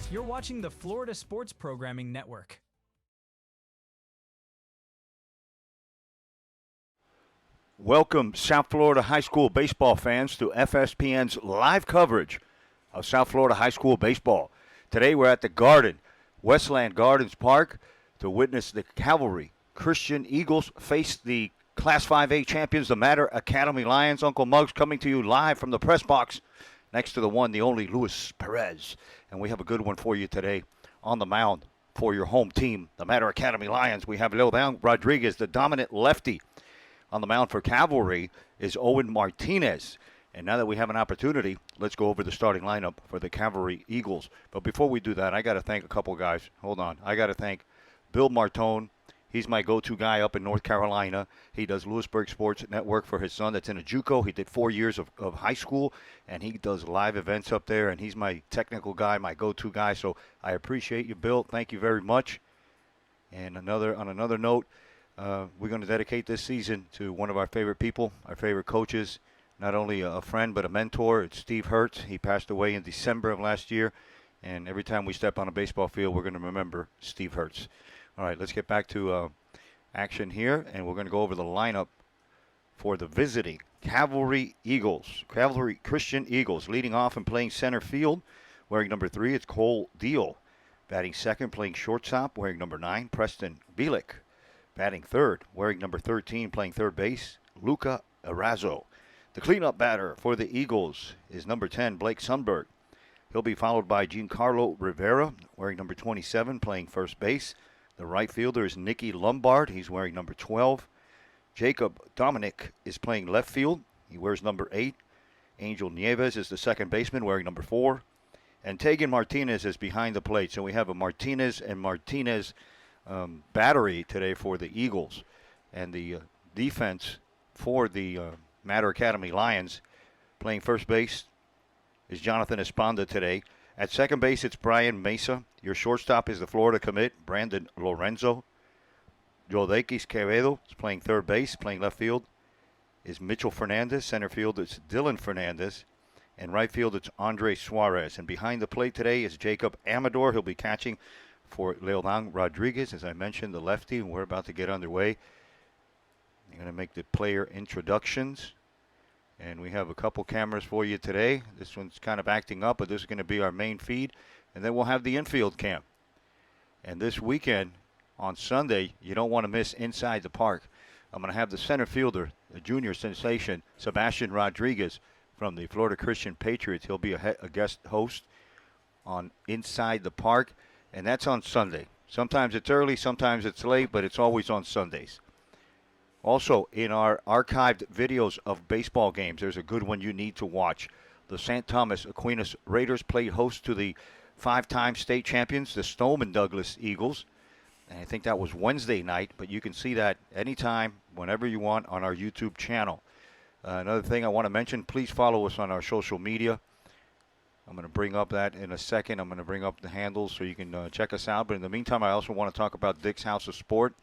You're watching the Florida Sports Programming Network. Welcome, South Florida high school baseball fans, to FSPN's live coverage of South Florida high school baseball. Today we're at the Garden, Westland Gardens Park, to witness the Calvary Christian Eagles face the Class 5A champions, the Matter Academy Lions. Uncle Muggs coming to you live from the press box next to the one, the only Luis Perez. And we have a good one for you today on the mound for your home team, the Matter Academy Lions. We have Leodan Rodriguez, the dominant lefty. On the mound for Calvary is Owen Martinez. And now that we have an opportunity, let's go over the starting lineup for the Calvary Eagles. But before we do that, I got to thank a couple guys. Hold on. I got to thank Bill Martone. He's my go-to guy up in North Carolina. He does Lewisburg Sports Network for his son that's in a JUCO. He did 4 years of high school, and he does live events up there, and he's my technical guy, my go-to guy. So I appreciate you, Bill. Thank you very much. And on another note, we're going to dedicate this season to one of our favorite people, our favorite coaches, not only a friend but a mentor. It's Steve Hertz. He passed away in December of last year, and every time we step on a baseball field, we're going to remember Steve Hertz. All right, let's get back to action here, and we're going to go over the lineup for the visiting Calvary Eagles, Calvary Christian Eagles. Leading off and playing center field, wearing number 3, it's Cole Deal. Batting second, playing shortstop, wearing number 9, Preston Bielik. Batting third, wearing number 13, playing third base, Luca Arazo. The cleanup batter for the Eagles is number 10, Blake Sundberg. He'll be followed by Giancarlo Rivera, wearing number 27, playing first base. The right fielder is Nicky Lombard. He's wearing number 12. Jacob Dominic is playing left field. He wears number 8. Angel Nieves is the second baseman, wearing number 4. And Tegan Martinez is behind the plate. So we have a Martinez and Martinez battery today for the Eagles. And the defense for the Matter Academy Lions, playing first base, is Jonathan Esponda today. At second base, it's Brian Mesa. Your shortstop is the Florida commit, Brandon Lorenzo. Jodekis Quevedo is playing third base. Playing left field is Mitchell Fernandez. Center field, it's Dylan Fernandez. And right field, it's Andre Suarez. And behind the plate today is Jacob Amador. He'll be catching for Leodan Rodriguez, as I mentioned, the lefty. And we're about to get underway. I'm going to make the player introductions. And we have a couple cameras for you today. This one's kind of acting up, but this is going to be our main feed. And then we'll have the infield cam. And this weekend, on Sunday, you don't want to miss Inside the Park. I'm going to have the center fielder, the junior sensation, Sebastian Rodriguez from the Florida Christian Patriots. He'll be a guest host on Inside the Park, and that's on Sunday. Sometimes it's early, sometimes it's late, but it's always on Sundays. Also, in our archived videos of baseball games, there's a good one you need to watch. The St. Thomas Aquinas Raiders played host to the 5-time state champions, the Stoneman Douglas Eagles. And I think that was Wednesday night, but you can see that anytime, whenever you want, on our YouTube channel. Another thing I want to mention, please follow us on our social media. I'm going to bring up that in a second. I'm going to bring up the handles so you can check us out. But in the meantime, I also want to talk about Dick's House of Sport.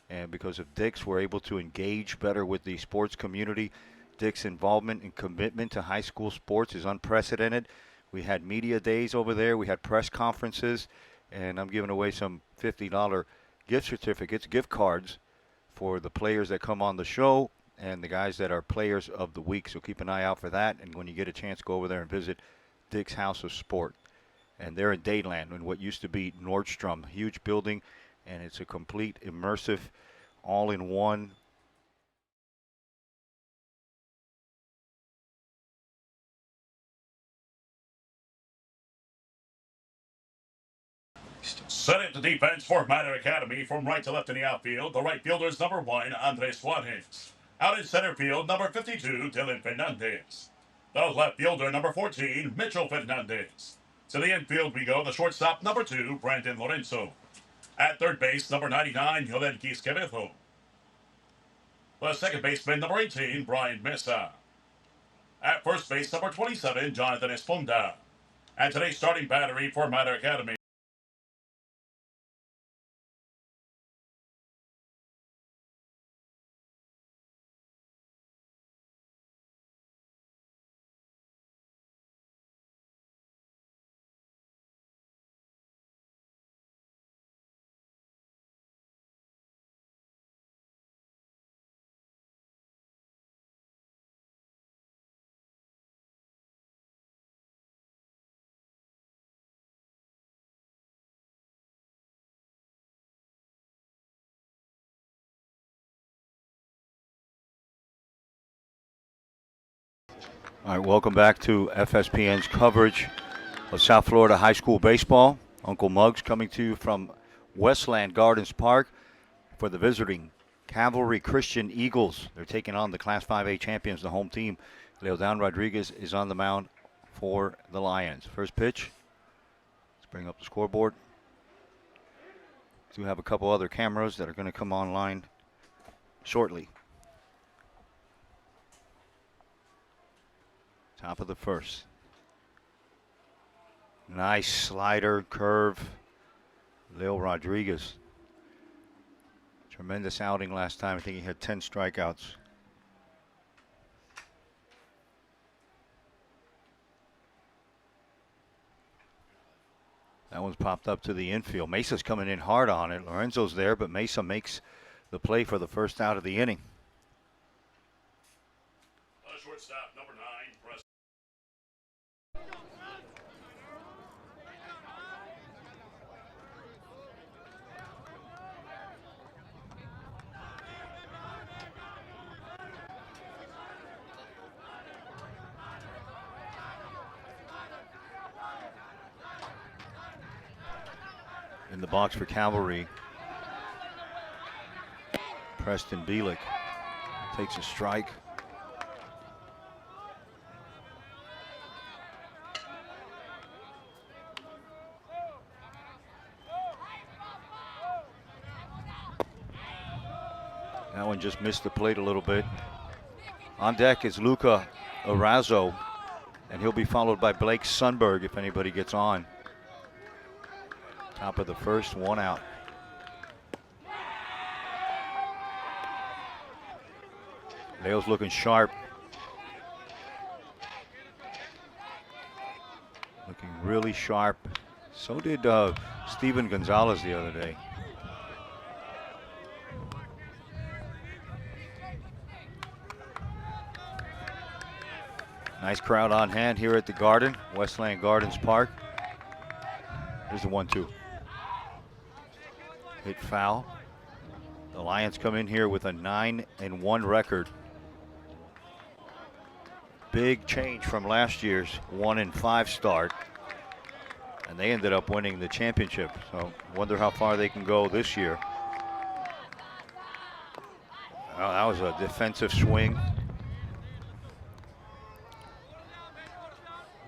And because of Dick's, we're able to engage better with the sports community. Dick's involvement and commitment to high school sports is unprecedented. We had media days over there. We had press conferences. And I'm giving away some $50 gift certificates, gift cards, for the players that come on the show and the guys that are players of the week. So keep an eye out for that. And when you get a chance, go over there and visit Dick's House of Sport. And they're in Dayland, in what used to be Nordstrom. Huge building, and it's a complete, immersive, all-in-one Set into defense for Matter Academy from right to left in the outfield. The right fielder is number 1, Andre Suarez. Out in center field, number 52, Dylan Fernandez. The left fielder, number 14, Mitchell Fernandez. To the infield we go, the shortstop, number 2, Brandon Lorenzo. At third base, number 99, Jodekis Quevedo. The second baseman, number 18, Brian Mesa. At first base, number 27, Jonathan Esponda. And today's starting battery for Matter Academy. All right, welcome back to FSPN's coverage of South Florida high school baseball. Uncle Muggs coming to you from Westland Gardens Park for the visiting Calvary Christian Eagles. They're taking on the Class 5A champions, the home team. Leodan Rodriguez is on the mound for the Lions. First pitch. Let's bring up the scoreboard. Do have a couple other cameras that are going to come online shortly. Top of the first. Nice slider, curve. Leo Rodriguez. Tremendous outing last time. I think he had 10 strikeouts. That one's popped up to the infield. Mesa's coming in hard on it. Lorenzo's there, but Mesa makes the play for the first out of the inning. Shortstop, number 9, Preston. In the box for Calvary, Preston Bielik takes a strike. That one just missed the plate a little bit. On deck is Luca Arazo, and he'll be followed by Blake Sundberg if anybody gets on. Top of the first, one out. Leo's looking sharp. Looking really sharp. So did Steven Gonzalez the other day. Nice crowd on hand here at the Garden, Westland Gardens Park. Here's the 1-2. Hit foul. The Lions come in here with a 9-1 record. Big change from last year's 1-5 start. And they ended up winning the championship. So wonder how far they can go this year. Oh, that was a defensive swing.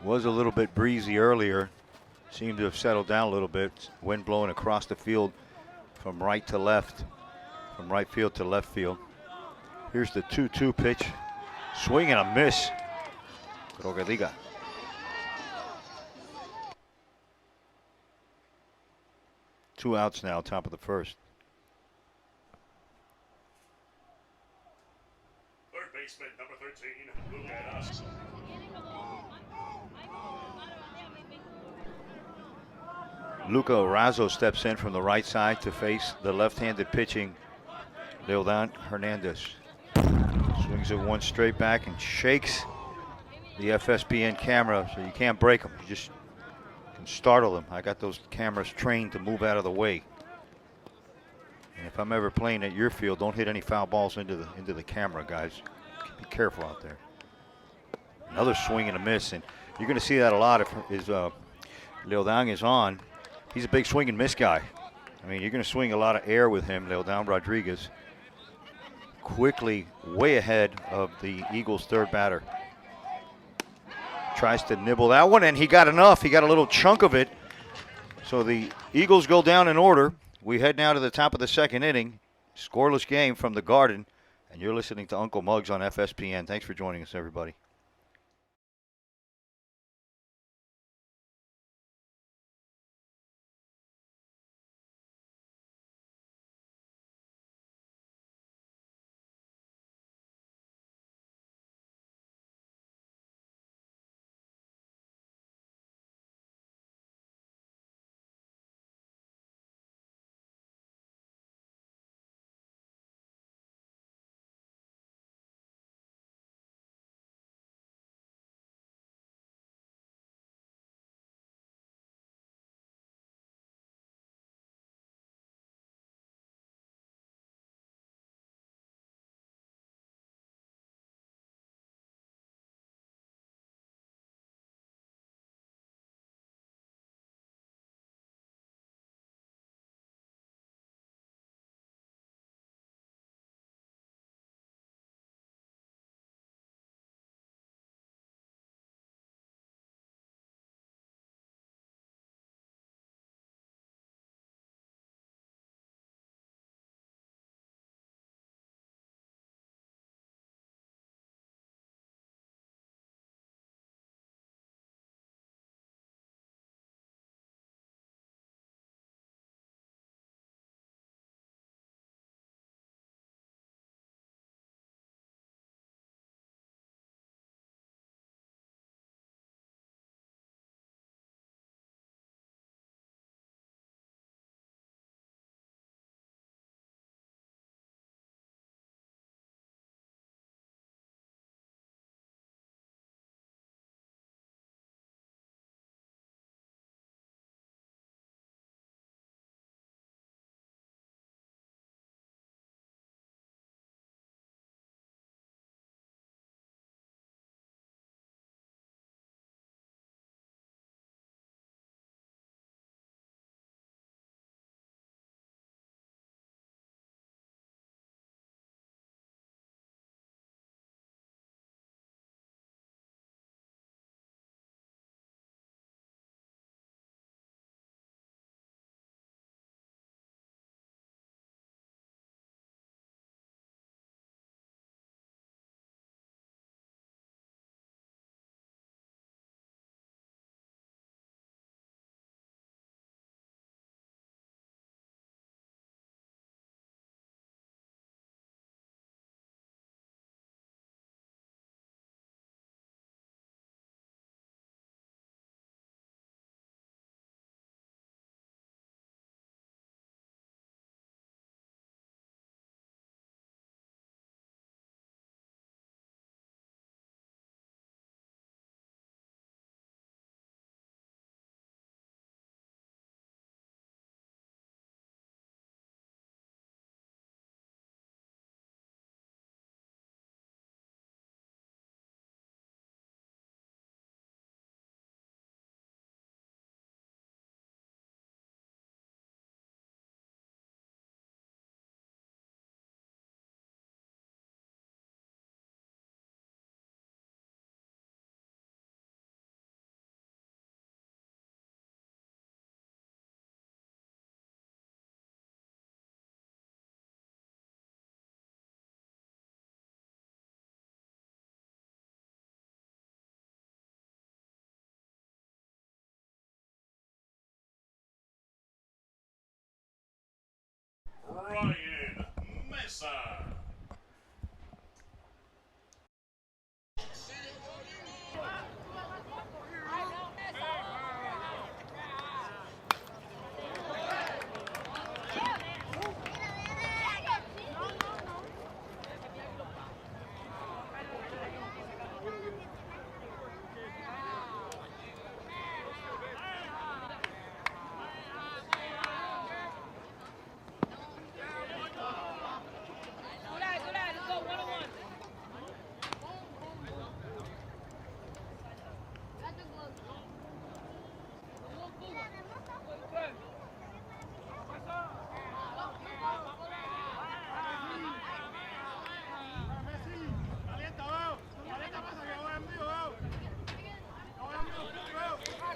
Was a little bit breezy earlier. Seemed to have settled down a little bit. Wind blowing across the field from right to left. From right field to left field. Here's the 2-2 pitch. Swing and a miss. Rogadiga. Two outs now, top of the first. Third baseman, number 13, Lucas. Luca Arazo steps in from the right side to face the left-handed pitching Leodan Hernandez. Swings it one straight back and shakes the FSPN camera, so you can't break them. You just can startle them. I got those cameras trained to move out of the way. And if I'm ever playing at your field, don't hit any foul balls into the camera, guys. Be careful out there. Another swing and a miss, and you're going to see that a lot if Leodan is on. He's a big swing and miss guy. I mean, you're going to swing a lot of air with him, Leodan Rodriguez. Quickly, way ahead of the Eagles' third batter. Tries to nibble that one, and he got enough. He got a little chunk of it. So the Eagles go down in order. We head now to the top of the second inning. Scoreless game from the Garden. And you're listening to Uncle Muggs on FSPN. Thanks for joining us, everybody. Ryan Mesa.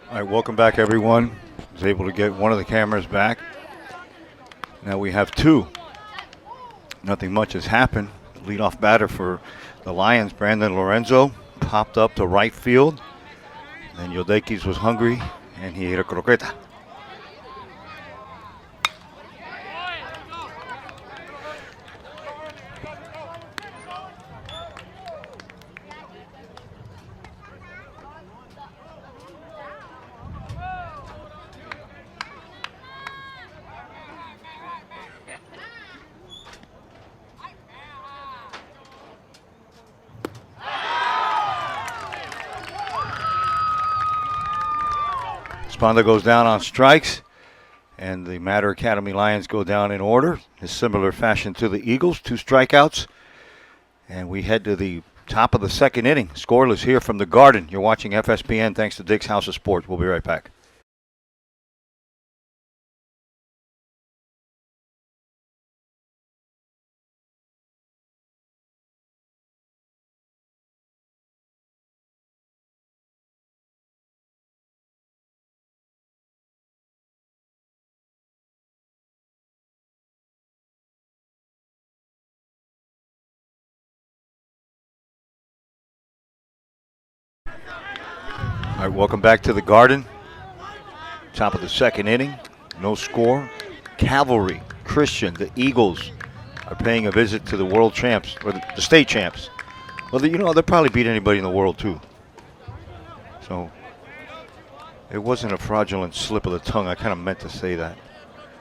All right, welcome back, everyone. I was able to get one of the cameras back. Now we have two. Nothing much has happened. Leadoff batter for the Lions, Brandon Lorenzo, popped up to right field. And Yodekis was hungry, and he hit a croqueta. Sponda goes down on strikes, and the Mater Academy Lions go down in order, in similar fashion to the Eagles, 2 strikeouts. And we head to the top of the second inning. Scoreless here from the Garden. You're watching FSPN thanks to Dick's House of Sports. We'll be right back. All right, welcome back to the Garden. Top of the second inning. No score. Calvary Christian, the Eagles, are paying a visit to the world champs, or the state champs. Well, they'll probably beat anybody in the world, too. So it wasn't a fraudulent slip of the tongue. I kind of meant to say that.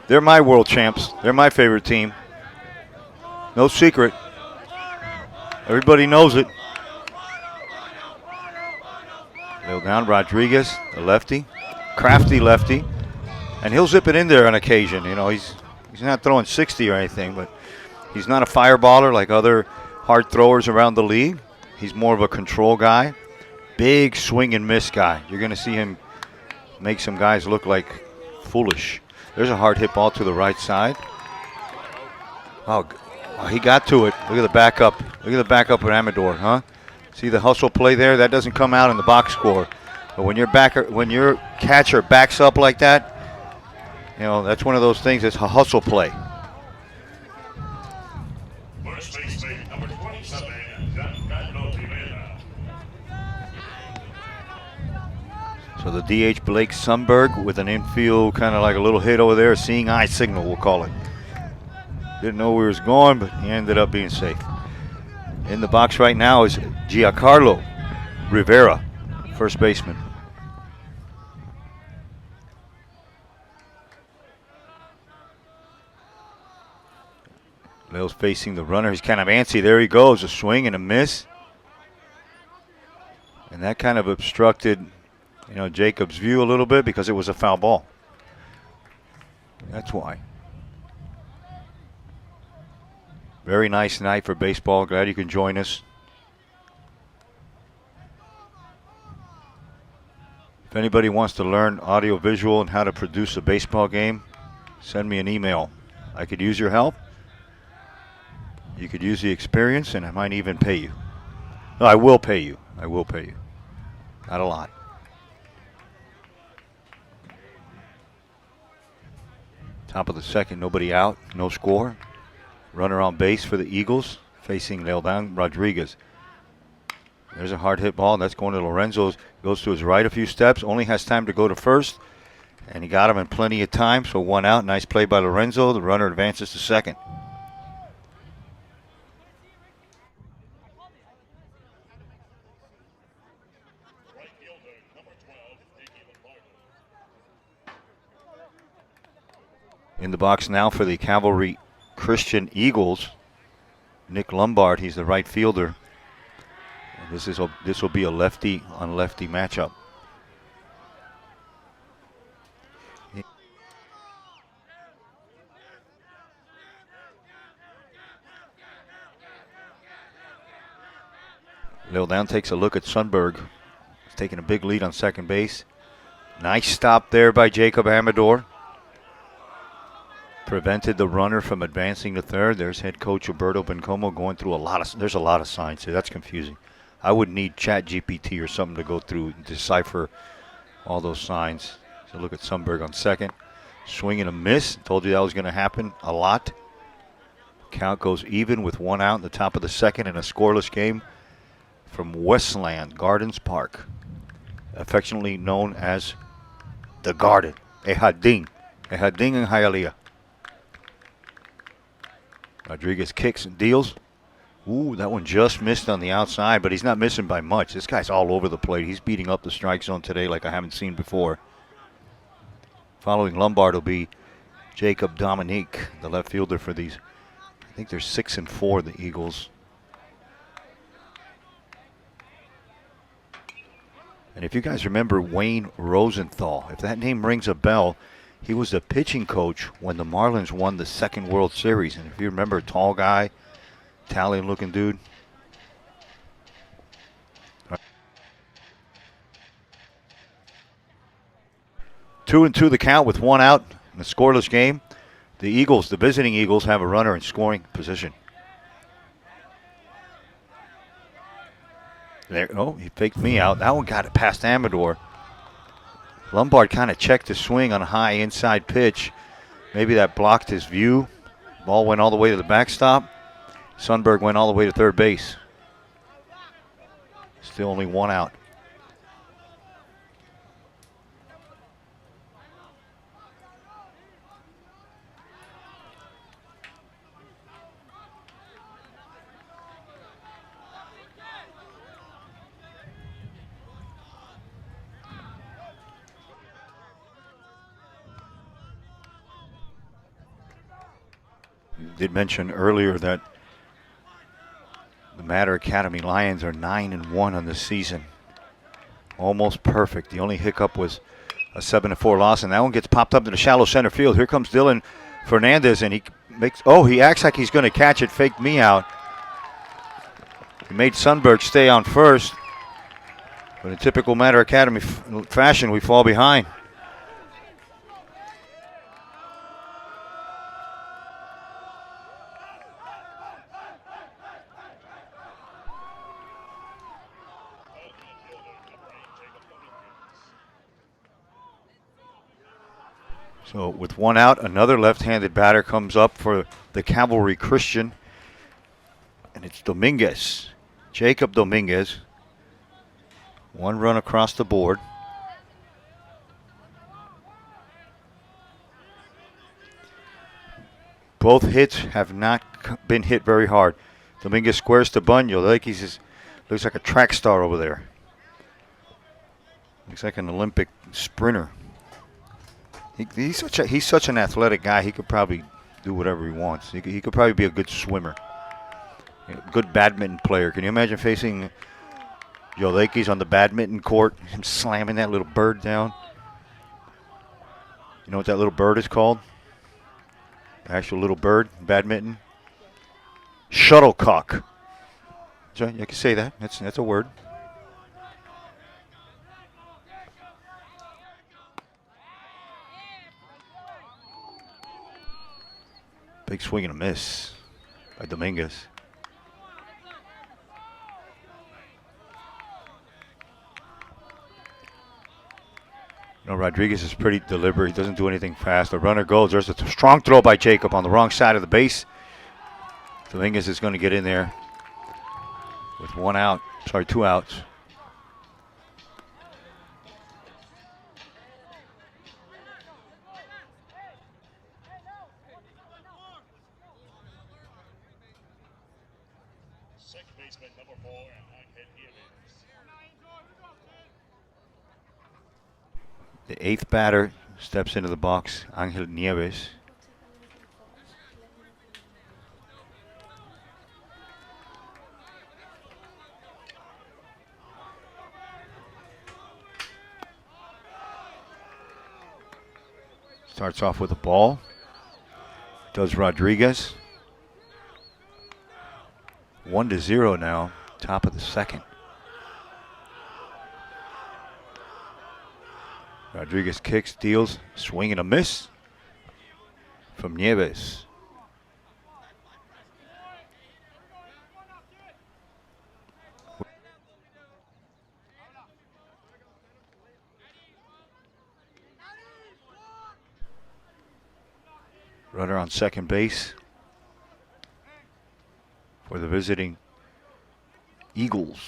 They're my world champs. They're my favorite team. No secret. Everybody knows it. Lil down Rodriguez, the lefty, crafty lefty, and he'll zip it in there on occasion. He's not throwing 60 or anything, but he's not a fireballer like other hard throwers around the league. He's more of a control guy, big swing and miss guy. You're going to see him make some guys look like foolish. There's a hard hit ball to the right side. Oh, he got to it. Look at the backup. Look at the backup with Amador, huh? See the hustle play there? That doesn't come out in the box score. But when your catcher backs up like that, that's one of those things. It's a hustle play. First baseman, number 27, Giancarlo Rivera. So the DH Blake Sundberg with an infield kind of like a little hit over there, a seeing eye signal, we'll call it. Didn't know where he was going, but he ended up being safe. In the box right now is Giancarlo Rivera, first baseman. Leo's facing the runner. He's kind of antsy. There he goes, a swing and a miss. And that kind of obstructed, Jacob's view a little bit because it was a foul ball. That's why. Very nice night for baseball. Glad you can join us. If anybody wants to learn audio visual and how to produce a baseball game, send me an email. I could use your help. You could use the experience, and I might even pay you. No, I will pay you. I will pay you. Not a lot. Top of the second, nobody out, no score. Runner on base for the Eagles, facing Leodan Rodriguez. There's a hard hit ball. That's going to Lorenzo. Goes to his right a few steps. Only has time to go to first. And he got him in plenty of time, so 1 out. Nice play by Lorenzo. The runner advances to second. In the box now for the Calvary Christian Eagles, Nick Lombard. He's the right fielder. This will be a lefty on lefty matchup. Lil Down takes a look at Sundberg. He's taking a big lead on second base. Nice stop there by Jacob Amador. Prevented the runner from advancing to third. There's head coach Roberto Bencomo going through there's a lot of signs here. That's confusing. I would need ChatGPT or something to go through and decipher all those signs. So look at Sundberg on second. Swing and a miss. Told you that was going to happen a lot. Count goes even with 1 out in the top of the second in a scoreless game from Westland Gardens Park, affectionately known as the Garden. Ehading in Hialeah. Rodriguez kicks and deals. Ooh, that one just missed on the outside, but he's not missing by much. This guy's all over the plate. He's beating up the strike zone today like I haven't seen before. Following Lombard will be Jacob Dominique, the left fielder for these. I think they're 6-4, the Eagles. And if you guys remember Wayne Rosenthal, if that name rings a bell, he was the pitching coach when the Marlins won the second World Series. And if you remember, tall guy, Italian-looking dude. 2-2 the count with 1 out in a scoreless game. The Eagles, the visiting Eagles, have a runner in scoring position. There, oh, he faked me out. That one got it past Amador. Lombard kind of checked the swing on a high inside pitch. Maybe that blocked his view. Ball went all the way to the backstop. Sundberg went all the way to third base. Still only 1 out. Did mention earlier that the Mater Academy Lions are 9-1 on the season. Almost perfect. The only hiccup was a 7-4 loss, and that one gets popped up in the shallow center field. Here comes Dylan Fernandez, and he acts like he's going to catch it, faked me out. He made Sundberg stay on first, but in typical Mater Academy fashion, we fall behind. So with 1 out, another left-handed batter comes up for the Calvary Christian, and it's Dominguez, Jacob Dominguez. 1 run across the board. Both hits have not been hit very hard. Dominguez squares to Bunyo. Looks like a track star over there. Looks like an Olympic sprinter. He's such an athletic guy. He could probably do whatever he wants. He could probably be a good swimmer, good badminton player. Can you imagine facing Yolakis on the badminton court, him slamming that little bird down? You know what that little bird is called? The actual little bird, badminton? Shuttlecock. So you can say that. That's a word. Big swing and a miss by Dominguez. You know, Rodriguez is pretty deliberate. He doesn't do anything fast. The runner goes. There's a strong throw by Jacob on the wrong side of the base. Dominguez is going to get in there with 2 outs. second baseman, number 4, Angel Nieves. The 8th batter steps into the box, Angel Nieves. Starts off with a ball. Does Rodriguez. 1-0 now, top of the second. Rodriguez kicks, deals, swing and a miss from Nieves. Runner on second base for the visiting Eagles.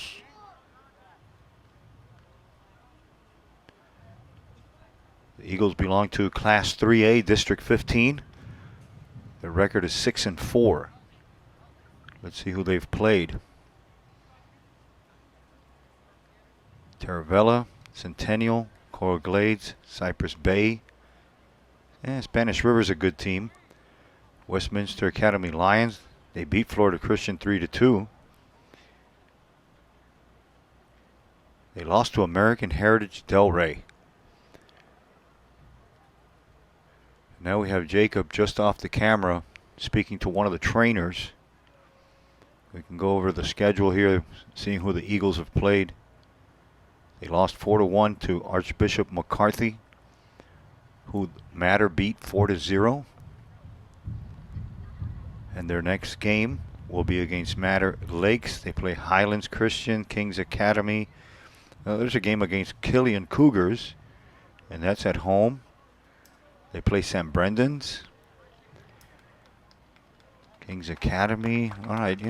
The Eagles belong to Class 3A, District 15. Their record is 6-4. Let's see who they've played. Taravella, Centennial, Coral Glades, Cypress Bay. Spanish River's a good team. Westminster Academy Lions, they beat Florida Christian 3-2. They lost to American Heritage Delray. Now we have Jacob just off the camera speaking to one of the trainers. We can go over the schedule here, seeing who the Eagles have played. They lost 4-1 to Archbishop McCarthy, who Matter beat 4-0. And their next game will be against Matter Lakes. They play Highlands Christian, Kings Academy. There's a game against Killian Cougars, and that's at home. They play St. Brendan's. Kings Academy. All right,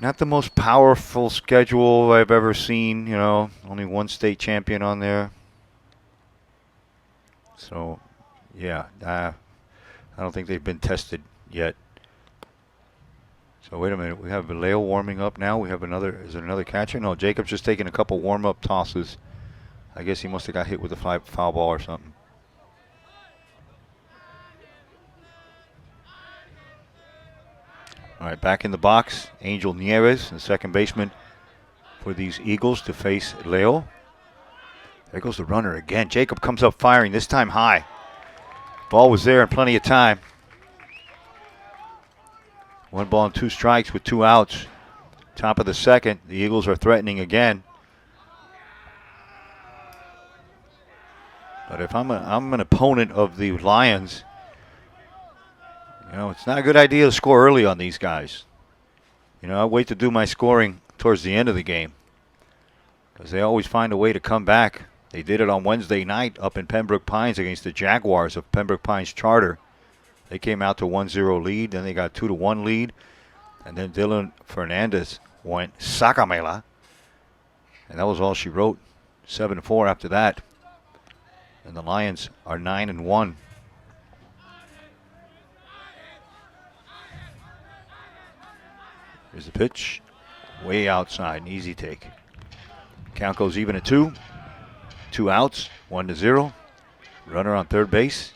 not the most powerful schedule I've ever seen, only one state champion on there. So, yeah, I don't think they've been tested yet. So wait a minute, we have Vallejo warming up now. We have is there another catcher? No, Jacob's just taking a couple warm-up tosses. I guess he must have got hit with a foul ball or something. All right, back in the box, Angel Nieves, the second baseman for these Eagles, to face Leo. There goes the runner again. Jacob comes up firing, this time high. Ball was there in plenty of time. 1 ball and 2 strikes with 2 outs. Top of the second, the Eagles are threatening again. But if I'm an opponent of the Lions, it's not a good idea to score early on these guys. I wait to do my scoring towards the end of the game, because they always find a way to come back. They did it on Wednesday night up in Pembroke Pines against the Jaguars of Pembroke Pines Charter. They came out to 1-0 lead, then they got 2-1 lead, and then Dylan Fernandez went Sacamela, and that was all she wrote. 7-4 after that, and the Lions are 9-1. Here's the pitch, way outside, an easy take. Count goes even at 2. 2 outs, 1-0. Runner on third base.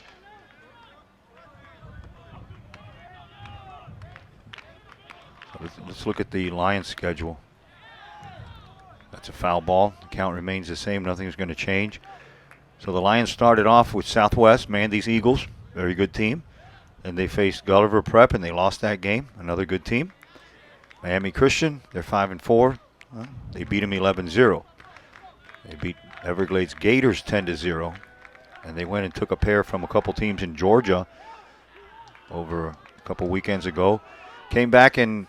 So let's look at the Lions schedule. That's a foul ball. The count remains the same. Nothing's going to change. So the Lions started off with Southwest, Mandy's Eagles, very good team. Then they faced Gulliver Prep, and they lost that game, another good team. Miami Christian, they're 5-4. They beat them 11-0. They beat Everglades Gators 10-0. And they went and took a pair from a couple teams in Georgia over a couple weekends ago. Came back and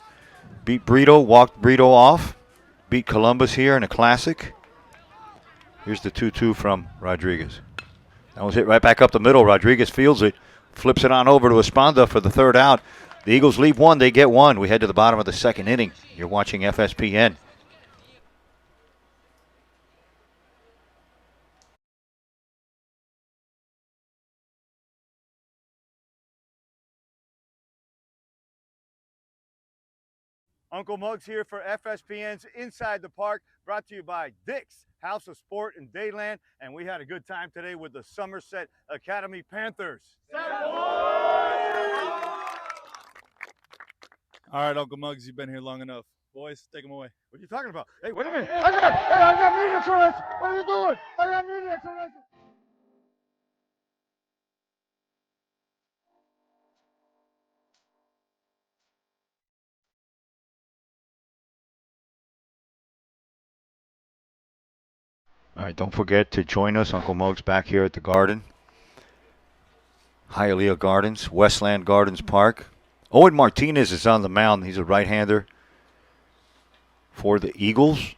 beat Brito, walked Brito off. Beat Columbus here in a classic. Here's the 2-2 from Rodriguez. That was hit right back up the middle. Rodriguez fields it, flips it on over to Esponda for the third out. The Eagles leave 1, they get 1. We head to the bottom of the second inning. You're watching FSPN. Uncle Muggs here for FSPN's Inside the Park, brought to you by Dick's House of Sport in Dayland, and we had a good time today with the Somerset Academy Panthers. All right, Uncle Muggs, you've been here long enough. Boys, take them away. What are you talking about? Hey, wait a minute. I got media insurance. What are you doing? I got media insurance. All right, don't forget to join us. Uncle Muggs back here at the Garden. Hialeah Gardens, Westland Gardens Park. Owen Martinez is on the mound. He's a right-hander for the Eagles.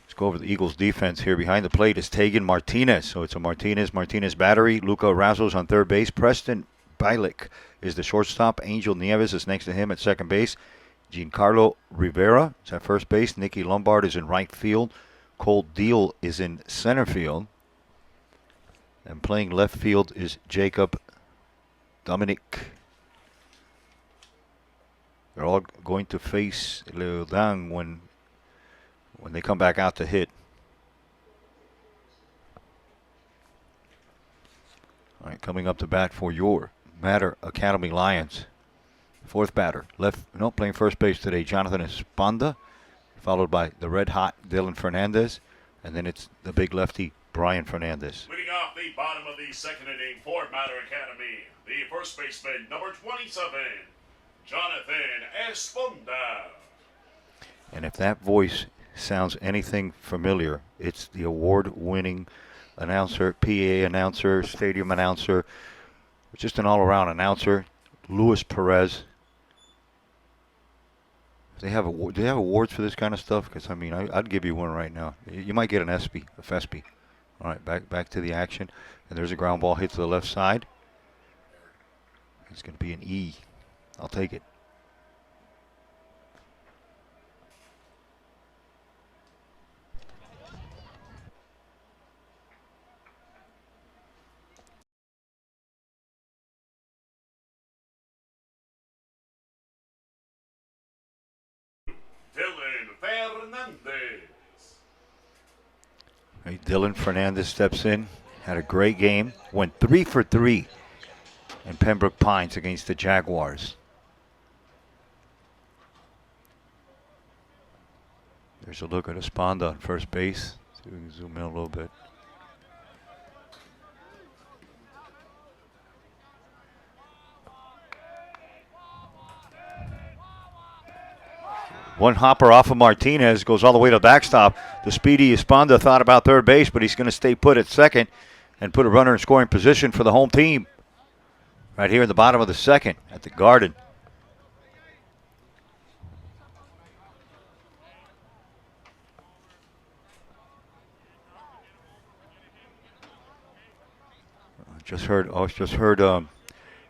Let's go over the Eagles defense here. Behind the plate is Tegan Martinez. So it's a Martinez battery. Luca Razzo's on third base. Preston Bialik is the shortstop. Angel Nieves is next to him at second base. Giancarlo Rivera is at first base. Nicky Lombard is in right field. Cole Deal is in center field. And playing left field is Jacob Dominic. They're all going to face Leodang when they come back out to hit. All right, coming up to bat for your Matter Academy Lions. Fourth batter, playing first base today, Jonathan Esponda, followed by the red-hot Dylan Fernandez, and then it's the big lefty, Brian Fernandez. Leading off the bottom of the second inning for Matter Academy, the first baseman, number 27, Jonathan Esponda. And if that voice sounds anything familiar, it's the award-winning announcer, PA announcer, stadium announcer, just an all-around announcer, Luis Perez. Do they have awards for this kind of stuff? Because I mean, I'd give you one right now. You might get an FSP. All right, back to the action, and there's a ground ball hit to the left side. It's going to be an E. I'll take it. Dylan Fernandez. Hey, Dylan Fernandez steps in, had a great game, went 3 for 3 in Pembroke Pines against the Jaguars. There's a look at Esponda on first base. See if we can zoom in a little bit. One hopper off of Martinez, goes all the way to the backstop. The speedy Esponda thought about third base, but he's going to stay put at second and put a runner in scoring position for the home team. Right here in the bottom of the second at the Garden. Just heard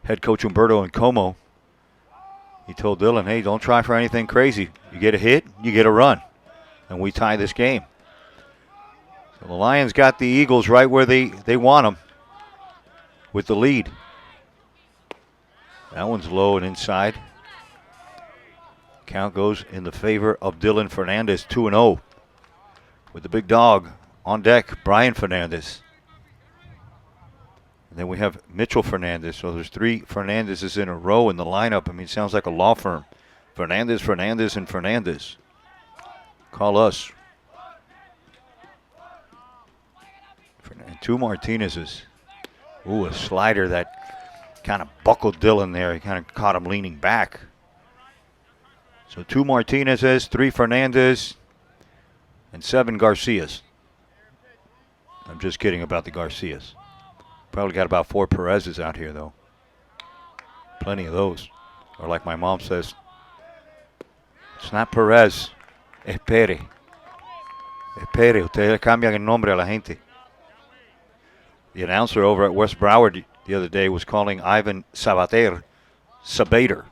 head coach Humberto Nkomo. He told Dylan, hey, don't try for anything crazy. You get a hit, you get a run. And we tie this game. So the Lions got the Eagles right where they want them with the lead. That one's low and inside. Count goes in the favor of Dylan Fernandez, 2-0. With the big dog on deck, Brian Fernandez. And then we have Mitchell Fernandez. So there's 3 Fernandezes in a row in the lineup. I mean, it sounds like a law firm. Fernandez, Fernandez, and Fernandez. Call us. And 2 Martinezes. Ooh, a slider that kind of buckled Dylan there. He kind of caught him leaning back. So 2 Martinezes, 3 Fernandez, and 7 Garcias. I'm just kidding about the Garcias. Probably got about 4 Perez's out here, though. Plenty of those. Or like my mom says, it's not Perez, es Pere. Es Pere. Ustedes le cambian el nombre a la gente. The announcer over at West Broward the other day was calling Ivan Sabater Sabater.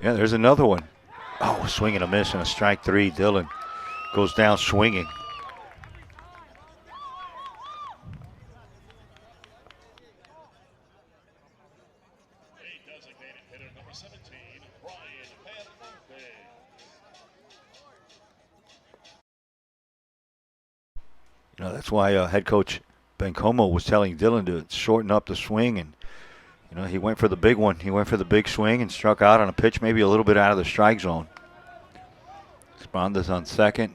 Yeah, there's another one. Oh, swing and a miss and a strike 3. Dylan goes down swinging. You know, that's why head coach Bencomo was telling Dylan to shorten up the swing, and you know, he went for the big one. He went for the big swing and struck out on a pitch maybe a little bit out of the strike zone. Sponda's on second.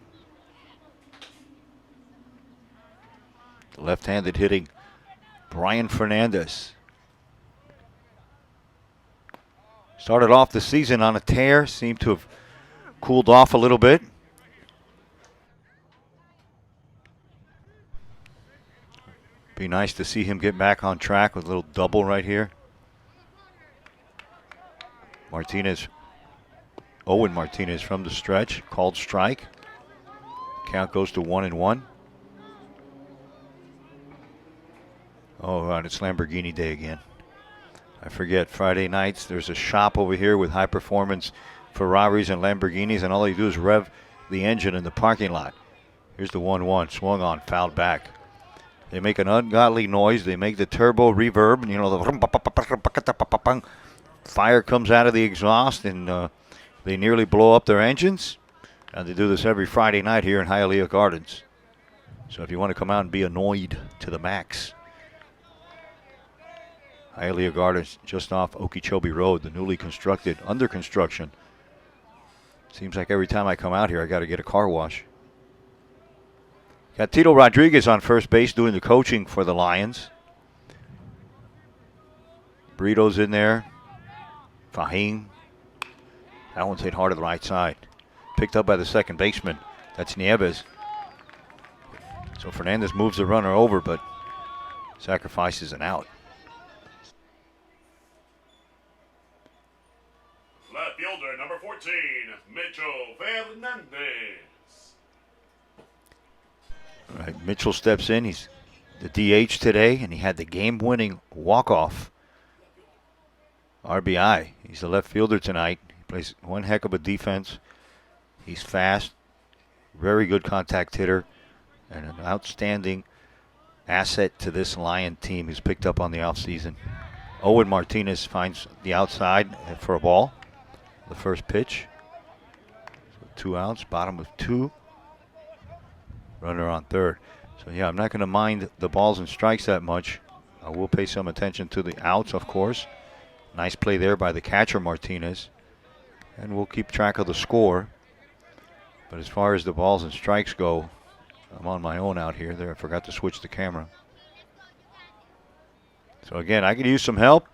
The left-handed hitting Brian Fernandez. Started off the season on a tear, seemed to have cooled off a little bit. Be nice to see him get back on track with a little double right here. Martinez, Owen Martinez from the stretch, called strike. Count goes to 1-1. Oh, right, it's Lamborghini Day again. I forget, Friday nights, there's a shop over here with high-performance Ferraris and Lamborghinis, and all they do is rev the engine in the parking lot. Here's the 1-1, swung on, fouled back. They make an ungodly noise. They make the turbo reverb, and you know, the fire comes out of the exhaust, and they nearly blow up their engines. And they do this every Friday night here in Hialeah Gardens. So if you want to come out and be annoyed to the max, Hialeah Gardens, just off Okeechobee Road, the newly constructed, under construction. Seems like every time I come out here, I got to get a car wash. Got Tito Rodriguez on first base doing the coaching for the Lions. Burrito's in there. Fahim. That one's hit hard to the right side. Picked up by the second baseman. That's Nieves. So Fernandez moves the runner over, but sacrifices an out. Left fielder number 14, Mitchell Fernandez. All right, Mitchell steps in. He's the DH today, and he had the game-winning walk-off RBI. He's the left fielder tonight. He plays one heck of a defense. He's fast, very good contact hitter, and an outstanding asset to this Lion team who's picked up on the offseason. Owen Martinez finds the outside for a ball. The first pitch. So 2 outs, bottom of 2. Runner on third. So, yeah, I'm not going to mind the balls and strikes that much. I will pay some attention to the outs, of course. Nice play there by the catcher, Martinez. And we'll keep track of the score. But as far as the balls and strikes go, I'm on my own out here. There, I forgot to switch the camera. So, again, I could use some help.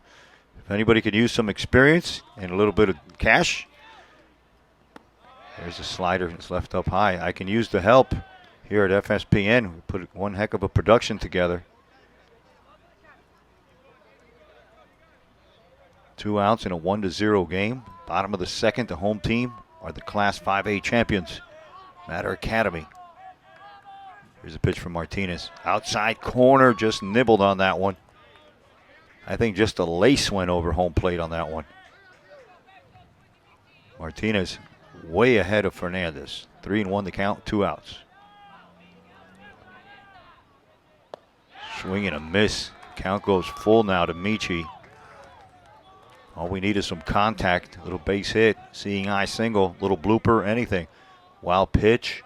If anybody could use some experience and a little bit of cash. There's a slider that's left up high. I can use the help. Here at FSPN, we put one heck of a production together. 2 outs in a 1-0 game. Bottom of the second, the home team are the Class 5A champions, Mater Academy. Here's a pitch from Martinez. Outside corner, just nibbled on that one. I think just a lace went over home plate on that one. Martinez way ahead of Fernandez. 3-1 the count, 2 outs. Swing and a miss. Count goes full now to Michi. All we need is some contact, a little base hit, seeing eye single, little blooper, anything. Wild pitch.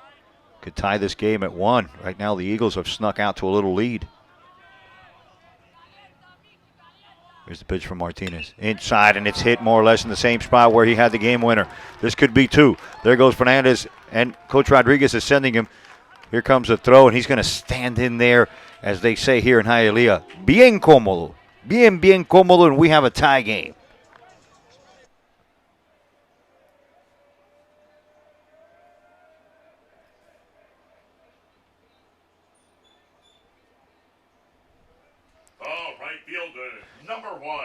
Could tie this game at 1. Right now the Eagles have snuck out to a little lead. Here's the pitch from Martinez. Inside, and it's hit more or less in the same spot where he had the game winner. This could be 2. There goes Fernandez, and Coach Rodriguez is sending him. Here comes the throw, and he's going to stand in there, as they say here in Hialeah. Bien cómodo. Bien cómodo, and we have a tie game. Oh, right fielder number 1,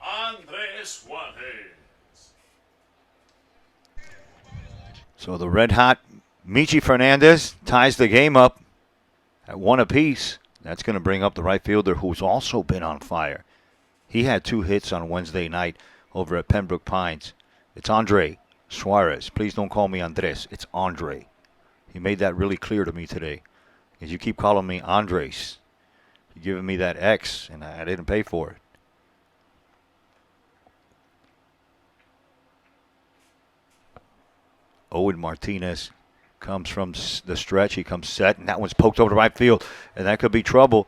Andres Juarez. So the red-hot Michi Fernandez ties the game up at 1 apiece. That's going to bring up the right fielder who's also been on fire. He had 2 hits on Wednesday night over at Pembroke Pines. It's Andre Suarez. Please don't call me Andres. It's Andre. He made that really clear to me today. Because you keep calling me Andres. You're giving me that X, and I didn't pay for it. Owen Martinez comes from the stretch. He comes set, and that one's poked over to right field, and that could be trouble.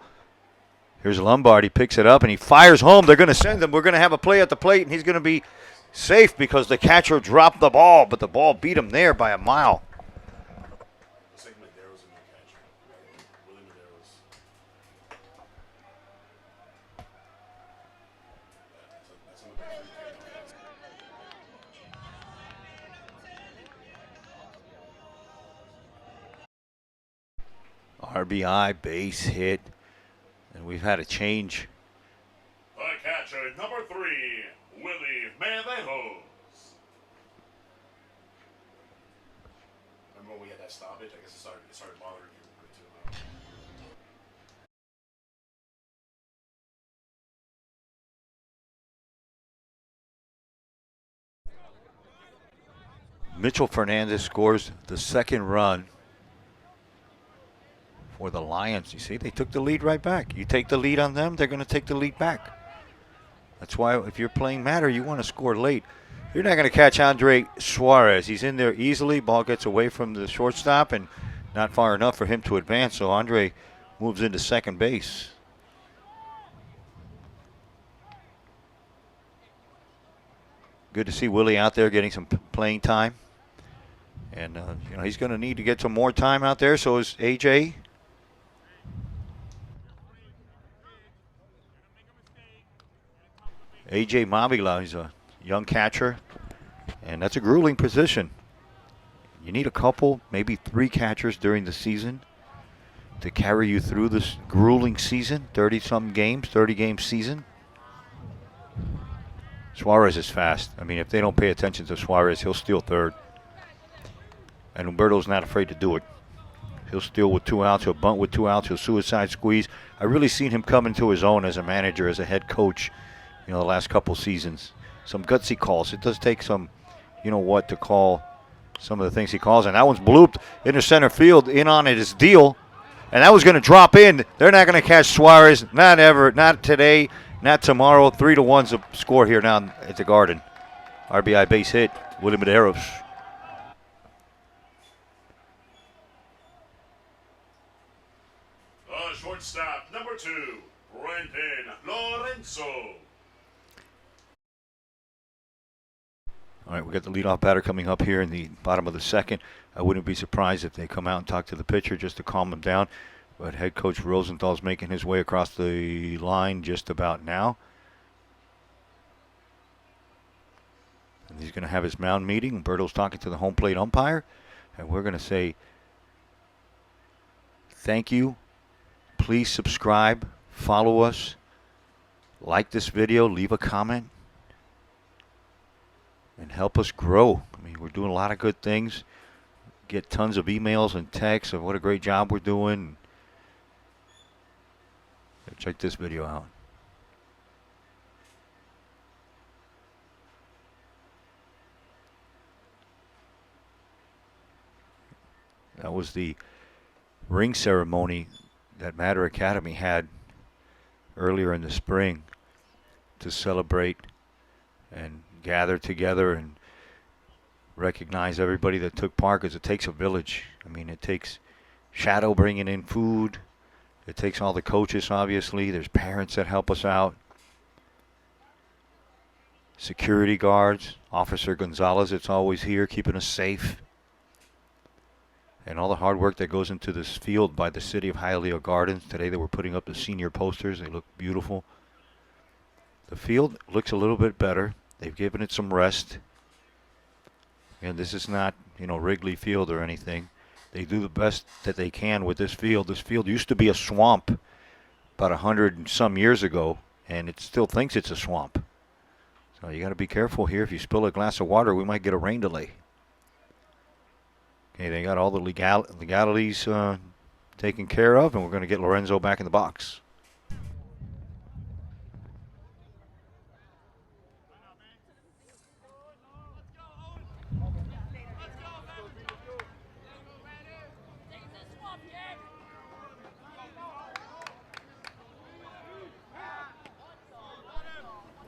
Here's Lombard. He picks it up, and he fires home. They're going to send him. We're going to have a play at the plate, and he's going to be safe because the catcher dropped the ball, but the ball beat him there by a mile. RBI, base hit, and we've had a change. The catcher, number 3, Willie Medeiros. Remember when we had that stoppage? I guess it started bothering you a bit too. Mitchell Fernandez scores the second run for the Lions. You see, they took the lead right back. You take the lead on them, they're going to take the lead back. That's why if you're playing matter, you want to score late. You're not going to catch Andre Suarez. He's in there easily. Ball gets away from the shortstop and not far enough for him to advance. So Andre moves into second base. Good to see Willie out there getting some playing time. And, he's going to need to get some more time out there. So is AJ. AJ Mavila, he's a young catcher, and that's a grueling position. You need a couple, maybe 3 catchers during the season to carry you through this grueling season, 30-some games, 30-game season. Suarez is fast. I mean, if they don't pay attention to Suarez, he'll steal third. And Humberto's not afraid to do it. He'll steal with 2 outs, he'll bunt with 2 outs, he'll suicide squeeze. I really seen him come into his own as a manager, as a head coach, the last couple seasons. Some gutsy calls. It does take some, to call some of the things he calls. And that one's blooped into center field. In on it is Deal. And that was going to drop in. They're not going to catch Suarez. Not ever. Not today. Not tomorrow. 3-1's the score here now at the Garden. RBI base hit. Willie Medeiros. Shortstop, number 2, Brendan Lorenzo. All right, we got the leadoff batter coming up here in the bottom of the second. I wouldn't be surprised if they come out and talk to the pitcher just to calm him down. But head coach Rosenthal's making his way across the line just about now. And he's going to have his mound meeting. Berto's talking to the home plate umpire. And we're going to say thank you. Please subscribe, follow us, like this video, leave a comment, and help us grow. I mean, we're doing a lot of good things. Get tons of emails and texts of what a great job we're doing. Check this video out. That was the ring ceremony that Matter Academy had earlier in the spring to celebrate and gather together and recognize everybody that took part, because it takes a village. I mean, it takes Shadow bringing in food. It takes all the coaches, obviously. There's parents that help us out. Security guards. Officer Gonzalez, it's always here keeping us safe. And all the hard work that goes into this field by the city of Hialeah Gardens. Today they were putting up the senior posters. They look beautiful. The field looks a little bit better. They've given it some rest. And this is not, Wrigley Field or anything. They do the best that they can with this field. This field used to be a swamp about 100 and some years ago, and it still thinks it's a swamp. So you got to be careful here. If you spill a glass of water, we might get a rain delay. Okay, they got all the legalities taken care of, and we're going to get Lorenzo back in the box.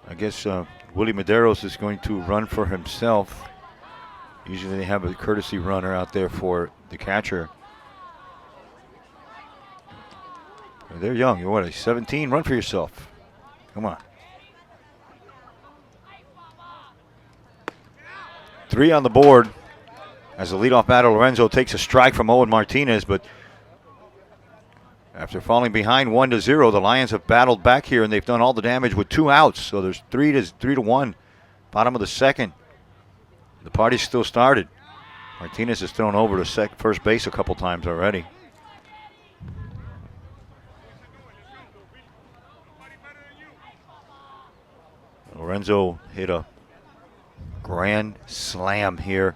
I guess Willie Medeiros is going to run for himself. Usually they have a courtesy runner out there for the catcher. They're young. You're what, 17? Run for yourself. Come on. 3 on the board as the leadoff batter Lorenzo takes a strike from Owen Martinez, but after falling behind 1-0, the Lions have battled back here and they've done all the damage with 2 outs. So there's 3-1, bottom of the second. The party's still started. Martinez has thrown over to first base a couple times already. Lorenzo hit a grand slam here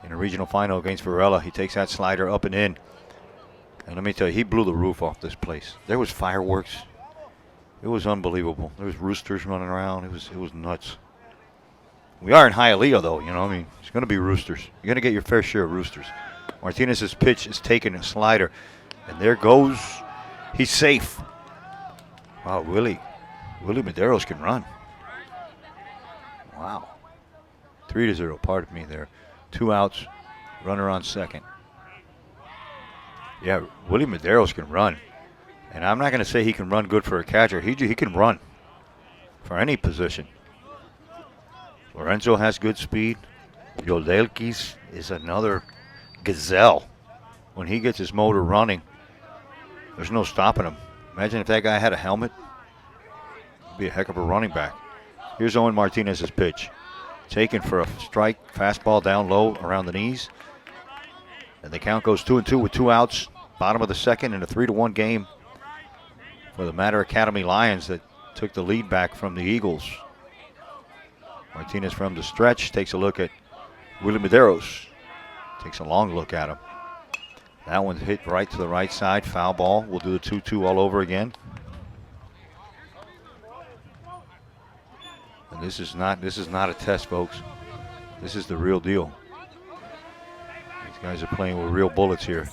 in a regional final against Varela. He takes that slider up and in. And let me tell you, he blew the roof off this place. There was fireworks. It was unbelievable. There was roosters running around. It was nuts. We are in Hialeah, though, you know. I mean, it's going to be roosters. You're going to get your fair share of roosters. Martinez's pitch is taking a slider. And there goes. He's safe. Wow, Willie Medeiros can run. Wow. 3-0, pardon me there. 2 outs, runner on second. Yeah, Willie Medeiros can run. And I'm not going to say he can run good for a catcher. He can run for any position. Lorenzo has good speed. Yodelkis is another gazelle. When he gets his motor running, there's no stopping him. Imagine if that guy had a helmet. He'd be a heck of a running back. Here's Owen Martinez's pitch. Taken for a strike, fastball down low around the knees. And the count goes 2-2 with 2 outs. Bottom of the second in a 3-1 game for the Mater Academy Lions that took the lead back from the Eagles. Martinez from the stretch takes a look at Willie Medeiros. Takes a long look at him. That one's hit right to the right side. Foul ball. We'll do the 2-2 all over again. And this is not a test, folks. This is the real deal. These guys are playing with real bullets here.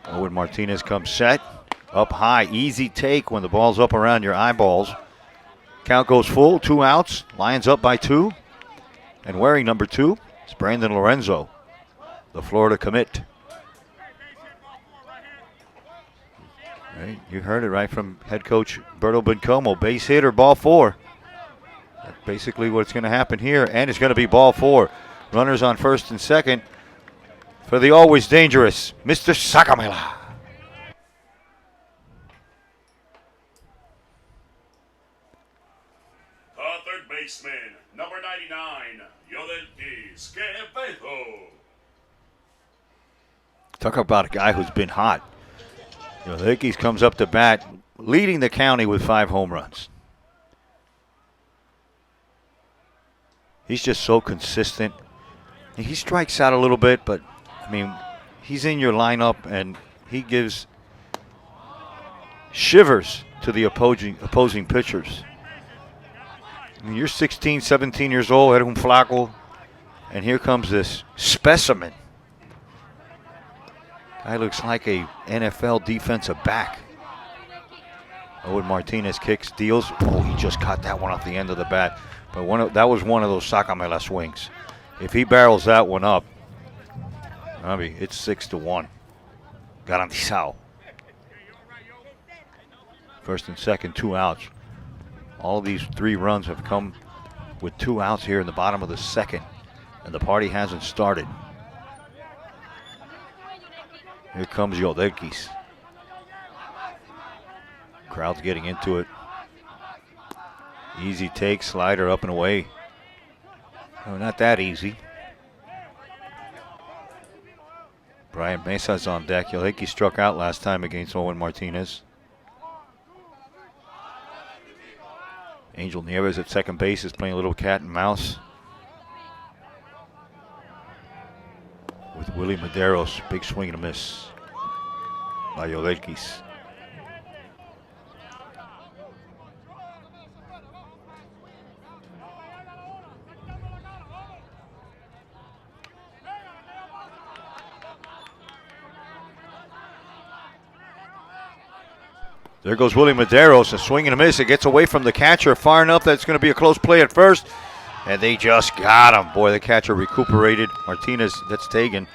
Owen Martinez comes set. Up high, easy take when the ball's up around your eyeballs. Count goes full, 2 outs. Lions up by 2. And wearing number 2 is Brandon Lorenzo, the Florida commit. Right, you heard it right from head coach Berto Bencomo. Base hit or ball 4. That's basically what's going to happen here. And it's going to be ball 4. Runners on first and second for the always dangerous Mr. Sakamela. Third baseman, number 99, Yodelkis Quevedo. Talk about a guy who's been hot. Yodelkis comes up to bat, leading the county with 5 home runs. He's just so consistent. He strikes out a little bit, but, I mean, he's in your lineup, and he gives shivers to the opposing pitchers. I mean, you're 16, 17 years old, eres un flaco, and here comes this specimen. Guy looks like a NFL defensive back. Owen Martinez kicks, deals. Oh, he just caught that one off the end of the bat. But that was one of those Sakamela swings. If he barrels that one up, I mean, it's 6-1. Garantizado. First and second, 2 outs. All of these 3 runs have come with 2 outs here in the bottom of the second, and the party hasn't started. Here comes Yodelkis. Crowd's getting into it. Easy take, slider up and away. Oh, not that easy. Brian Mesa's on deck. Yodelkis struck out last time against Owen Martinez. Angel Nieves at second base is playing a little cat and mouse with Willie Medeiros. Big swing and a miss by Yodelkis. There goes Willie Medeiros, a swing and a miss. It gets away from the catcher far enough that it's going to be a close play at first. And they just got him. Boy, the catcher recuperated. Martinez, that's taken.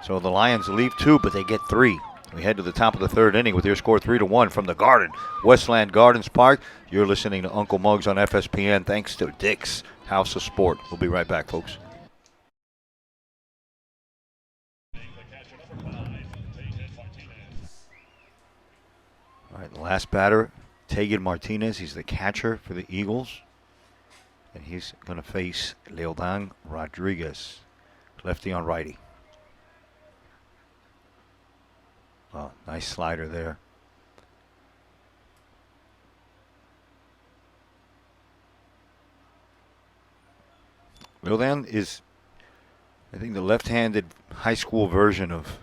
So the Lions leave 2, but they get 3. We head to the top of the 3rd inning with your score 3-1 from the Garden, Westland Gardens Park. You're listening to Uncle Muggs on FSPN thanks to Dick's House of Sport. We'll be right back, folks. All right, the last batter, Tegan Martinez. He's the catcher for the Eagles. And he's going to face Leodan Rodriguez, lefty on righty. Oh, nice slider there. Leodan is, I think, the left-handed high school version of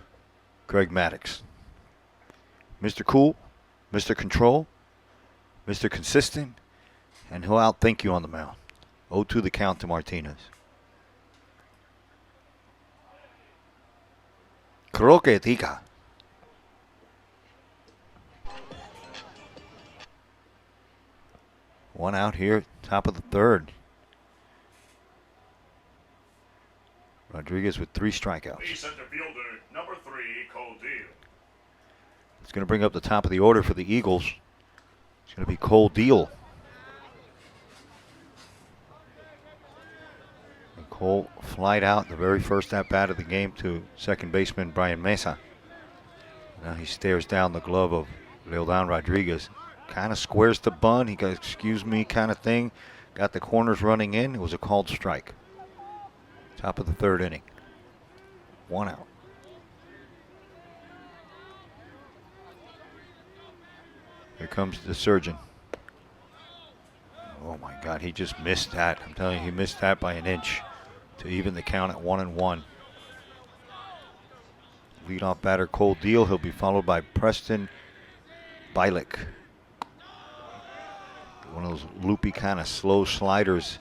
Greg Maddox. Mr. Cool, Mr. Control, Mr. Consistent, and he'll outthink you on the mound. 0-2 the count to Martinez. Croquetica. One out here, top of the 3rd. Rodriguez with 3 strikeouts. The center fielder, number 3, Cole Deal. It's going to bring up the top of the order for the Eagles. It's going to be Cole Deal. And Cole flied out the very first at-bat of the game to second baseman Brian Mesa. Now he stares down the glove of Leodan Rodriguez. Kind of squares the bunt. He got excuse me kind of thing. Got the corners running in. It was a called strike. Top of the 3rd inning. 1 out. Here comes the surgeon. Oh my God, he just missed that. I'm telling you, he missed that by an inch to even the count at 1-1. Leadoff batter Cole Deal. He'll be followed by Preston Bielick. One of those loopy kind of slow sliders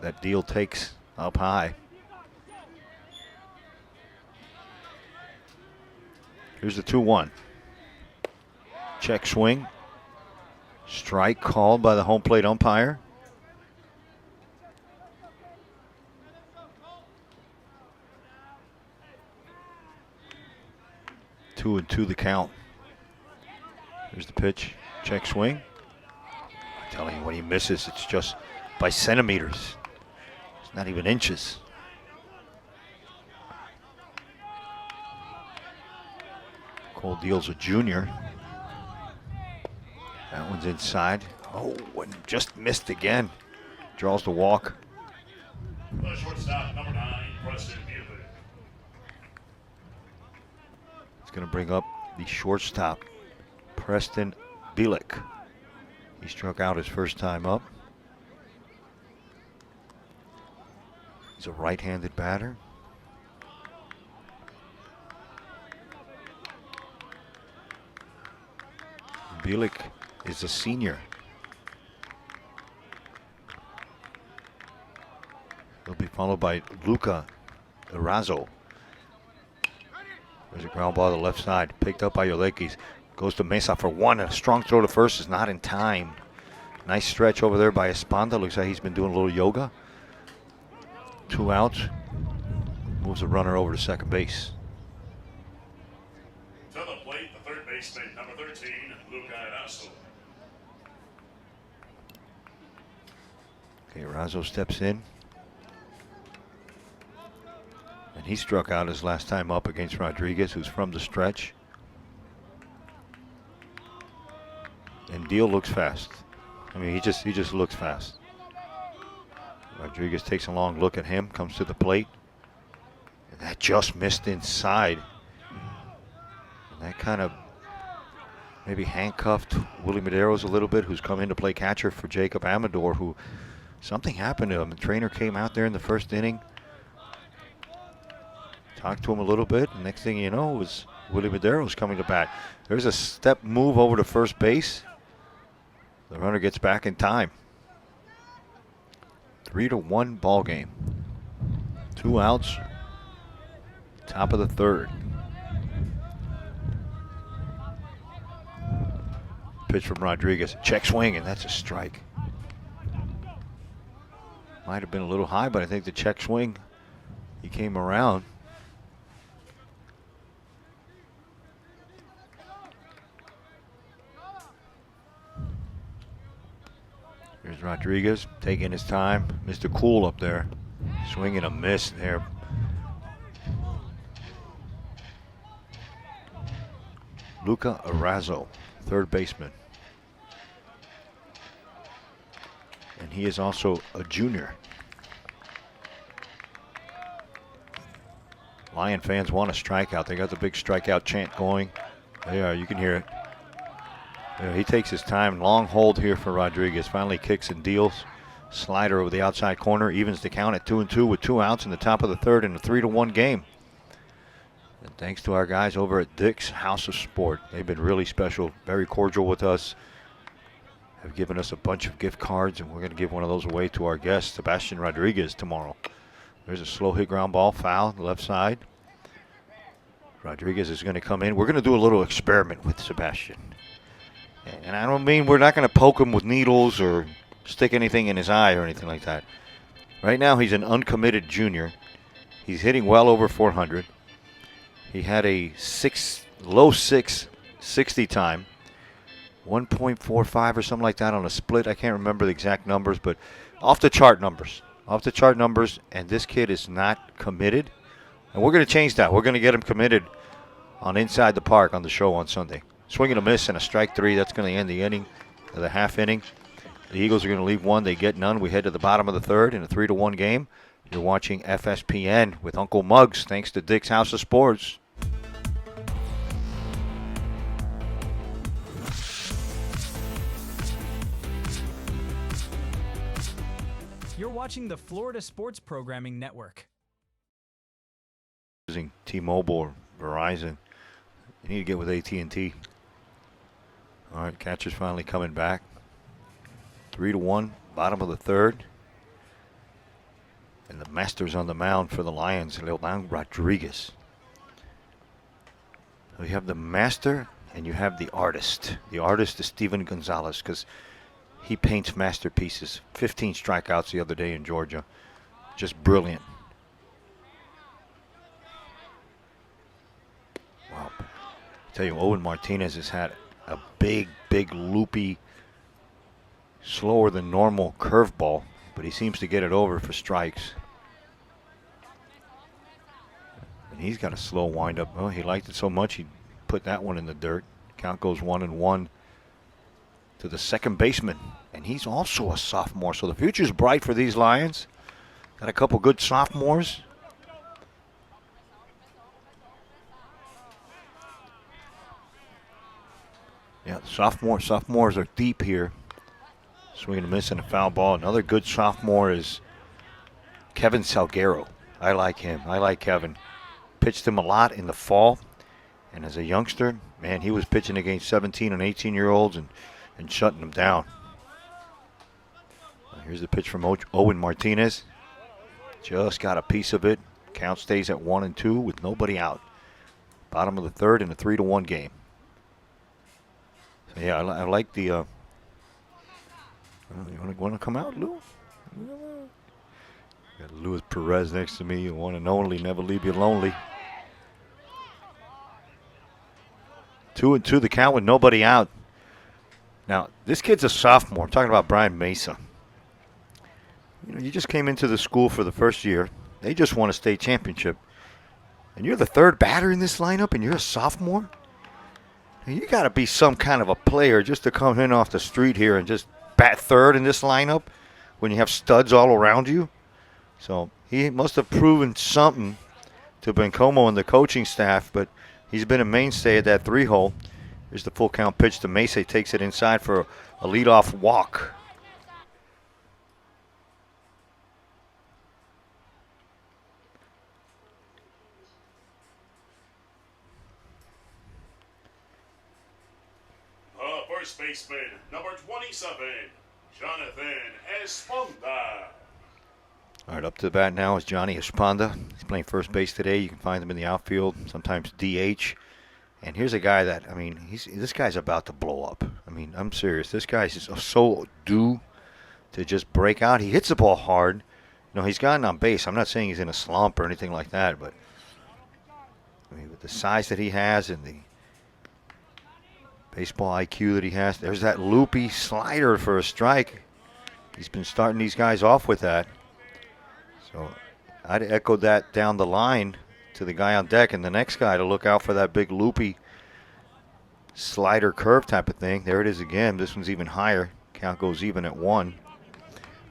that Deal takes up high. Here's the 2-1. Check swing. Strike called by the home plate umpire. Two and 2 the count. Here's the pitch. Check swing. I'm telling you, when he misses, it's just by centimeters. It's not even inches. Cole Deal's a junior. That one's inside. Oh, and just missed again. Draws the walk. The shortstop, number 9, Preston Bielick. It's going to bring up the shortstop, Preston Bielick. He struck out his first time up. He's a right-handed batter. Bielick is a senior. He'll be followed by Luca Erazo. There's a ground ball to the left side, picked up by Yolequis. Goes to Mesa for 1. A strong throw to first is not in time. Nice stretch over there by Esponda. Looks like he's been doing a little yoga. 2 outs. Moves the runner over to second base. To the plate, the third baseman, number 13, Luca Erazo. Okay, Erazo steps in. And he struck out his last time up against Rodriguez, who's from the stretch. And Deal looks fast. I mean, he just looks fast. Rodriguez takes a long look at him, comes to the plate. And that just missed inside. And that kind of maybe handcuffed Willie Medeiros a little bit, who's come in to play catcher for Jacob Amador, who something happened to him. The trainer came out there in the first inning, talked to him a little bit, and next thing you know was Willie Medeiros coming to bat. There's a step move over to first base. The runner gets back in time. 3-1 ball game. 2 outs. Top of the 3rd. pitch from Rodriguez. Check swing, and that's a strike. Might have been a little high, but I think the check swing, he came around. Here's Rodriguez taking his time. Mr. Cool up there. Swing and a miss there. Luca Arazo, third baseman. And he is also a junior. Lion fans want a strikeout. They got the big strikeout chant going. They are, you can hear it. Yeah, he takes his time. Long hold here for Rodriguez. Finally kicks and deals. Slider over the outside corner. Evens the count at 2-2 with 2 outs in the top of the third in a 3-1 game. And thanks to our guys over at Dick's House of Sport. They've been really special, very cordial with us. Have given us a bunch of gift cards, and we're going to give one of those away to our guest, Sebastian Rodriguez, tomorrow. There's a slow hit ground ball, foul, left side. Rodriguez is going to come in. We're going to do a little experiment with Sebastian. And I don't mean we're not going to poke him with needles or stick anything in his eye or anything like that. Right now he's an uncommitted junior. He's hitting well over 400. He had a low 660 time. 1.45 or something like that on a split. I can't remember the exact numbers, but off the chart numbers. Off the chart numbers, and this kid is not committed. And we're going to change that. We're going to get him committed on Inside the Park on the show on Sunday. Swing and a miss and a strike 3. That's going to end the inning, the half inning. The Eagles are going to leave one. They get none. We head to the bottom of the third in a 3-1 game. You're watching FSPN with Uncle Muggs, thanks to Dick's House of Sports. You're watching the Florida Sports Programming Network. Using T-Mobile or Verizon, you need to get with AT&T. All right, catcher's finally coming back. 3-1, bottom of the third. And the master's on the mound for the Lions, Leodan Rodriguez. So you have the master and you have the artist. The artist is Steven Gonzalez because he paints masterpieces. 15 strikeouts the other day in Georgia. Just brilliant. Wow. I tell you, Owen Martinez has had a big loopy, slower than normal curveball, but he seems to get it over for strikes. And he's got a slow windup. Oh, he liked it so much he put that one in the dirt. Count goes 1-1 to the second baseman, and he's also a sophomore, so the future's bright for these Lions. Got a couple good sophomores. Yeah, the sophomores are deep here. Swing and a miss and a foul ball. Another good sophomore is Kevin Salguero. I like him. I like Kevin. Pitched him a lot in the fall, and as a youngster, man, he was pitching against 17 and 18-year-olds and shutting them down. Here's the pitch from Owen Martinez. Just got a piece of it. Count stays at 1-2 with nobody out. Bottom of the third in a 3-1 game. So yeah, I like the. You want to come out, Lou? Got Luis Perez next to me. One and only, never leave you lonely. 2-2 the count with nobody out. Now, this kid's a sophomore. I'm talking about Brian Mesa. You know, you just came into the school for the first year. They just won a state championship. And you're the third batter in this lineup, and you're a sophomore? Now, you got to be some kind of a player just to come in off the street here and just bat third in this lineup when you have studs all around you. So he must have proven something to Bencomo and the coaching staff, but he's been a mainstay at that 3-hole. Here's the full count pitch to Mesa. Takes it inside for a leadoff walk. First baseman, number 27, Jonathan Esponda. All right, up to the bat now is Johnny Esponda. He's playing first base today. You can find him in the outfield, sometimes DH. And here's a guy that, I mean, this guy's about to blow up. I mean, I'm serious. This guy's just so due to just break out. He hits the ball hard. You know, he's gotten on base. I'm not saying he's in a slump or anything like that, but I mean, with the size that he has and the baseball IQ that he has, there's that loopy slider for a strike. He's been starting these guys off with that. So I'd echo that down the line to the guy on deck and the next guy to look out for that big loopy slider curve type of thing. There it is again. This one's even higher. Count goes even at 1.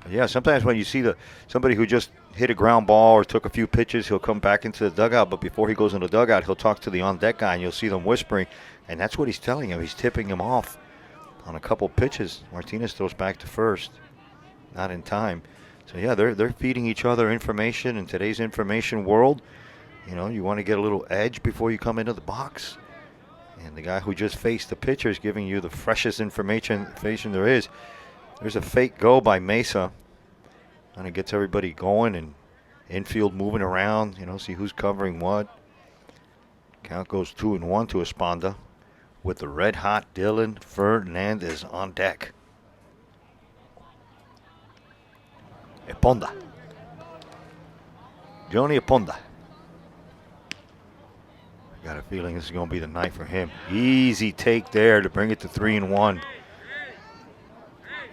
But yeah, sometimes when you see somebody who just hit a ground ball or took a few pitches, he'll come back into the dugout. But before he goes in the dugout, he'll talk to the on-deck guy, and you'll see them whispering. And that's what he's telling him. He's tipping him off on a couple pitches. Martinez throws back to first. Not in time. So, yeah, they're feeding each other information in today's information world. You know, you want to get a little edge before you come into the box. And the guy who just faced the pitcher is giving you the freshest information there is. There's a fake go by Mesa. And it gets everybody going and infield moving around, you know, see who's covering what. Count goes 2-1 to Esponda with the red-hot Dylan Fernandez on deck. Esponda. Johnny Esponda. Got a feeling this is going to be the night for him. Easy take there to bring it to 3-1.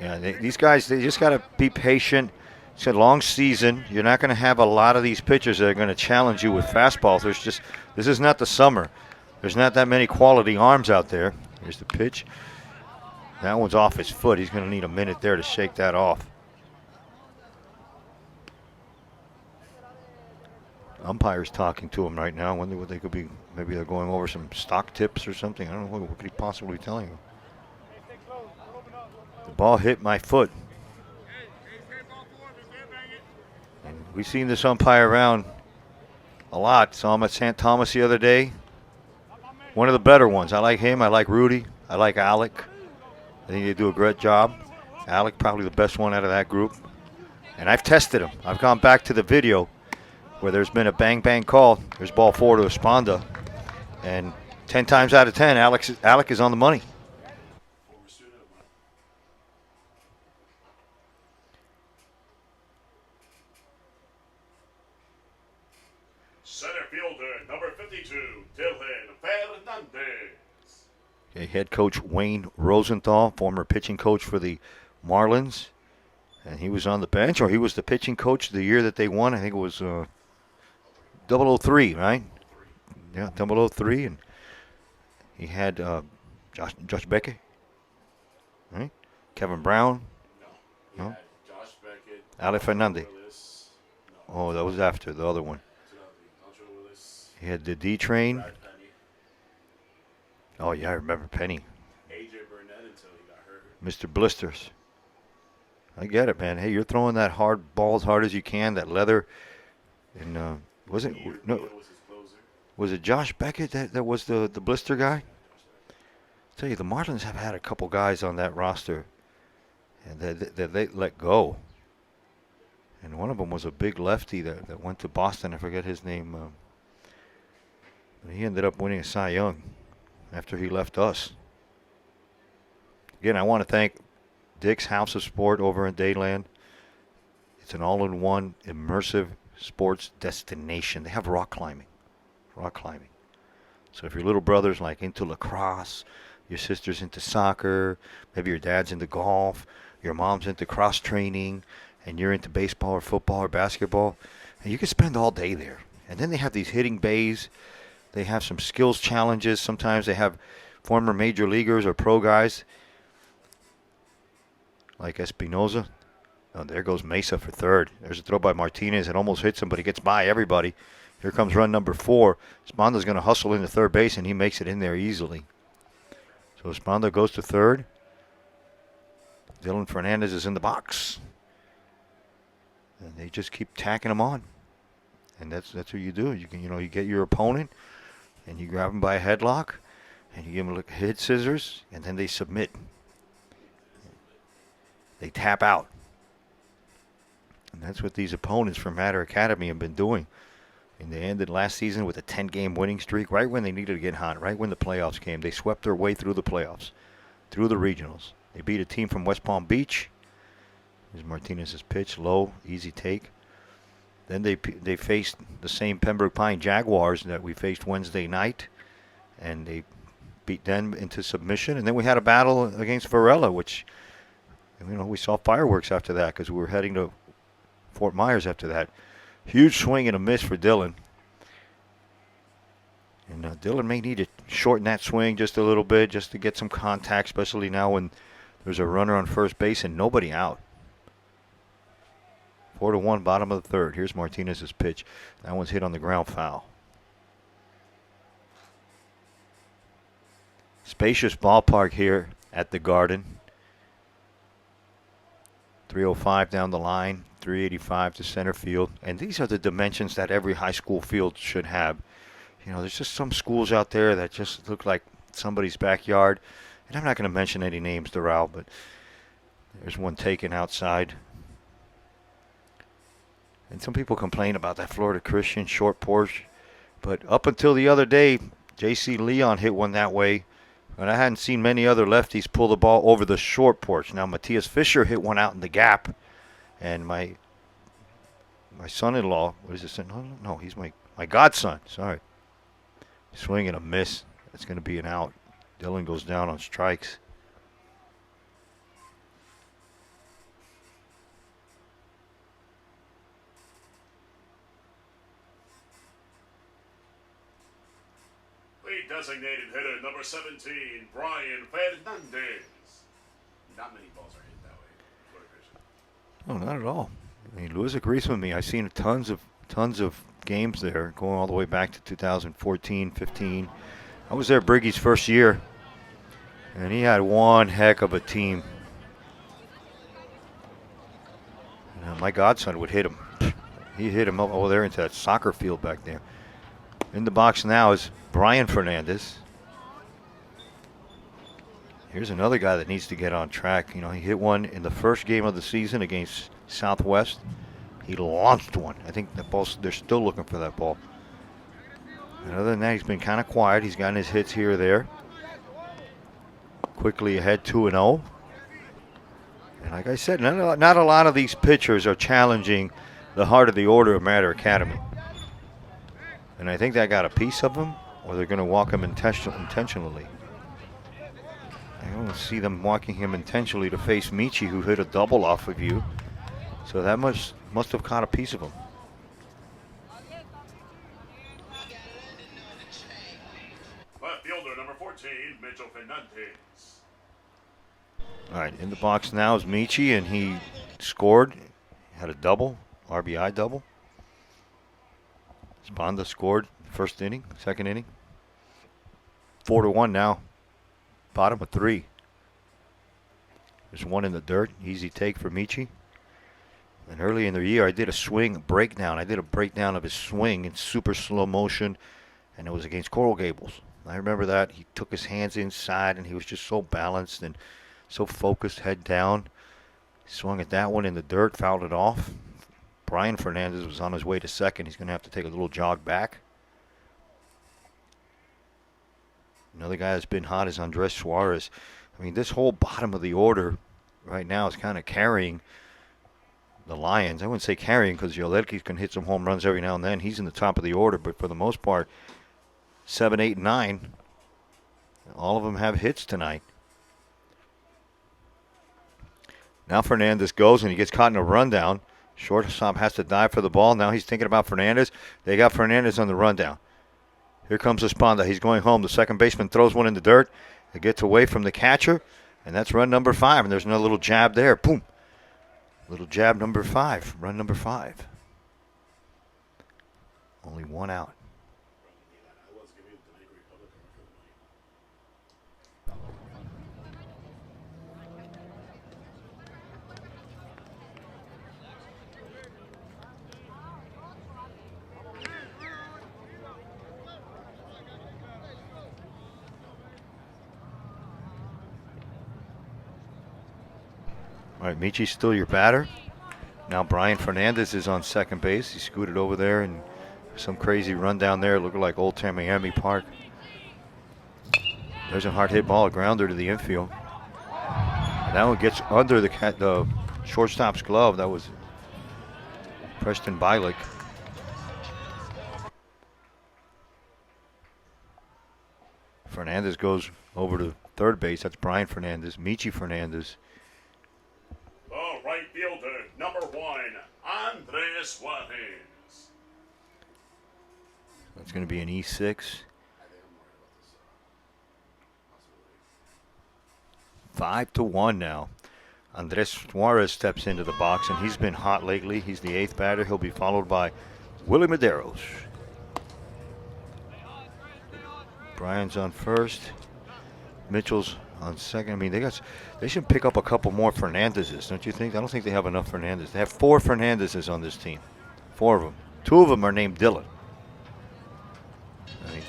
Yeah, these guys, they just got to be patient. It's a long season. You're not going to have a lot of these pitchers that are going to challenge you with fastballs. This is not the summer. There's not that many quality arms out there. Here's the pitch. That one's off his foot. He's going to need a minute there to shake that off. Umpire's talking to him right now. I wonder what they could be. Maybe they're going over some stock tips or something. I don't know. What could he possibly be telling him? The ball hit my foot. And we've seen this umpire around a lot. Saw him at St. Thomas the other day. One of the better ones. I like him. I like Rudy. I like Alec. I think they do a great job. Alec probably the best one out of that group. And I've tested him. I've gone back to the video where there's been a bang-bang call. There's ball 4 to Esponda. And 10 times out of 10, Alec is on the money. Center fielder, number 52, Dylan Fernandez. Okay, head coach Wayne Rosenthal, former pitching coach for the Marlins. And he was on the bench, or he was the pitching coach the year that they won. I think it was 003, right? Yeah, 003. And he had Josh Beckett, right? Kevin Brown. No. Josh Beckett. Ale Fernandez. Willis. No. Oh, that was after the other one. Willis. He had the D-Train. Brad Penny. Oh, yeah, I remember Penny. AJ Burnett until he got hurt. Mr. Blisters. I get it, man. Hey, you're throwing that hard ball as hard as you can, that leather. And was it was it Josh Beckett that was the blister guy? I tell you, the Marlins have had a couple guys on that roster and that they let go. And one of them was a big lefty that went to Boston. I forget his name. He ended up winning a Cy Young after he left us. Again, I want to thank Dick's House of Sport over in Dayland. It's an all-in-one immersive sports destination. They have rock climbing. So if your little brother's like into lacrosse, your sister's into soccer, maybe your dad's into golf, your mom's into cross training, and you're into baseball or football or basketball, and you can spend all day there. And then they have these hitting bays. They have some skills challenges. Sometimes they have former major leaguers or pro guys like Espinoza. Oh, there goes Mesa for third. There's a throw by Martinez. It almost hits him, but he gets by everybody. Here comes run number 4. Esponda's going to hustle into third base, and he makes it in there easily. So Esponda goes to third. Dylan Fernandez is in the box. And they just keep tacking him on. And that's what you do. You get your opponent, and you grab him by a headlock, and you give him a hit scissors, and then they submit. They tap out. And that's what these opponents from Matter Academy have been doing. And they ended last season with a 10-game winning streak right when they needed to get hot, right when the playoffs came. They swept their way through the playoffs. through the regionals. They beat a team from West Palm Beach. Here's Martinez's pitch, low, easy take. Then they faced the same Pembroke Pine Jaguars that we faced Wednesday night, and they beat them into submission. And then we had a battle against Varela, which, we saw fireworks after that because we were heading to Fort Myers after that. Huge swing and a miss for Dylan. And Dylan may need to shorten that swing just a little bit just to get some contact, especially now when there's a runner on first base and nobody out. 4-1, bottom of the third. Here's Martinez's pitch. That one's hit on the ground, foul. Spacious ballpark here at the Garden. 305 down the line, 385 to center field. And these are the dimensions that every high school field should have. There's just some schools out there that just look like somebody's backyard. And I'm not going to mention any names, Doral, but there's one taken outside. And some people complain about that Florida Christian short porch. But up until the other day, J.C. Leon hit one that way. And I hadn't seen many other lefties pull the ball over the short porch. Now, Matthias Fisher hit one out in the gap. And my son-in-law, what is this? No, he's my godson. Sorry. Swing and a miss. It's going to be an out. Dylan goes down on strikes. Lead designated hitter number 17, Brian Fernandez. Not many balls are hit that way. Florida Christian. Oh, not at all. Lewis agrees with me. I've seen tons of games there, going all the way back to 2014, 15. I was there Briggy's first year, and he had one heck of a team. My godson would hit him. He hit him up over there into that soccer field back there. In the box now is Brian Fernandez. Here's another guy that needs to get on track. He hit one in the first game of the season against Southwest. He launched one. I think they're still looking for that ball. And other than that, he's been kind of quiet. He's gotten his hits here or there. Quickly ahead 2-0. And like I said, not a lot of these pitchers are challenging the heart of the order of Mater Academy. And I think that got a piece of them, or they're going to walk him intentionally. I don't see them walking him intentionally to face Michi, who hit a double off of you. So that must have caught a piece of him. Left fielder number 14, Mitchell Fernandez. All right, in the box now is Michi, and he scored. Had a double, RBI double. Sponda scored first inning, second inning. 4-1 now. Bottom of 3. There's one in the dirt. Easy take for Michi. And early in the year, I did a swing breakdown. I did a breakdown of his swing in super slow motion, and it was against Coral Gables. I remember that. He took his hands inside, and he was just so balanced and so focused, head down. Swung at that one in the dirt, fouled it off. Brian Fernandez was on his way to second. He's going to have to take a little jog back. Another guy that's been hot is Andres Suarez. This whole bottom of the order right now is kind of carrying the Lions. I wouldn't say carrying because Yoledki can hit some home runs every now and then. He's in the top of the order, but for the most part, 7, 8, 9, all of them have hits tonight. Now Fernandez goes and he gets caught in a rundown. Shortstop has to dive for the ball. Now he's thinking about Fernandez. They got Fernandez on the rundown. Here comes Esponda. He's going home. The second baseman throws one in the dirt. It gets away from the catcher, and that's run number 5. And there's another little jab there. Boom. Little jab number 5. Run number 5. Only one out. All right, Michi's still your batter. Now Brian Fernandez is on second base. He scooted over there and some crazy run down there, looking like Old Tamiami Park. There's a hard hit ball, a grounder to the infield. That one gets under the shortstop's glove. That was Preston Bilick. Fernandez goes over to third base. That's Brian Fernandez. Michi Fernandez. The right fielder, number 1, Andres Juarez. That's going to be an E6. 5-1 now. Andres Suarez steps into the box, and he's been hot lately. He's the 8th batter. He'll be followed by Willie Medeiros. Brian's on first. Mitchell's on second. I mean, they should pick up a couple more Fernandezes, don't you think? I don't think they have enough Fernandez. They have 4 Fernandezes on this team. 4 of them. 2 of them are named Dylan. I mean,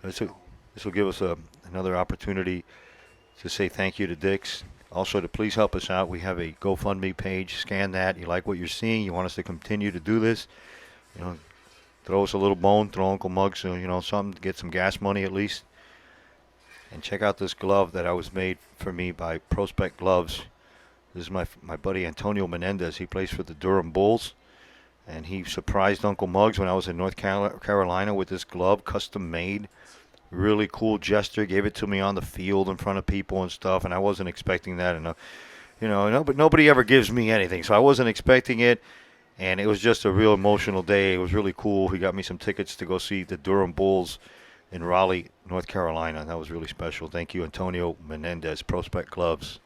this will give us another opportunity to say thank you to Dix. Also to please help us out. We have a GoFundMe page. Scan that. You like what you're seeing. You want us to continue to do this. You know, throw us a little bone. Throw Uncle Muggs, something to get some gas money at least. And check out this glove that was made for me by Prospect Gloves. This is my buddy Antonio Menendez. He plays for the Durham Bulls. And he surprised Uncle Muggs when I was in North Carolina with this glove, custom made. Really cool gesture. Gave it to me on the field in front of people and stuff. And I wasn't expecting that. But nobody ever gives me anything. So I wasn't expecting it. And it was just a real emotional day. It was really cool. He got me some tickets to go see the Durham Bulls in Raleigh, North Carolina. That was really special. Thank you, Antonio Menendez, Prospect Gloves.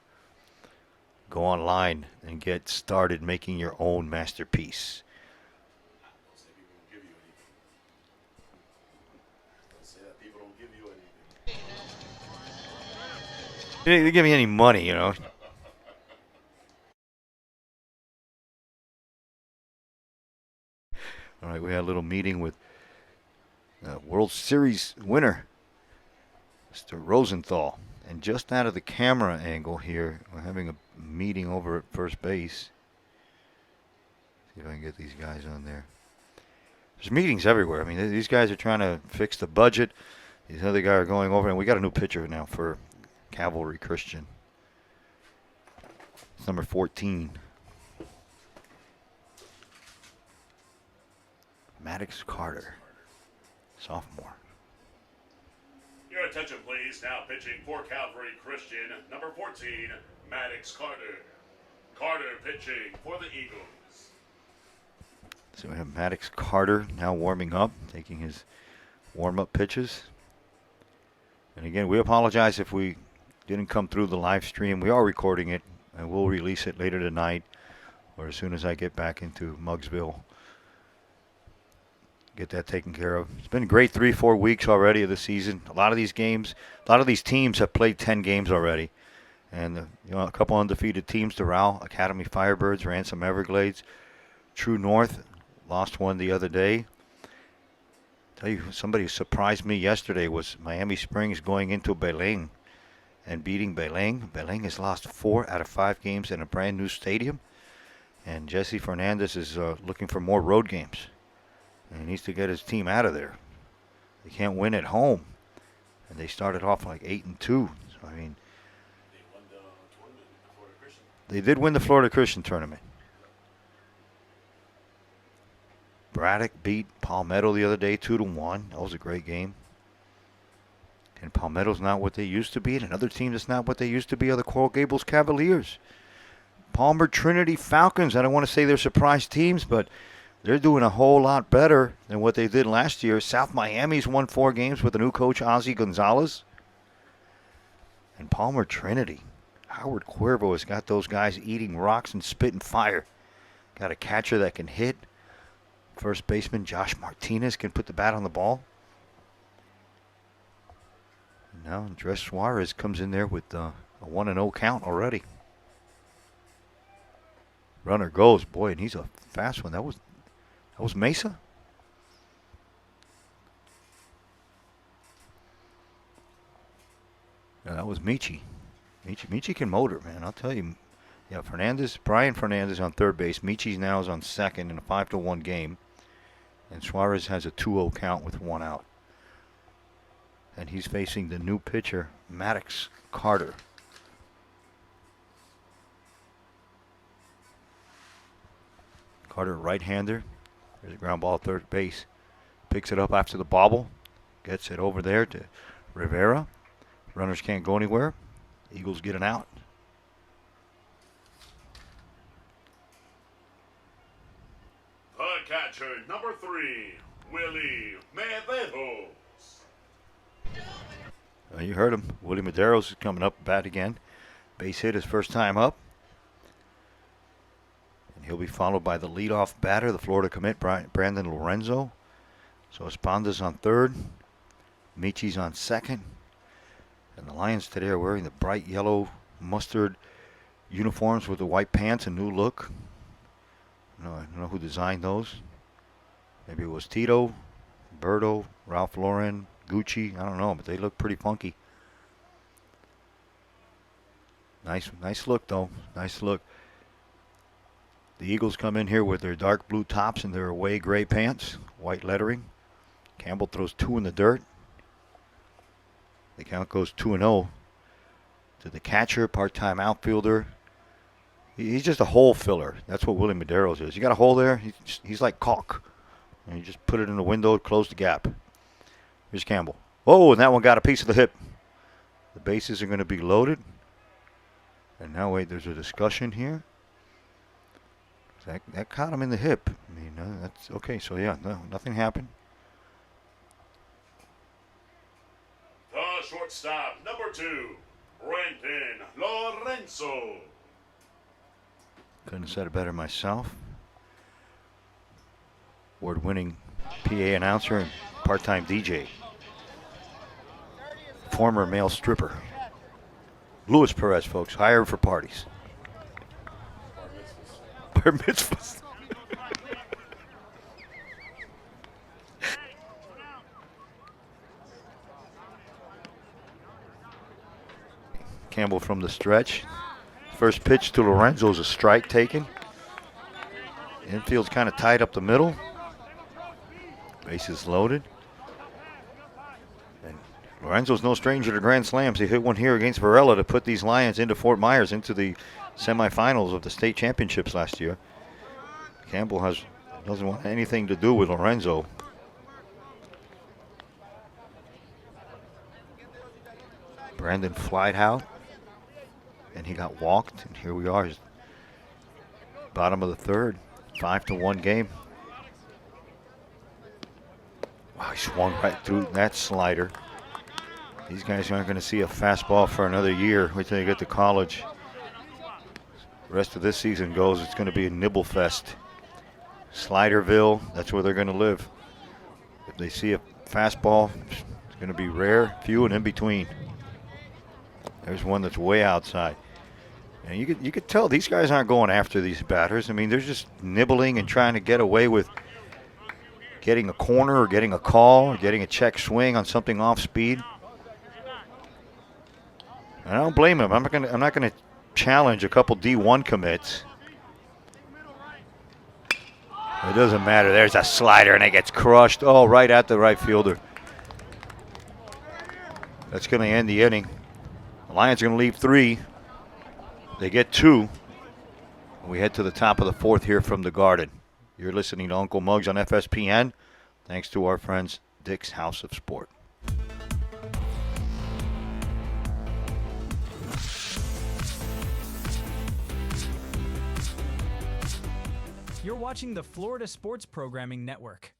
Go online and get started making your own masterpiece. They didn't give me any money, All right, we had a little meeting with World Series winner, Mr. Rosenthal. And just out of the camera angle here, we're having a meeting over at first base. See if I can get these guys on there. There's meetings everywhere. I mean, these guys are trying to fix the budget. These other guys are going over, and we got a new pitcher now for Calvary Christian. It's number 14. Maddox Carter, sophomore. Your attention, please. Now pitching for Calvary Christian, number 14, Maddox Carter. Carter pitching for the Eagles. So we have Maddox Carter now warming up, taking his warm-up pitches. And again, we apologize if we didn't come through the live stream. We are recording it, and we'll release it later tonight or as soon as I get back into Muggsville. Get that taken care of. It's been a great 3-4 weeks already of the season. A lot of these teams have played 10 games already. And, a couple undefeated teams, Doral Academy Firebirds, Ransom Everglades. True North lost one the other day. Tell you, somebody who surprised me yesterday was Miami Springs going into Belém and beating Belém. Belém has lost 4 out of 5 games in a brand new stadium. And Jesse Fernandez is looking for more road games. And he needs to get his team out of there. They can't win at home. And they started off like 8-2. So, I mean, They won the tournament with the Florida Christian. they did win the Florida Christian tournament. Braddock beat Palmetto the other day 2-1. That was a great game. And Palmetto's not what they used to be. And another team that's not what they used to be are the Coral Gables Cavaliers. Palmer Trinity Falcons. I don't want to say they're surprise teams, but they're doing a whole lot better than what they did last year. South Miami's won 4 games with the new coach, Ozzie Gonzalez. And Palmer Trinity. Howard Cuervo has got those guys eating rocks and spitting fire. Got a catcher that can hit. First baseman Josh Martinez can put the bat on the ball. And now Andres Suarez comes in there with a 1-0 count already. Runner goes. Boy, and he's a fast one. That was Mesa? Yeah, that was Michi. Michi can motor, man. I'll tell you. Yeah, Brian Fernandez on third base. Michi's now is on second in a 5-1 game. And Suarez has a 2-0 count with 1 out. And he's facing the new pitcher, Maddox Carter. Carter, right-hander. There's a ground ball at third base. Picks it up after the bobble. Gets it over there to Rivera. Runners can't go anywhere. Eagles get an out. The catcher, number 3, Willie Medeiros. You heard him. Willie Medeiros is coming up bat again. Base hit his first time up. And he'll be followed by the leadoff batter, the Florida commit, Brandon Lorenzo. So Esponda's on third. Michi's on second. And the Lions today are wearing the bright yellow mustard uniforms with the white pants, a new look. No, I don't know who designed those. Maybe it was Tito, Berto, Ralph Lauren, Gucci. I don't know, but they look pretty funky. Nice look, though. Nice look. The Eagles come in here with their dark blue tops and their away gray pants, white lettering. Campbell throws 2 in the dirt. The count goes 2-0 to the catcher, part-time outfielder. He's just a hole filler. That's what Willie Medeiros is. You got a hole there, he's like caulk. And you just put it in the window, close the gap. Here's Campbell. Oh, and that one got a piece of the hip. The bases are going to be loaded. And now, wait, there's a discussion here. That caught him in the hip. I mean, that's okay. So, yeah, no, nothing happened. The shortstop, number 2, Brendan Lorenzo. Couldn't have said it better myself. Award-winning PA announcer and part-time DJ. Former male stripper. Luis Perez, folks, hired for parties. Bar mitzvahs. Campbell from the stretch. First pitch to Lorenzo is a strike taken. Infield's kind of tied up the middle. Bases loaded. And Lorenzo's no stranger to grand slams. He hit one here against Varela to put these Lions into Fort Myers into the semifinals of the state championships last year. Campbell doesn't want anything to do with Lorenzo. Brandon flied out, and he got walked. And here we are, bottom of the third, 5-1 game. Wow, he swung right through that slider. These guys aren't going to see a fastball for another year. Wait till they get to college. The rest of this season goes, it's going to be a nibble fest. Sliderville, that's where they're going to live. If they see a fastball, it's going to be rare, few, and in between. There's one that's way outside. And you could tell these guys aren't going after these batters. I mean, they're just nibbling and trying to get away with getting a corner or getting a call or getting a check swing on something off speed. And I don't blame him. I'm not gonna challenge a couple D1 commits. It doesn't matter. There's a slider and it gets crushed. Oh, right at the right fielder. That's going to end the inning. The Lions are going to leave 3. They get 2. We head to the top of the 4th here from the Garden. You're listening to Uncle Muggs on FSPN. Thanks to our friends, Dick's House of Sport. You're watching the Florida Sports Programming Network.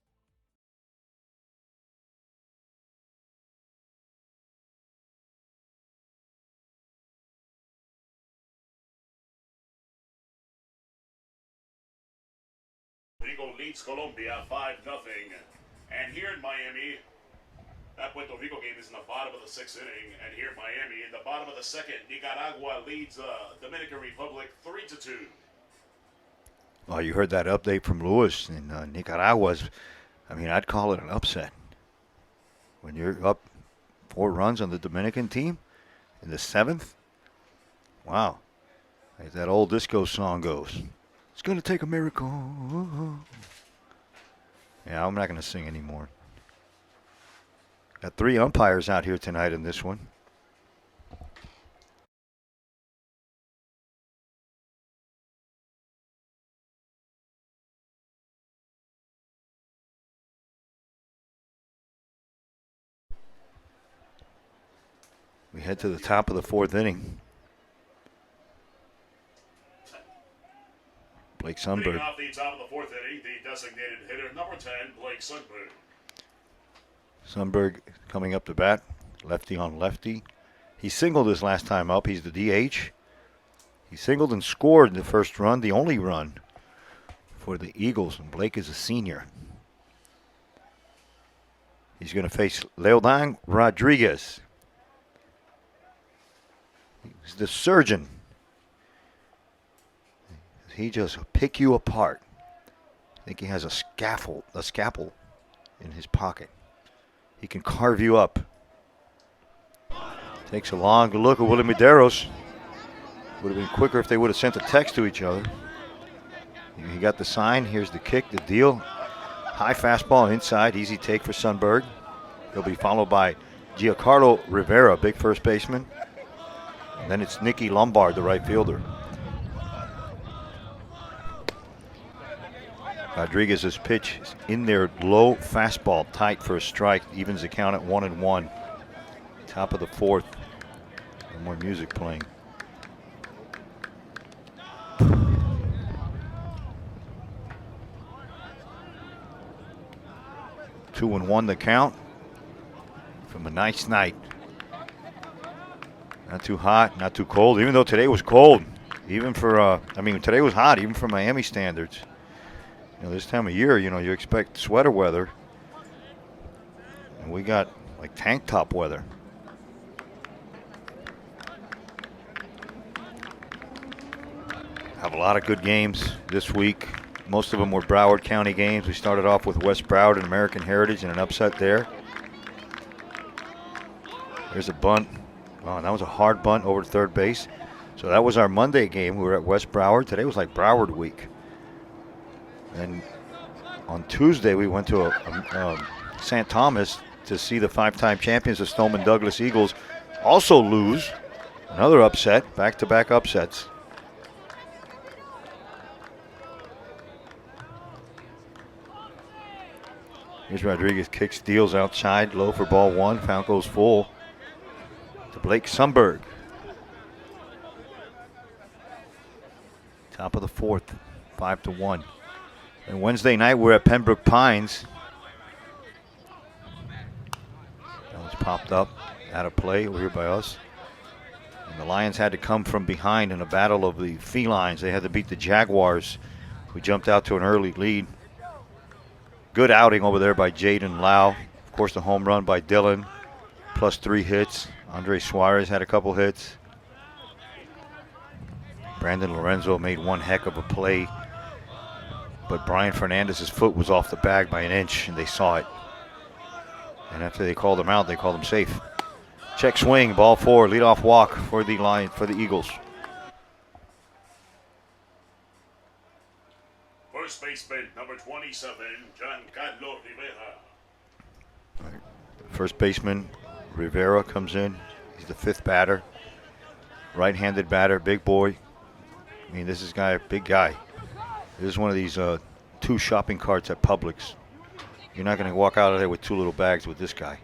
Rico leads Colombia 5-0. And here in Miami, that Puerto Rico game is in the bottom of the 6th inning. And here in Miami, in the bottom of the 2nd, Nicaragua leads Dominican Republic 3-2. Well, you heard that update from Lewis. And Nicaragua's, I mean, I'd call it an upset. When you're up 4 runs on the Dominican team in the 7th, wow. Like that old disco song goes. It's going to take a miracle. Yeah, I'm not going to sing anymore. Got 3 umpires out here tonight in this one. We head to the top of the 4th inning. Blake Sundberg. Leading off the top of the 4th inning, the designated hitter number 10, Blake Sundberg. Sundberg coming up to bat, lefty on lefty. He singled his last time up. He's the DH. He singled and scored the first run, the only run for the Eagles, and Blake is a senior. He's going to face Leodan Rodriguez. He's the surgeon. He just pick you apart. I think he has a scalpel in his pocket. He can carve you up. Takes a long look at Willie Medeiros. Would have been quicker if they would have sent a text to each other. He got the sign. Here's the kick, the deal. High fastball inside, easy take for Sundberg. He'll be followed by Giancarlo Rivera, big first baseman. And then it's Nicky Lombard, the right fielder. Rodriguez's pitch is in there, low fastball, tight for a strike, evens the count at 1-1. Top of the 4th. And more music playing. Two and 1 the count from a nice night. Not too hot, not too cold, even though today was cold. Even for, today was hot, even for Miami standards. You know, this time of year, you expect sweater weather. And we got like tank top weather. Have a lot of good games this week. Most of them were Broward County games. We started off with West Broward and American Heritage and an upset there. There's a bunt. Oh, that was a hard bunt over to third base. So that was our Monday game. We were at West Broward. Today was like Broward week. And on Tuesday, we went to St. Thomas to see the 5-time champions, the Stoneman Douglas Eagles, also lose. Another upset, back-to-back upsets. Here's Rodriguez, kicks, steals outside, low for ball 1. Foul goes full to Blake Sundberg. Top of the 4th, 5-1. And Wednesday night, we're at Pembroke Pines. That was popped up, out of play over here by us. And the Lions had to come from behind in a battle of the felines. They had to beat the Jaguars, who jumped out to an early lead. Good outing over there by Jaden Lau. Of course, the home run by Dylan, plus 3 hits. Andre Suarez had a couple hits. Brandon Lorenzo made one heck of a play, but Brian Fernandez's foot was off the bag by an inch, and they saw it. And after they called him out, they called him safe. Check swing, ball 4, leadoff walk for the Eagles. First baseman, number 27, Giancarlo Rivera. Right. First baseman, Rivera comes in. He's the 5th batter. Right-handed batter, big boy. I mean, this is big guy. This is one of these 2 shopping carts at Publix. You're not going to walk out of there with 2 little bags with this guy.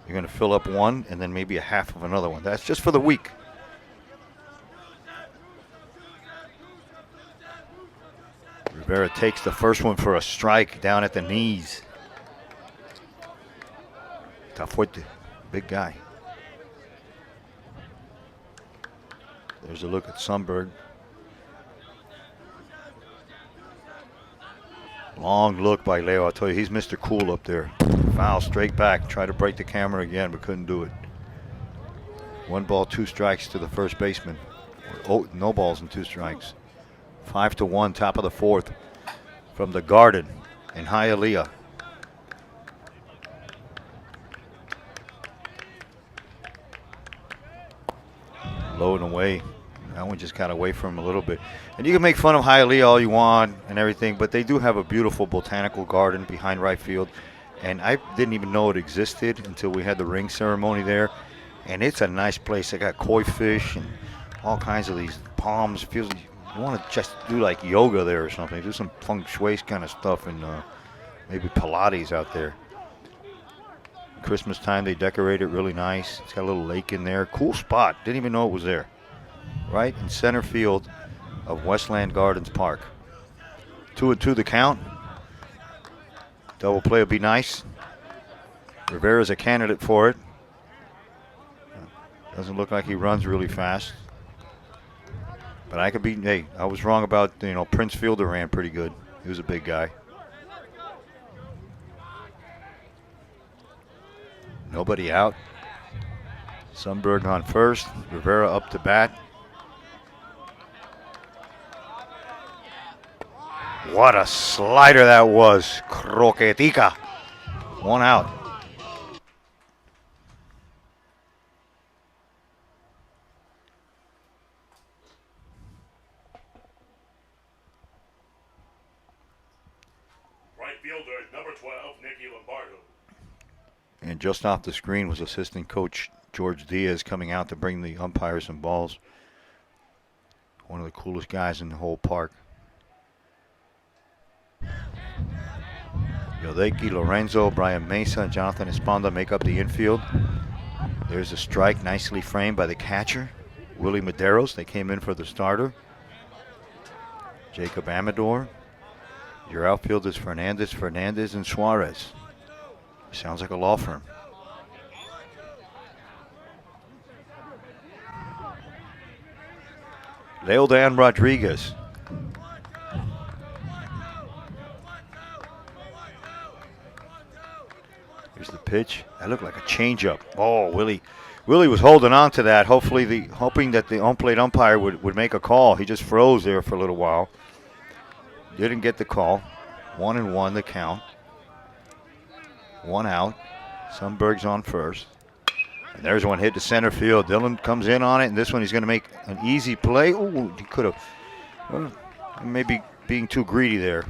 You're going to fill up one and then maybe a half of another one. That's just for the week. Rivera takes the first one for a strike down at the knees. Tafuerte, big guy. There's a look at Sundberg. Long look by Leo. I'll tell you, he's Mr. Cool up there. Foul straight back. Tried to break the camera again, but couldn't do it. 1 ball, 2 strikes to the first baseman. Oh, no balls and 2 strikes. 5-1, top of the 4th from the Garden in Hialeah. Low and away. That one just got away from him a little bit. And you can make fun of Hialeah all you want and everything, but they do have a beautiful botanical garden behind right field. and I didn't even know it existed until we had the ring ceremony there. And it's a nice place. They got koi fish and all kinds of these palms. It feels like you want to just do like yoga there or something. Do some feng shui kind of stuff and maybe Pilates out there. Christmas time, they decorate it really nice. It's got a little lake in there. Cool spot. Didn't even know it was there. Right in center field of Westland Gardens Park. 2-2 the count. Double play would be nice. Rivera's a candidate for it. Doesn't look like he runs really fast. But I could be, hey, I was wrong about, Prince Fielder ran pretty good. He was a big guy. Nobody out. Sundberg on first. Rivera up to bat. What a slider that was. Croquetica. One out. Right fielder, number 12, Nicky Lombardo. And just off the screen was assistant coach George Diaz coming out to bring the umpires some balls. One of the coolest guys in the whole park. Yodeki, Lorenzo, Brian Mesa, and Jonathan Esponda make up the infield. There's a strike nicely framed by the catcher, Willie Medeiros. They came in for the starter. Jacob Amador. Your outfield is Fernandez, and Suarez. Sounds like a law firm. Leodan Rodriguez. Here's the pitch. That looked like a changeup. Oh, Willie was holding on to that. Hoping that the home plate umpire would make a call. He just froze there for a little while. Didn't get the call. 1-1 the count. One out. Sundberg's on first. And there's one hit to center field. Dillon comes in on it, and this one he's going to make an easy play. Ooh, he could have. Well, maybe being too greedy there.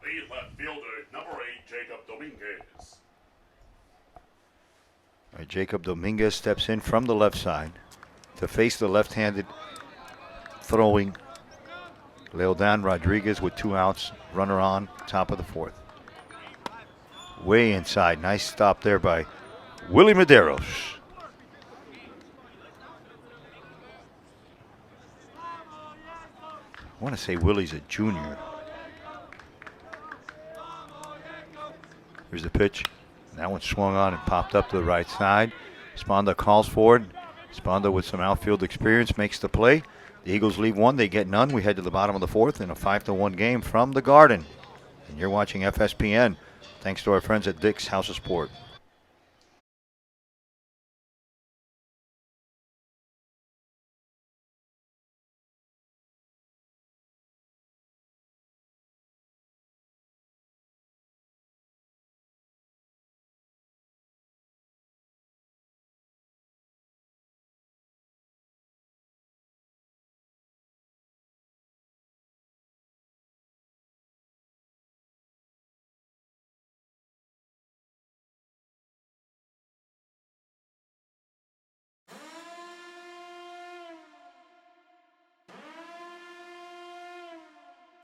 Lead left fielder, number 8, Jacob Dominguez. All right, Jacob Dominguez steps in from the left side to face the left-handed throwing Leodan Rodriguez with 2 outs. Runner on, top of the 4th. Way inside. Nice stop there by Willie Medeiros. I want to say Willie's a junior. Here's the pitch. That one swung on and popped up to the right side. Sponda calls for it. Sponda with some outfield experience makes the play. The Eagles leave one, they get none. We head to the bottom of the 4th in a 5-1 game from the Garden. And you're watching FSPN. Thanks to our friends at Dick's House of Sport.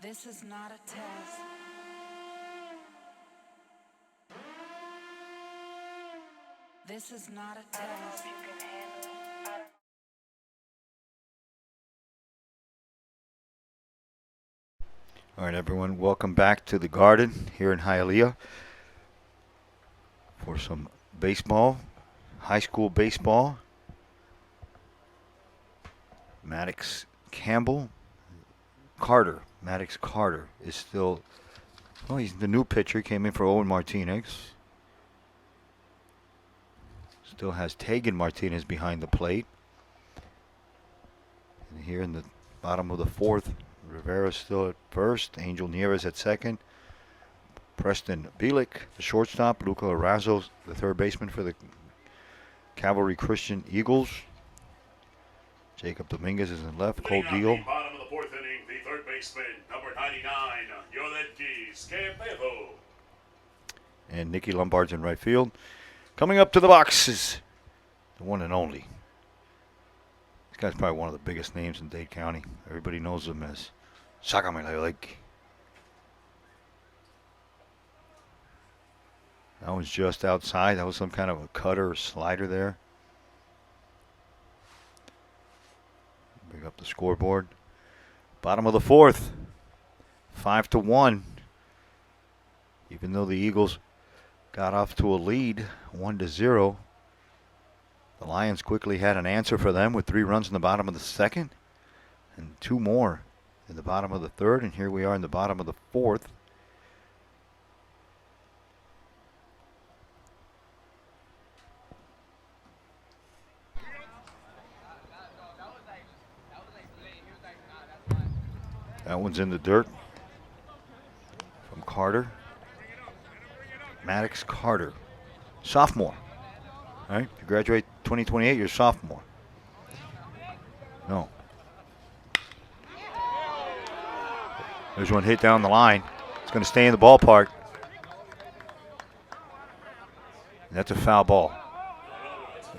This is not a test. This is not a test. All right, everyone, welcome back to the Garden here in Hialeah for some baseball, high school baseball. Maddox Carter is still, well, he's the new pitcher. Came in for Owen Martinez. Still has Tegan Martinez behind the plate. And here in the bottom of the 4th, Rivera's still at first. Angel Nieves at second. Preston Bielik, the shortstop. Luca Arazo, the third baseman for the Calvary Christian Eagles. Jacob Dominguez is in left. Cole Deal. Bottom of the 4th inning, baseman, number 99, Yolenki Scampevo. And Nicky Lombard's in right field. Coming up to the box is the one and only. This guy's probably one of the biggest names in Dade County. Everybody knows him as Sakamelelek. That was just outside. That was some kind of a cutter or slider there. Bring up the scoreboard. Bottom of the fourth. 5-1. Even though the Eagles got off to a lead, 1-0. The Lions quickly had an answer for them with 3 runs in the bottom of the second and 2 more in the bottom of the third. And here we are in the bottom of the fourth. That one's in the dirt from Carter. Maddox Carter, sophomore. All right, if you graduate 2028, you're a sophomore. No. There's one hit down the line. It's going to stay in the ballpark. That's a foul ball.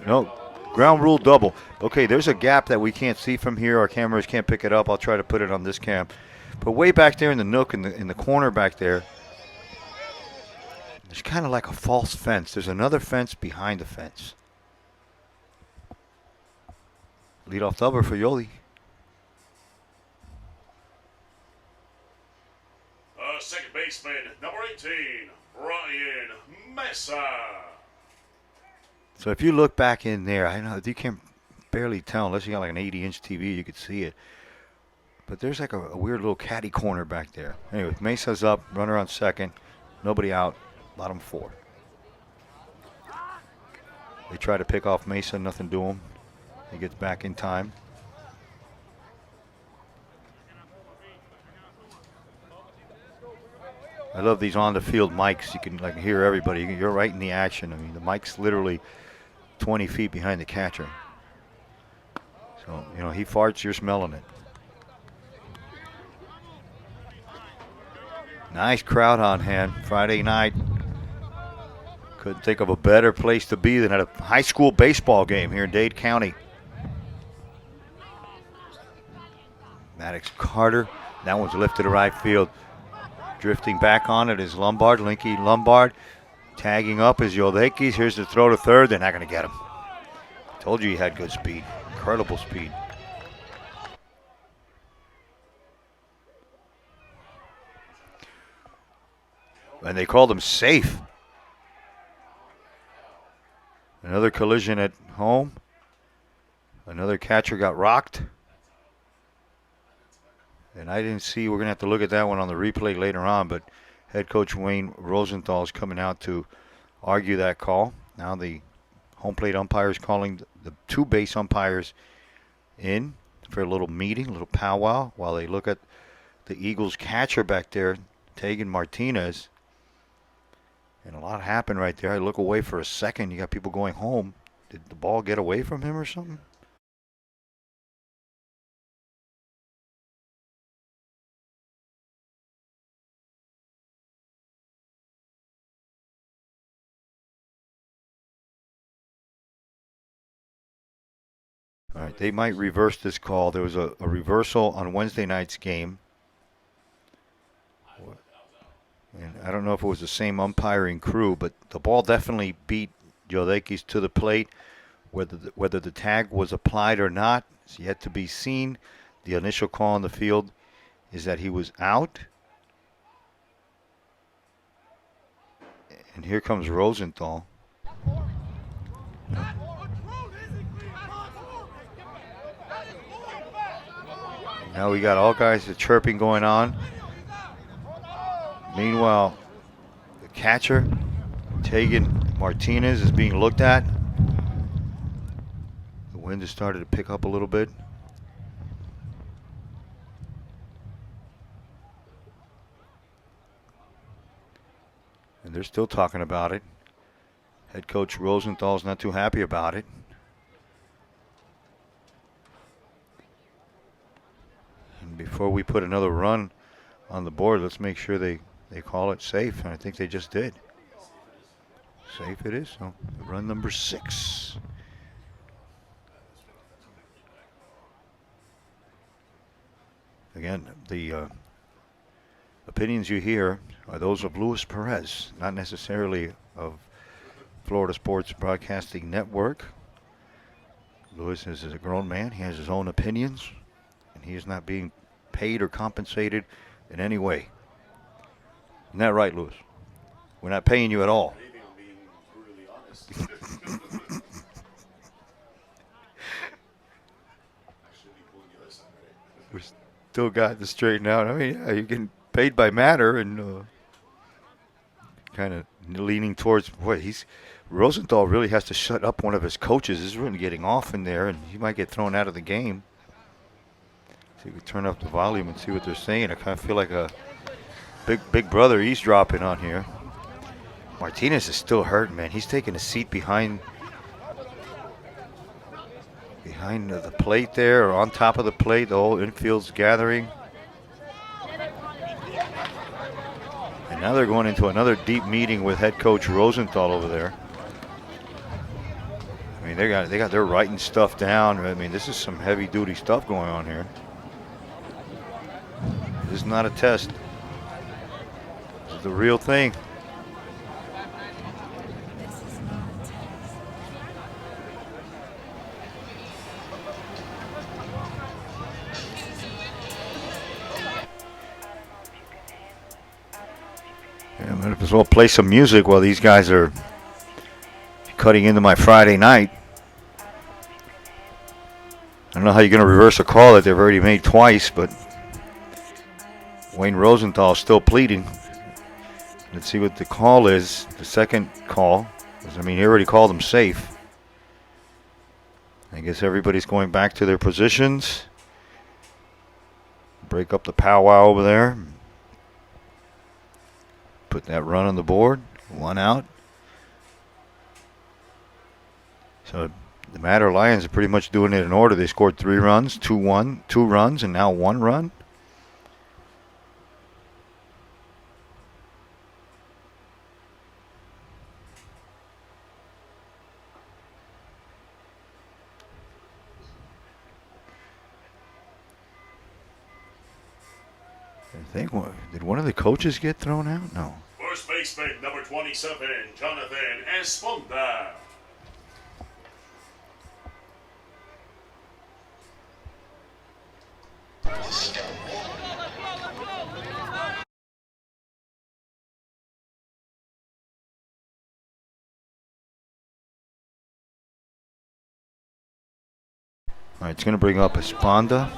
No, ground rule double. Okay, there's a gap that we can't see from here. Our cameras can't pick it up. I'll try to put it on this cam. But way back there in the nook, in the corner back there, there's kind of like a false fence. There's another fence behind the fence. Leadoff double for Yoli. Second baseman, number 18, Ryan Mesa. So if you look back in there, I know you can barely tell unless you got like an 80-inch TV, you could see it. But there's like a weird little caddy corner back there. Anyway, Mesa's up, runner on second, nobody out, bottom 4. They try to pick off Mesa, nothing to him. He gets back in time. I love these on-the-field mics. You can like hear everybody. You're right in the action. I mean, the mic's literally 20 feet behind the catcher. So, you know, he farts, you're smelling it. Nice crowd on hand Friday night. Couldn't think of a better place to be than at a high school baseball game here in Dade County. Maddox Carter. That one's lifted to right field. Drifting back on it is Lombard, Linky Lombard. Tagging up is Yodekis. Here's the throw to third. They're not going to get him. Told you he had good speed. Incredible speed. And they called him safe. Another collision at home. Another catcher got rocked. And I didn't see, we're going to have to look at that one on the replay later on, but head coach Wayne Rosenthal is coming out to argue that call. Now the home plate umpire is calling the 2 base umpires in for a little meeting, a little powwow, while they look at the Eagles catcher back there, Tegan Martinez. And a lot happened right there. I look away for a second. You got people going home. Did the ball get away from him or something? All right, they might reverse this call. There was a reversal on Wednesday night's game. And I don't know if it was the same umpiring crew, but the ball definitely beat Yodekis to the plate. Whether the tag was applied or not is yet to be seen. The initial call on the field is that he was out. And here comes Rosenthal. Now we got all guys chirping going on. Meanwhile, the catcher, Tegan Martinez, is being looked at. The wind has started to pick up a little bit. And they're still talking about it. Head coach Rosenthal's not too happy about it. Before before we put another run on the board, let's make sure they call it safe, and I think they just did. Safe it is. So run number 6. Again, the opinions you hear are those of Luis Perez, not necessarily of Florida Sports Broadcasting Network. Luis is a grown man. He has his own opinions, and he is not being paid or compensated in any way. Isn't that right, Luis? We're not paying you at all. Maybe I'm being brutally honest. Actually, be pulling the other side, right? We still got this straightened out. I mean, yeah, you're getting paid by matter, and kind of leaning towards, boy, Rosenthal really has to shut up one of his coaches. He's really getting off in there, and he might get thrown out of the game. So you can turn up the volume and see what they're saying. I kind of feel like a big brother eavesdropping on here. Martinez is still hurt, man. He's taking a seat behind the plate there, or on top of the plate. The whole infield's gathering. And now they're going into another deep meeting with head coach Rosenthal over there. I mean, they got their writing stuff down. I mean, this is some heavy duty stuff going on here. This is not a test. This is the real thing. Yeah, I might as well play some music while these guys are cutting into my Friday night. I don't know how you're going to reverse a call that they've already made twice, but Wayne Rosenthal is still pleading. Let's see what the call is. The second call. I mean, he already called them safe. I guess everybody's going back to their positions. Break up the powwow over there. Put that run on the board. 1 out. So the Matter Lions are pretty much doing it in order. They scored 3 runs, 2 runs, and now 1 run. I think, did one of the coaches get thrown out? No. First baseman, number 27, Jonathan Esponda. All right, it's going to bring up Esponda.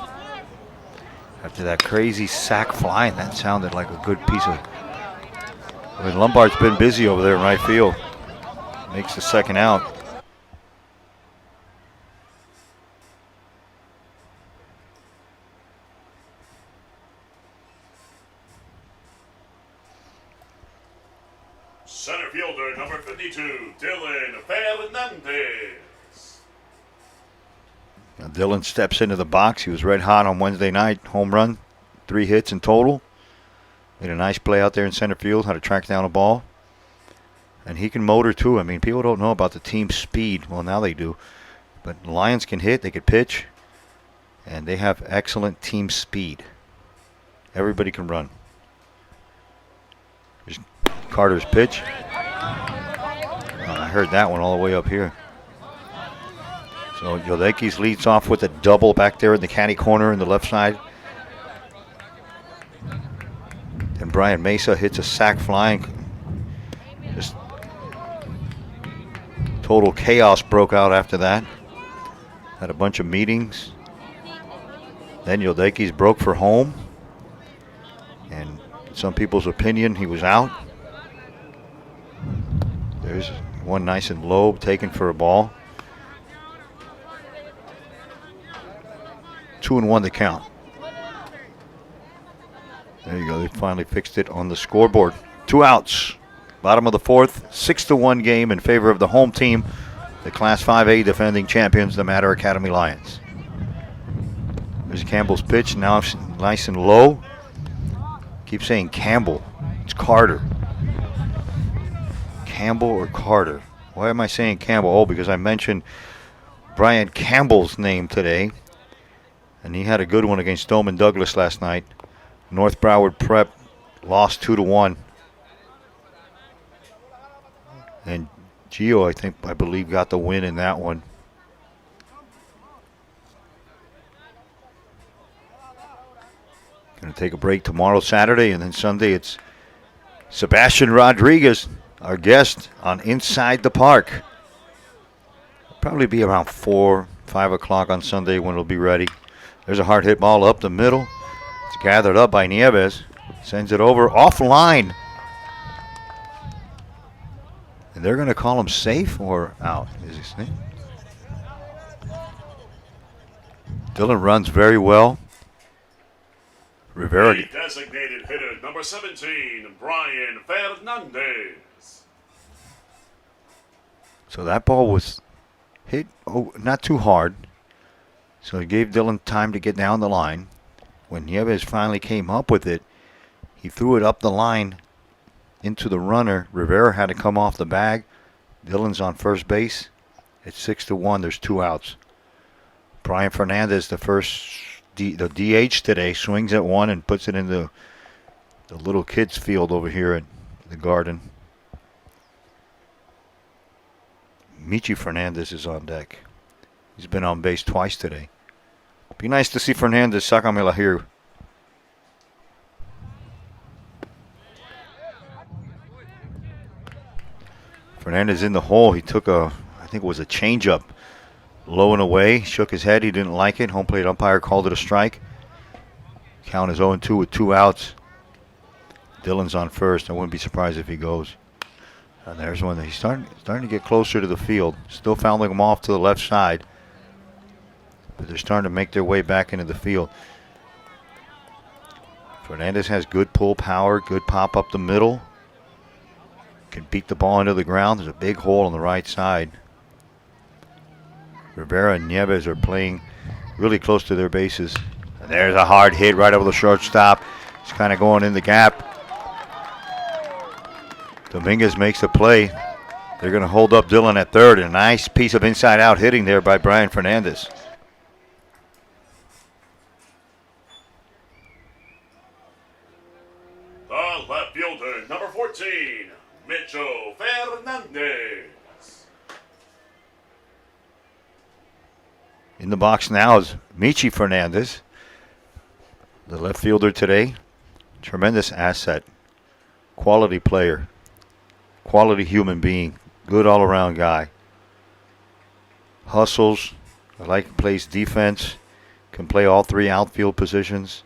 After that crazy sack fly, and that sounded like a good piece of... I mean, Lombard's been busy over there in right field. Makes the second out. Center fielder, number 52, Dylan Fernandez. Now Dylan steps into the box. He was red hot on Wednesday night. Home run, 3 hits in total. Made a nice play out there in center field, how to track down a ball. And he can motor too. I mean, people don't know about the team speed. Well, now they do. But the Lions can hit, they can pitch, and they have excellent team speed. Everybody can run. There's Carter's pitch. I heard that one all the way up here. So Yodekis leads off with a double back there in the caddy corner in the left side. Then Brian Mesa hits a sac flying. Just total chaos broke out after that. Had a bunch of meetings. Then Yodekis broke for home. And in some people's opinion, he was out. There's one nice and low taken for a ball. 2-1 to count. There you go. They finally fixed it on the scoreboard. 2 outs. Bottom of the 4th. 6-1 game in favor of the home team, the Class 5A defending champions, the Matter Academy Lions. There's Campbell's pitch. Now it's nice and low. Keep saying Campbell. It's Carter. Campbell or Carter? Why am I saying Campbell? Oh, because I mentioned Brian Campbell's name today. And he had a good one against Stoneman Douglas last night. North Broward Prep lost 2-1. And Gio, I believe, got the win in that one. Going to take a break tomorrow, Saturday, and then Sunday it's Sebastian Rodriguez, our guest on Inside the Park. Probably be around 4, 5 o'clock on Sunday when it'll be ready. There's a hard hit ball up the middle. It's gathered up by Nieves. Sends it over offline. And they're going to call him safe or out. Is his name? Dylan runs very well. Rivera. The designated hitter, number 17, Brian Fernandez. So that ball was hit not too hard. So it gave Dylan time to get down the line. When Nieves finally came up with it, he threw it up the line into the runner. Rivera had to come off the bag. Dylan's on first base. It's 6-1. There's 2 outs. Brian Fernandez, the DH today, swings at one and puts it in the little kids' field over here at the Garden. Michi Fernandez is on deck. He's been on base twice today. Be nice to see Fernandez. Sácamela here. Fernandez in the hole. He took I think it was a changeup, low and away. Shook his head. He didn't like it. Home plate umpire called it a strike. Count is 0-2 with 2 outs. Dylan's on first. I wouldn't be surprised if he goes. And there's one that he's starting to get closer to the field. Still fouling him off to the left side. But they're starting to make their way back into the field. Fernandez has good pull power, good pop up the middle. Can beat the ball into the ground. There's a big hole on the right side. Rivera and Nieves are playing really close to their bases. And there's a hard hit right over the shortstop. It's kind of going in the gap. Dominguez makes the play. They're going to hold up Dylan at third. A nice piece of inside-out hitting there by Brian Fernandez. The left fielder, number 14, Mitchell Fernandez. In the box now is Michi Fernandez, the left fielder today. Tremendous asset, quality player, quality human being, good all-around guy. Hustles, plays defense, can play all 3 outfield positions,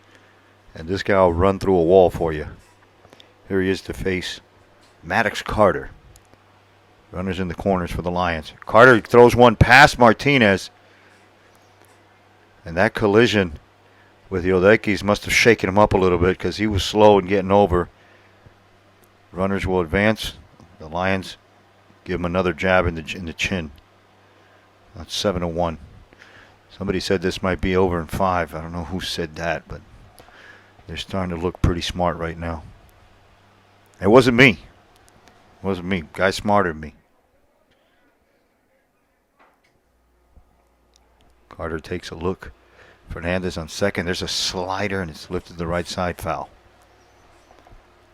and this guy will run through a wall for you. Here he is to face Maddox Carter. Runners in the corners for the Lions. Carter throws one past Martinez. And that collision with Yodekis must have shaken him up a little bit because he was slow in getting over. Runners will advance. The Lions give him another jab in the chin. That's 7-1. Somebody said this might be over in 5. I don't know who said that, but they're starting to look pretty smart right now. It wasn't me. It wasn't me. Guy smarter than me. Carter takes a look. Fernandez on second. There's a slider, and it's lifted to the right side, foul.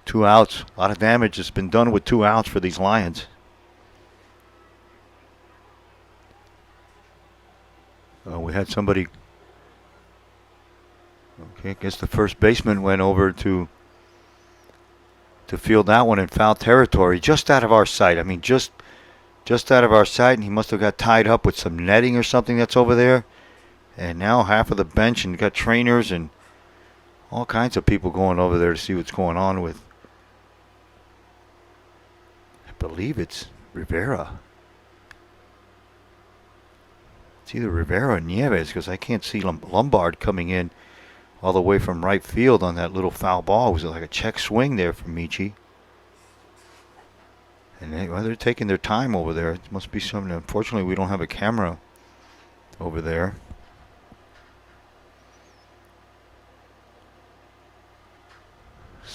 2 outs. A lot of damage has been done with 2 outs for these Lions. We had somebody. Okay, I guess the first baseman went over to field that one in foul territory, just out of our sight. I mean, just out of our sight, and he must have got tied up with some netting or something that's over there. And now half of the bench, and got trainers and all kinds of people going over there to see what's going on with, I believe it's Rivera. It's either Rivera or Nieves, because I can't see Lombard coming in all the way from right field on that little foul ball. It was like a check swing there from Michi. And they're taking their time over there. It must be something. Unfortunately, we don't have a camera over there.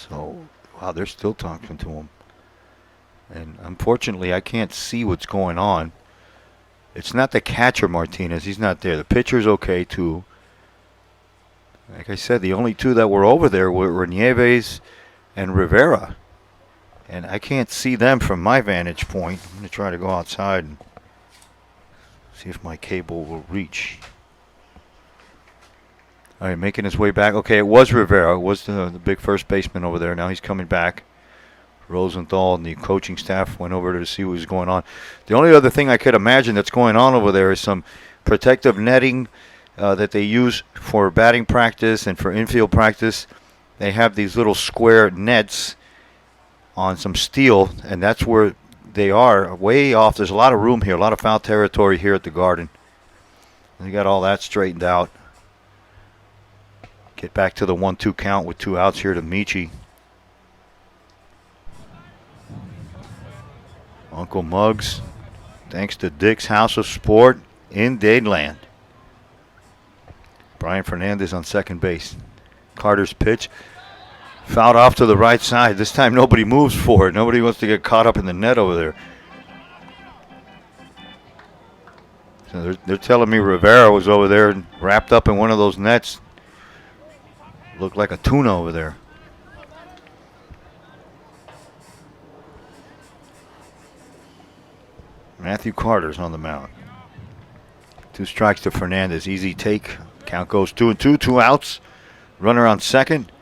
So, wow, they're still talking to him. And unfortunately, I can't see what's going on. It's not the catcher, Martinez. He's not there. The pitcher's okay, too. Like I said, the only two that were over there were Nieves and Rivera. And I can't see them from my vantage point. I'm going to try to go outside and see if my cable will reach. All right, making his way back. Okay, it was Rivera. It was the big first baseman over there. Now he's coming back. Rosenthal and the coaching staff went over to see what was going on. The only other thing I could imagine that's going on over there is some protective netting that they use for batting practice and for infield practice. They have these little square nets on some steel, and that's where they are, way off. There's a lot of room here, a lot of foul territory here at the Garden. They got all that straightened out. Get back to the 1-2 count with 2 outs here to Michi. Uncle Muggs, thanks to Dick's House of Sport in Dadeland. Brian Fernandez on second base. Carter's pitch fouled off to the right side. This time nobody moves for it. Nobody wants to get caught up in the net over there. So they're telling me Rivera was over there and wrapped up in one of those nets. Looked like a tuna over there. Matthew Carter's on the mound. 2 strikes to Fernandez. Easy take. Count goes 2-2. 2 outs. Runner on second.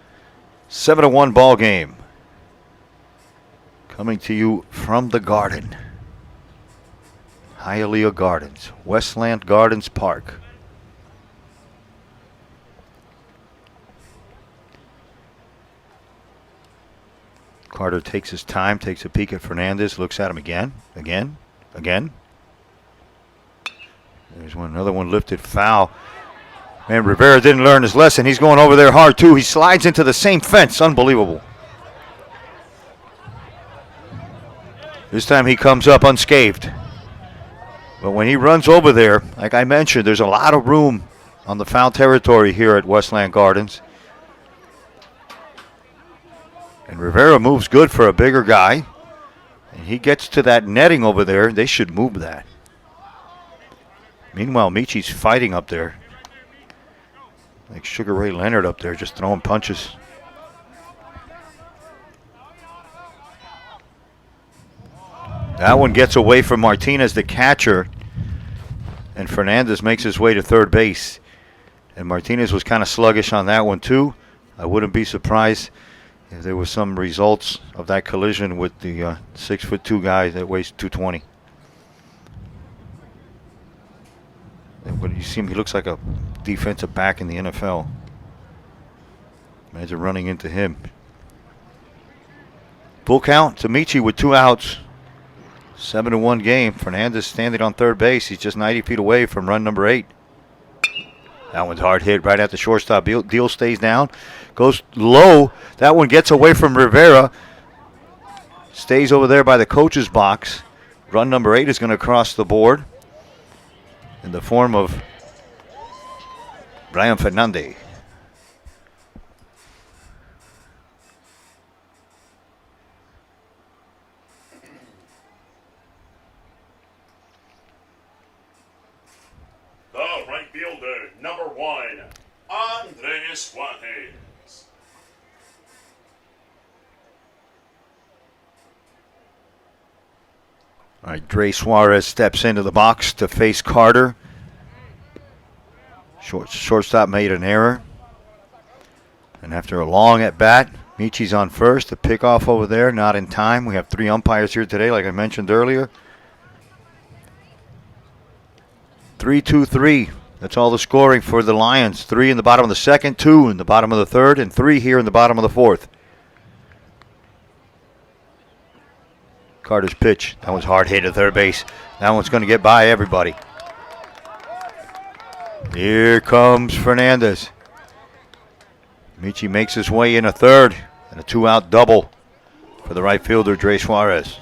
7-1 ball game. Coming to you from the Garden. Hialeah Gardens. Westland Gardens Park. Carter takes his time, takes a peek at Fernandez, looks at him again. There's another one lifted foul. Man, Rivera didn't learn his lesson. He's going over there hard, too. He slides into the same fence. Unbelievable. This time he comes up unscathed. But when he runs over there, like I mentioned, there's a lot of room on the foul territory here at Westland Gardens. And Rivera moves good for a bigger guy. And he gets to that netting over there. They should move that. Meanwhile, Michi's fighting up there. Like Sugar Ray Leonard up there, just throwing punches. That one gets away from Martinez, the catcher. And Fernandez makes his way to third base. And Martinez was kind of sluggish on that one, too. I wouldn't be surprised if there was some results of that collision with the 6'2" guy that weighs 220. When you see him, he looks like a defensive back in the NFL. Imagine running into him. Full count to Michi with 2 outs. 7-1 game. Fernandez standing on third base. He's just 90 feet away from run number 8. That one's hard hit right at the shortstop. Deal stays down. Goes low. That one gets away from Rivera. Stays over there by the coach's box. Run number 8 is going to cross the board in the form of Brian Fernandez. The right fielder, number 1, Andres Juarez. All right, Dre Suarez steps into the box to face Carter. Shortstop made an error. And after a long at-bat, Michi's on first. The pickoff over there, not in time. We have 3 umpires here today, like I mentioned earlier. 3-2-3. That's all the scoring for the Lions. 3 in the bottom of the second, 2 in the bottom of the third, and 3 here in the bottom of the fourth. Carter's pitch. That was hard hit at third base. That one's going to get by everybody. Here comes Fernandez. Michi makes his way in a third, and a 2-out double for the right fielder, Dre Suarez.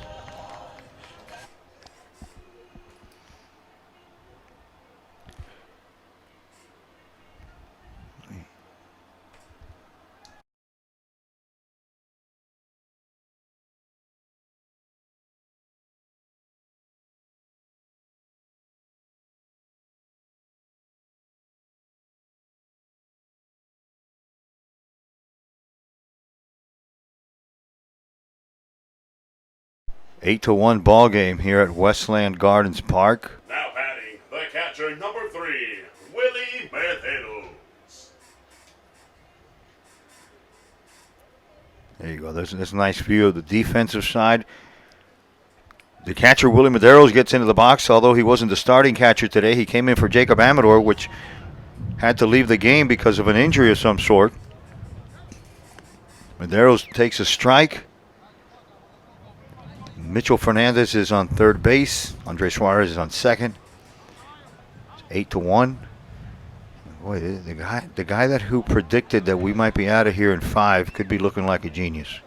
8-1 ball game here at Westland Gardens Park. Now batting, the catcher number 3, Willie Medeiros. There you go. There's a nice view of the defensive side. The catcher, Willie Medeiros, gets into the box. Although he wasn't the starting catcher today, he came in for Jacob Amador, which had to leave the game because of an injury of some sort. Medeiros takes a strike. Mitchell Fernandez is on third base. Andre Suarez is on second. It's 8-1. Boy, the guy who predicted that we might be out of here in 5 could be looking like a genius.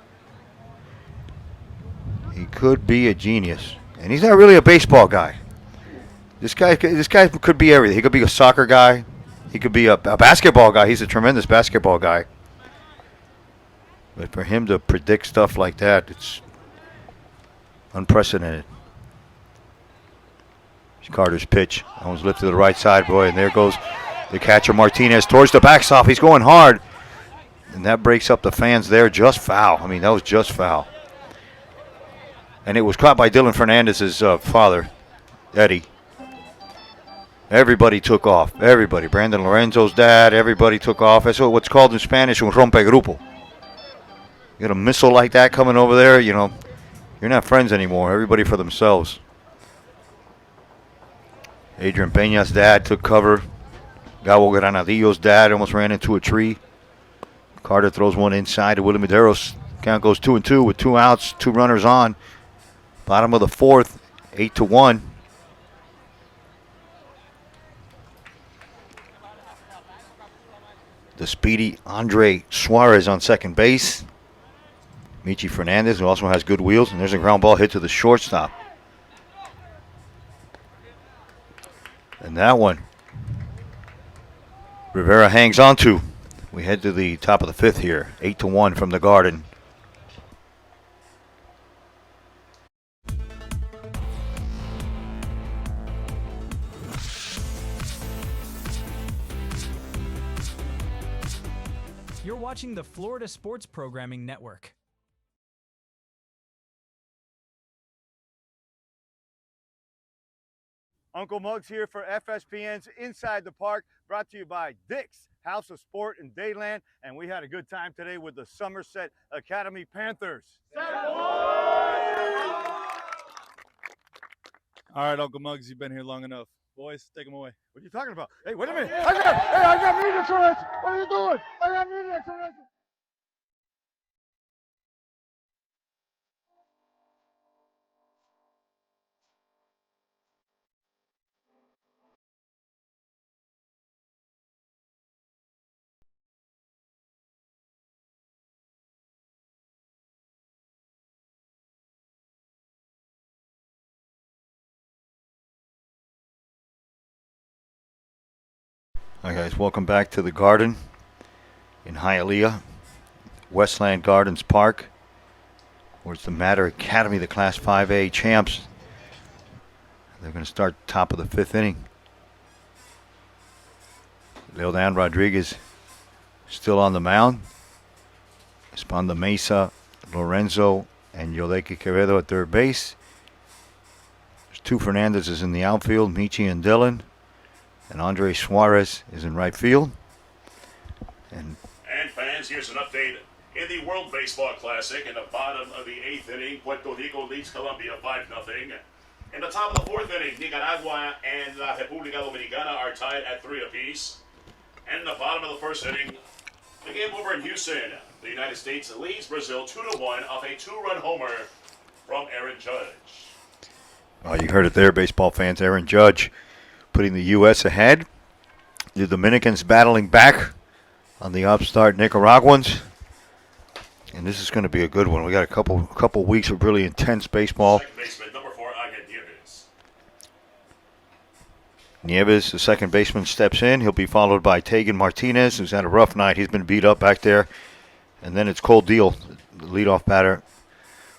He could be a genius, and he's not really a baseball guy. This guy could be everything. He could be a soccer guy. He could be a basketball guy. He's a tremendous basketball guy. But for him to predict stuff like that, it's unprecedented. Carter's pitch. That one's lifted to the right side, boy, and there goes the catcher Martinez towards the backstop. He's going hard, and that breaks up the fans there. Just foul. I mean, that was just foul. And it was caught by Dylan Fernandez's father, Eddie. Everybody took off. Everybody. Brandon Lorenzo's dad. Everybody took off. That's what's called in Spanish un rompegrupo. You got a missile like that coming over there, you know, you're not friends anymore. Everybody for themselves. Adrian Peña's dad took cover. Gabo Granadillo's dad almost ran into a tree. Carter throws one inside to Willie Medeiros. Count goes 2-2 with 2 outs, 2 runners on. Bottom of the 4th, 8-1. The speedy Andre Suarez on second base. Michi Fernandez, who also has good wheels, and there's a ground ball hit to the shortstop. And that one, Rivera hangs on to. We head to the top of the 5th here, 8-1 from the Garden. You're watching the Florida Sports Programming Network. Uncle Muggs here for FSPN's Inside the Park, brought to you by Dick's House of Sport in Dayland, and we had a good time today with the Somerset Academy Panthers. All right, Uncle Muggs, you've been here long enough. Boys, take them away. What are you talking about? Hey, wait a minute. I got media insurance. What are you doing? I got media insurance. Hi guys, welcome back to the Garden in Hialeah, Westland Gardens Park, where it's the Mater Academy, the Class 5A champs. They're going to start top of the 5th inning. Leodan Rodriguez still on the mound. Espanda Mesa, Lorenzo, and Yodeki Quevedo at third base. There's 2 Fernandezes in the outfield, Michi and Dylan. And Andre Suarez is in right field. And fans, here's an update. In the World Baseball Classic, in the bottom of the 8th inning, Puerto Rico leads Colombia 5-0. In the top of the 4th inning, Nicaragua and La República Dominicana are tied at 3 apiece. And in the bottom of the 1st inning, the game over in Houston, the United States leads Brazil 2-1 off a 2-run homer from Aaron Judge. oh, you heard it there, baseball fans. Aaron Judge putting the U.S. ahead. The Dominicans battling back on the upstart Nicaraguans. And this is going to be a good one. We got a couple weeks of really intense baseball. Second baseman, number 4, Ángel Nieves. Nieves, the second baseman, steps in. He'll be followed by Tegan Martinez, who's had a rough night. He's been beat up back there. And then it's Cole Deal, the leadoff batter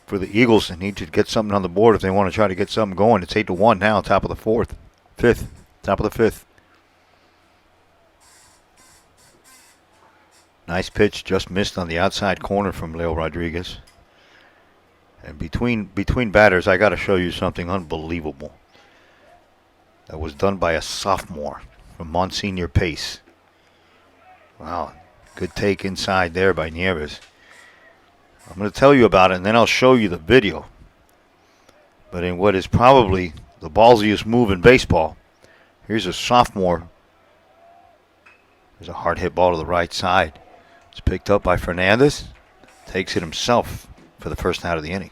for the Eagles. They need to get something on the board if they want to try to get something going. It's 8-1 now, top of the 5th. Top of the 5th. Nice pitch, just missed on the outside corner from Leo Rodriguez. And between batters, I got to show you something unbelievable. That was done by a sophomore from Monsignor Pace. Wow, good take inside there by Nieves. I'm going to tell you about it, and then I'll show you the video. But in what is probably the ballsiest move in baseball, here's a sophomore. There's a hard hit ball to the right side. It's picked up by Fernandez. Takes it himself for the first out of the inning.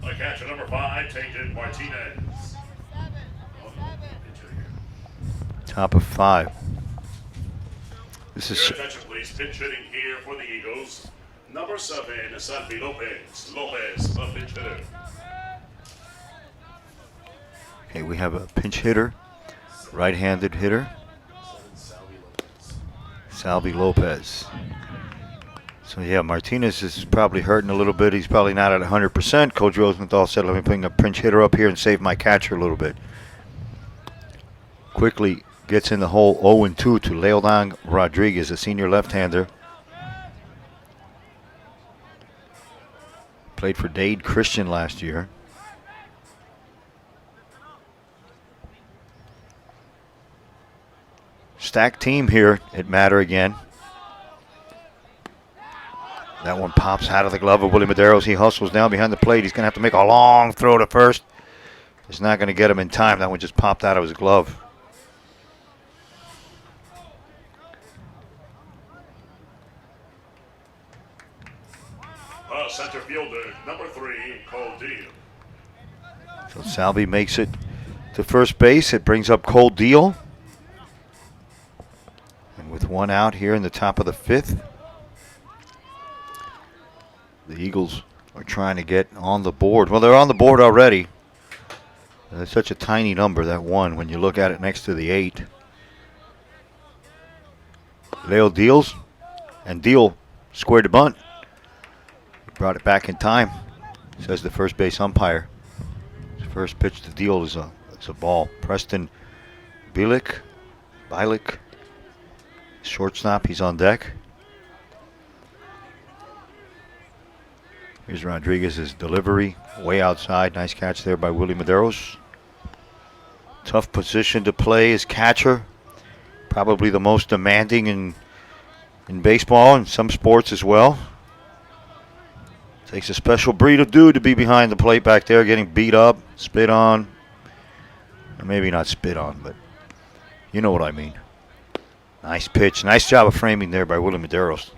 The catcher number 5, Tainted Martinez. Top of 5. This is Your attention, please. Pinch hitting here for the Eagles. Number 7, Salvi Lopez. Lopez, a pinch hitter. okay. We have a pinch hitter, right-handed hitter, Salvi Lopez. So yeah, Martinez is probably hurting a little bit. He's probably not at 100%. Coach Rosenthal said, "Let me bring a pinch hitter up here and save my catcher a little bit." Quickly gets in the hole 0-2 to Leodan Rodriguez, a senior left-hander. Played for Dade Christian last year. Stacked team here at Matter again. That one pops out of the glove of Willie Medeiros. He hustles down behind the plate. He's going to have to make a long throw to first. It's not going to get him in time. That one just popped out of his glove. Center fielder, number 3, Cole Deal. So Salvi makes it to first base. It brings up Cole Deal. And with one out here in the top of the 5th, the Eagles are trying to get on the board. Well, they're on the board already. It's such a tiny number, that 1, when you look at it next to the 8. Leo deals, and Deal squared the bunt. Brought it back in time, says the first base umpire. His first pitch to Deal is a ball. Preston Bielik, shortstop, he's on deck. Here's Rodriguez's delivery, way outside. Nice catch there by Willie Medeiros. Tough position to play as catcher. Probably the most demanding in baseball and some sports as well. Takes a special breed of dude to be behind the plate back there, getting beat up, spit on. Or maybe not spit on, but you know what I mean. Nice pitch. Nice job of framing there by Willie Medeiros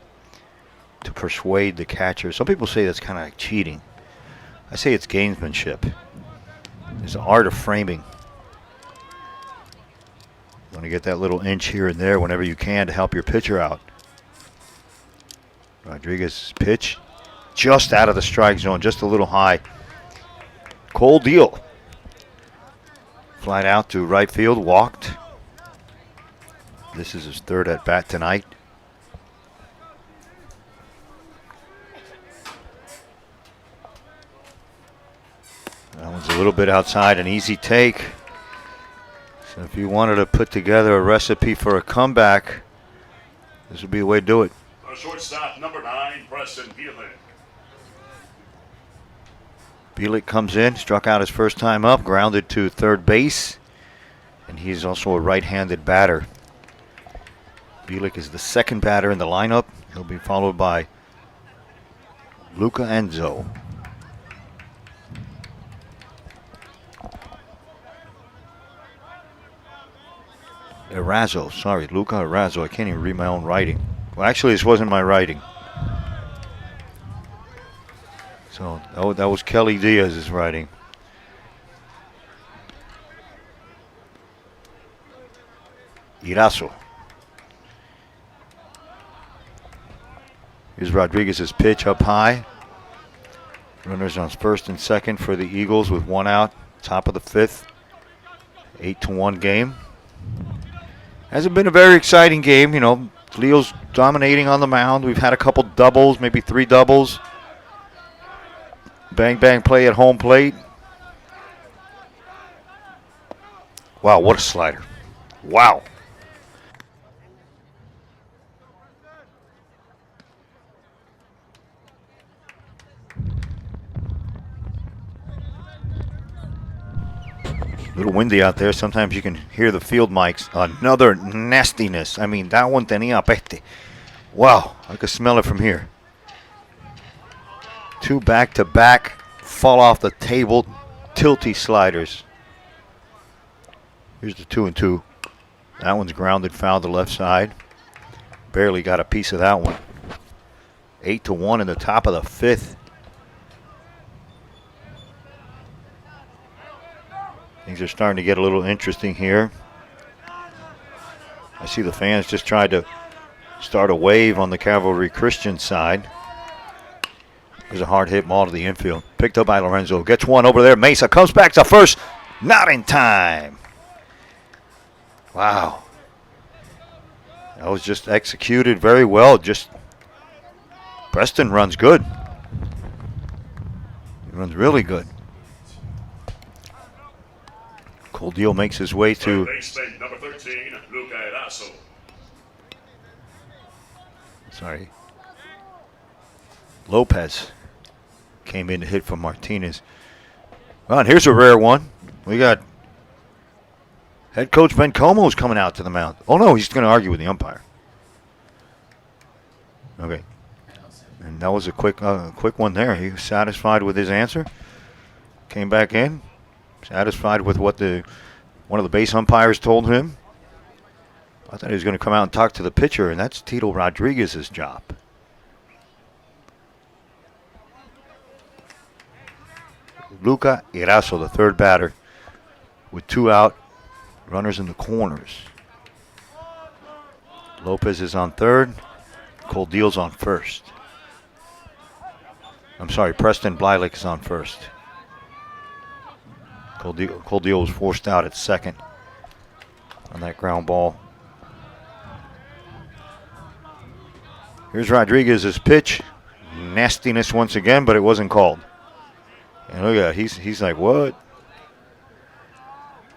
to persuade the catcher. Some people say that's kind of like cheating. I say it's gamesmanship. It's the art of framing. You want to get that little inch here and there whenever you can to help your pitcher out. Rodriguez's pitch. Just out of the strike zone, just a little high. Cole Deal. Flied out to right field, walked. This is his 3rd at bat tonight. That one's a little bit outside, an easy take. So if you wanted to put together a recipe for a comeback, this would be a way to do it. Shortstop, number 9, Preston Bielik. Bielik comes in, struck out his first time up, grounded to third base, and he's also a right-handed batter. Bielik is the 2nd batter in the lineup. He'll be followed by Luca Enzo. Luca Erazo. I can't even read my own writing. Well, actually, this wasn't my writing. So that was Kelly Diaz's writing. Erazo. Here's Rodriguez's pitch up high. Runners on first and second for the Eagles with 1 out. Top of the 5th. 8-1 game. Hasn't been a very exciting game. You know, Leo's dominating on the mound. We've had a couple doubles, maybe 3 doubles. Bang, bang play at home plate. Wow, what a slider. Wow. A little windy out there. Sometimes you can hear the field mics. Another nastiness. I mean, that one tenía peste. Wow, I could smell it from here. 2 back-to-back fall off the table tilty sliders. Here's the 2-2. That one's grounded foul to the left side. Barely got a piece of that one. 8-1 in the top of the 5th. Things are starting to get a little interesting here. I see the fans just tried to start a wave on the Calvary Christian side. There's a hard hit ball to the infield. Picked up by Lorenzo. Gets one over there. Mesa comes back to first. Not in time. Wow. That was just executed very well. Just Preston runs good. He runs really good. Coldiel makes his way to baseman number 13, Luca Eraso. Sorry. Lopez came in to hit for Martinez. Well, and here's a rare one. We got head coach Ben Como's coming out to the mound. Oh, no, he's going to argue with the umpire. Okay. And that was a quick one there. He was satisfied with his answer. Came back in. Satisfied with what one of the base umpires told him. I thought he was going to come out and talk to the pitcher, and that's Tito Rodriguez's job. Luca Eraso, the third batter, with 2 out, runners in the corners. Lopez is on third. Coldiel's on first. I'm sorry, Preston Blylick is on first. Coldiel was forced out at second on that ground ball. Here's Rodriguez's pitch. Nastiness once again, but it wasn't called. And look at that. He's like, what?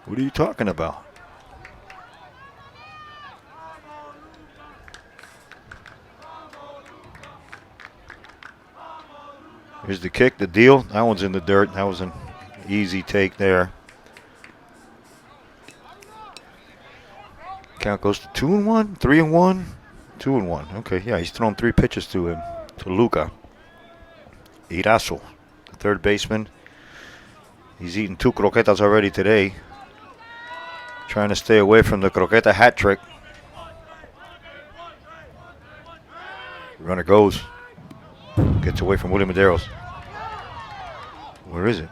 What are you talking about? Here's the kick, the deal. That one's in the dirt. That was an easy take there. Count goes to 2-1, 3-1, 2-1. Okay, yeah, he's thrown 3 pitches to him, to Luca Eraso, the third baseman. He's eaten 2 croquetas already today. Trying to stay away from the croqueta hat trick. Runner goes. Gets away from Willie Medeiros. Where is it?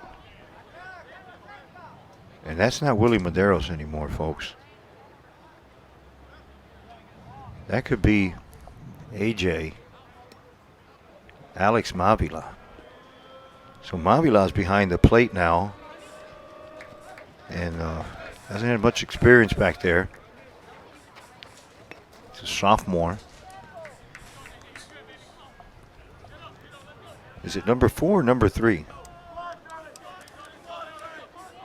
And that's not Willie Medeiros anymore, folks. That could be AJ, Alex Mavila. So Mavila's behind the plate now. And hasn't had much experience back there. He's a sophomore. Is it number 4 or number 3?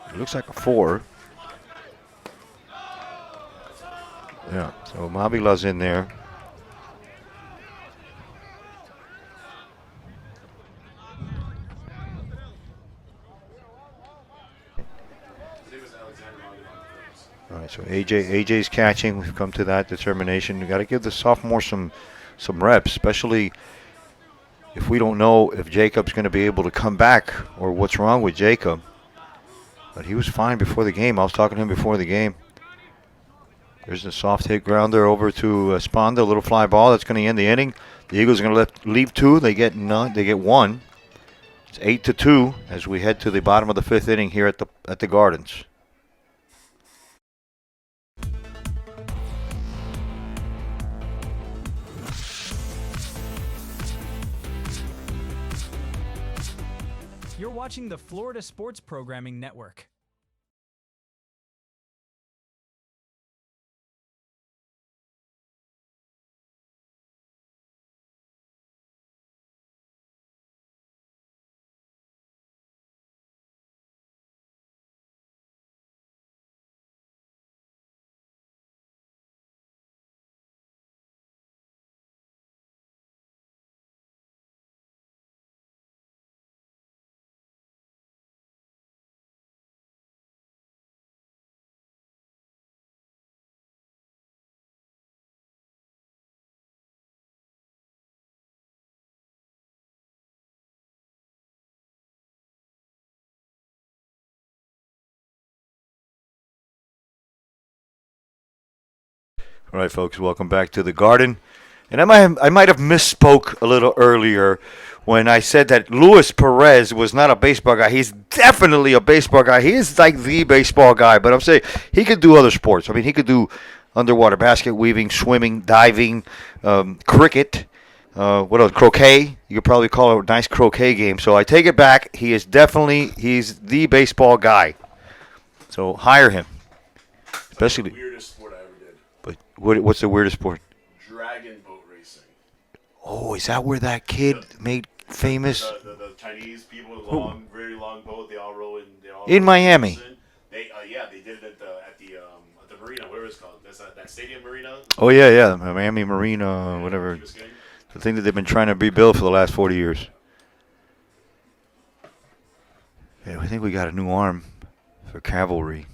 It looks like a 4. Yeah, so Mavila's in there. All right, so AJ's catching. We've come to that determination. We got to give the sophomore some reps, especially if we don't know if Jacob's going to be able to come back or what's wrong with Jacob. But he was fine before the game. I was talking to him before the game. There's a soft hit grounder over to Sponda, a little fly ball. That's going to end the inning. The Eagles are going to leave 2. They get none. They get 1. It's 8-2 as we head to the bottom of the 5th inning here at the Gardens. You're watching the Florida Sports Programming Network. All right, folks, welcome back to the Garden. And I might have misspoke a little earlier when I said that Luis Perez was not a baseball guy. He's definitely a baseball guy. He is like the baseball guy, but I'm saying he could do other sports. I mean, he could do underwater basket weaving, swimming, diving, cricket, what else? Croquet. You could probably call it a nice croquet game. So I take it back. He's the baseball guy. So hire him. Especially. The weirdest sport I ever did. But what's the weirdest sport? Dragon boat racing. Oh, is that where that kid made famous? The Chinese people with long, very long boat. They all row in. In Miami. They did it at the marina. Where is it called? That's that stadium marina. Oh yeah, Miami Marina, whatever. The thing that they've been trying to rebuild for the last 40 years. Yeah, I think we got a new arm for cavalry.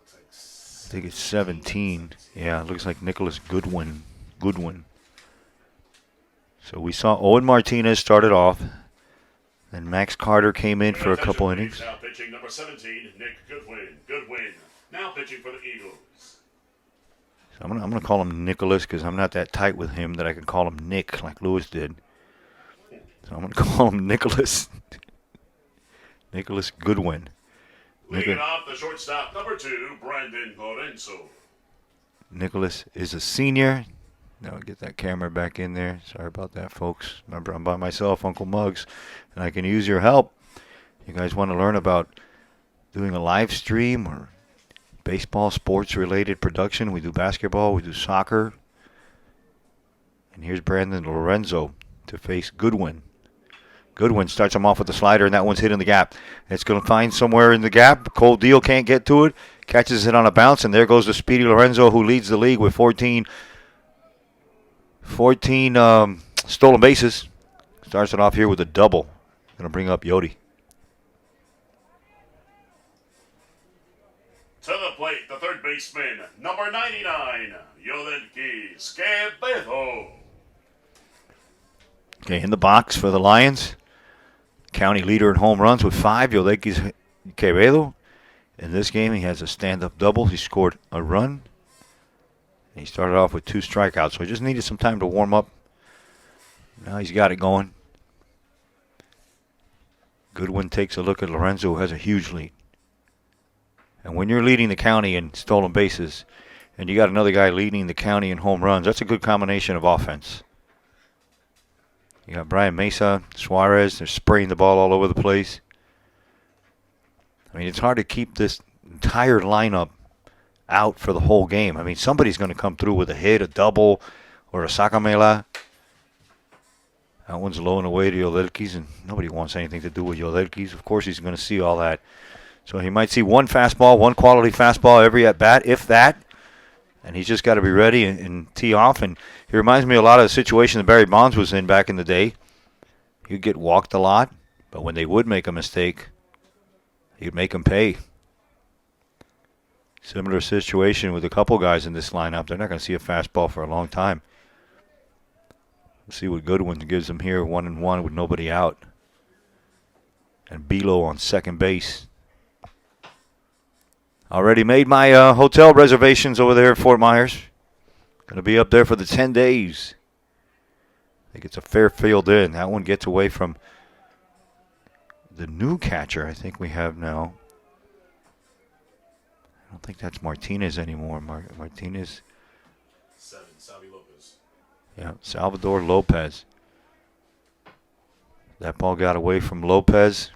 I think it's 17. Yeah, it looks like Nicholas Goodwin. So we saw Owen Martinez started off. Then Max Carter came in for a couple innings. Now pitching number 17, Nick Goodwin. Now pitching for the Eagles. So I'm gonna call him Nicholas because I'm not that tight with him that I can call him Nick like Lewis did. So I'm gonna call him Nicholas. Nicholas Goodwin. Leading off the shortstop, number 2, Brandon Lorenzo. Nicholas is a senior. Now get that camera back in there. Sorry about that, folks. Remember, I'm by myself, Uncle Muggs, and I can use your help. You guys want to learn about doing a live stream or baseball, sports-related production? We do basketball. We do soccer. And here's Brandon Lorenzo to face Goodwin. Goodwin starts him off with the slider, and that one's hit in the gap. It's going to find somewhere in the gap. Cole Deal can't get to it. Catches it on a bounce, and there goes the speedy Lorenzo, who leads the league with 14 stolen bases. Starts it off here with a double. Going to bring up Yodi. To the plate, the third baseman, number 99, Yodelki Escobedo. Okay, in the box for the Lions. County leader in home runs with 5, Yodelki Escobedo. In this game, he has a stand-up double. He scored a run. He started off with 2 strikeouts, so he just needed some time to warm up. Now he's got it going. Goodwin takes a look at Lorenzo, who has a huge lead. And when you're leading the county in stolen bases, and you got another guy leading the county in home runs, that's a good combination of offense. You got Brian Mesa, Suarez, they're spraying the ball all over the place. I mean, it's hard to keep this entire lineup out for the whole game. I mean, somebody's going to come through with a hit, a double, or a sacamela. That one's low and away to Yodelkis, and nobody wants anything to do with Yodelkis. Of course, he's going to see all that. So he might see one fastball, one quality fastball every at-bat, if that. And he's just got to be ready and tee off. And he reminds me a lot of the situation that Barry Bonds was in back in the day. He'd get walked a lot, but when they would make a mistake, he'd make them pay. Similar situation with a couple guys in this lineup. They're not going to see a fastball for a long time. We'll see what Goodwin gives them here, 1-1 with nobody out. And Bilo on second base. Already made my hotel reservations over there in Fort Myers. Going to be up there for the 10 days. I think it's a Fairfield Inn. That one gets away from the new catcher I think we have now. I don't think that's Martinez anymore. Martinez. 7, Salvi Lopez. Yeah, Salvador Lopez. That ball got away from Lopez.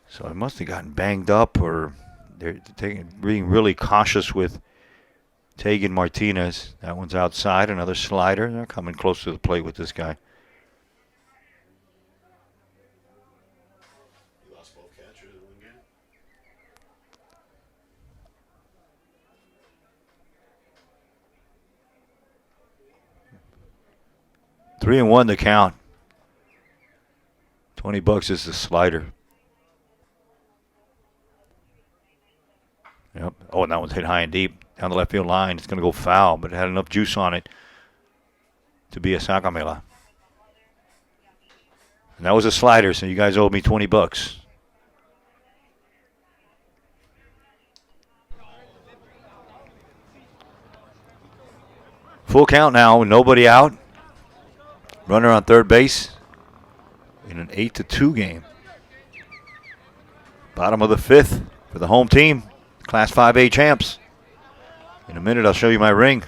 So it must have gotten banged up, or they're being really cautious with Tegan Martinez. That one's outside, another slider. They're coming close to the plate with this guy. He lost both catchers in one game. Three and one to count. $20 is the slider. Yep. Oh, and that one's hit high and deep down the left field line. It's going to go foul, but it had enough juice on it to be a sacamela. And that was a slider, so you guys owed me $20. Full count now with nobody out. Runner on third base in an 8-2 game. Bottom of the fifth for the home team, Class 5A champs. In a minute, I'll show you my ring.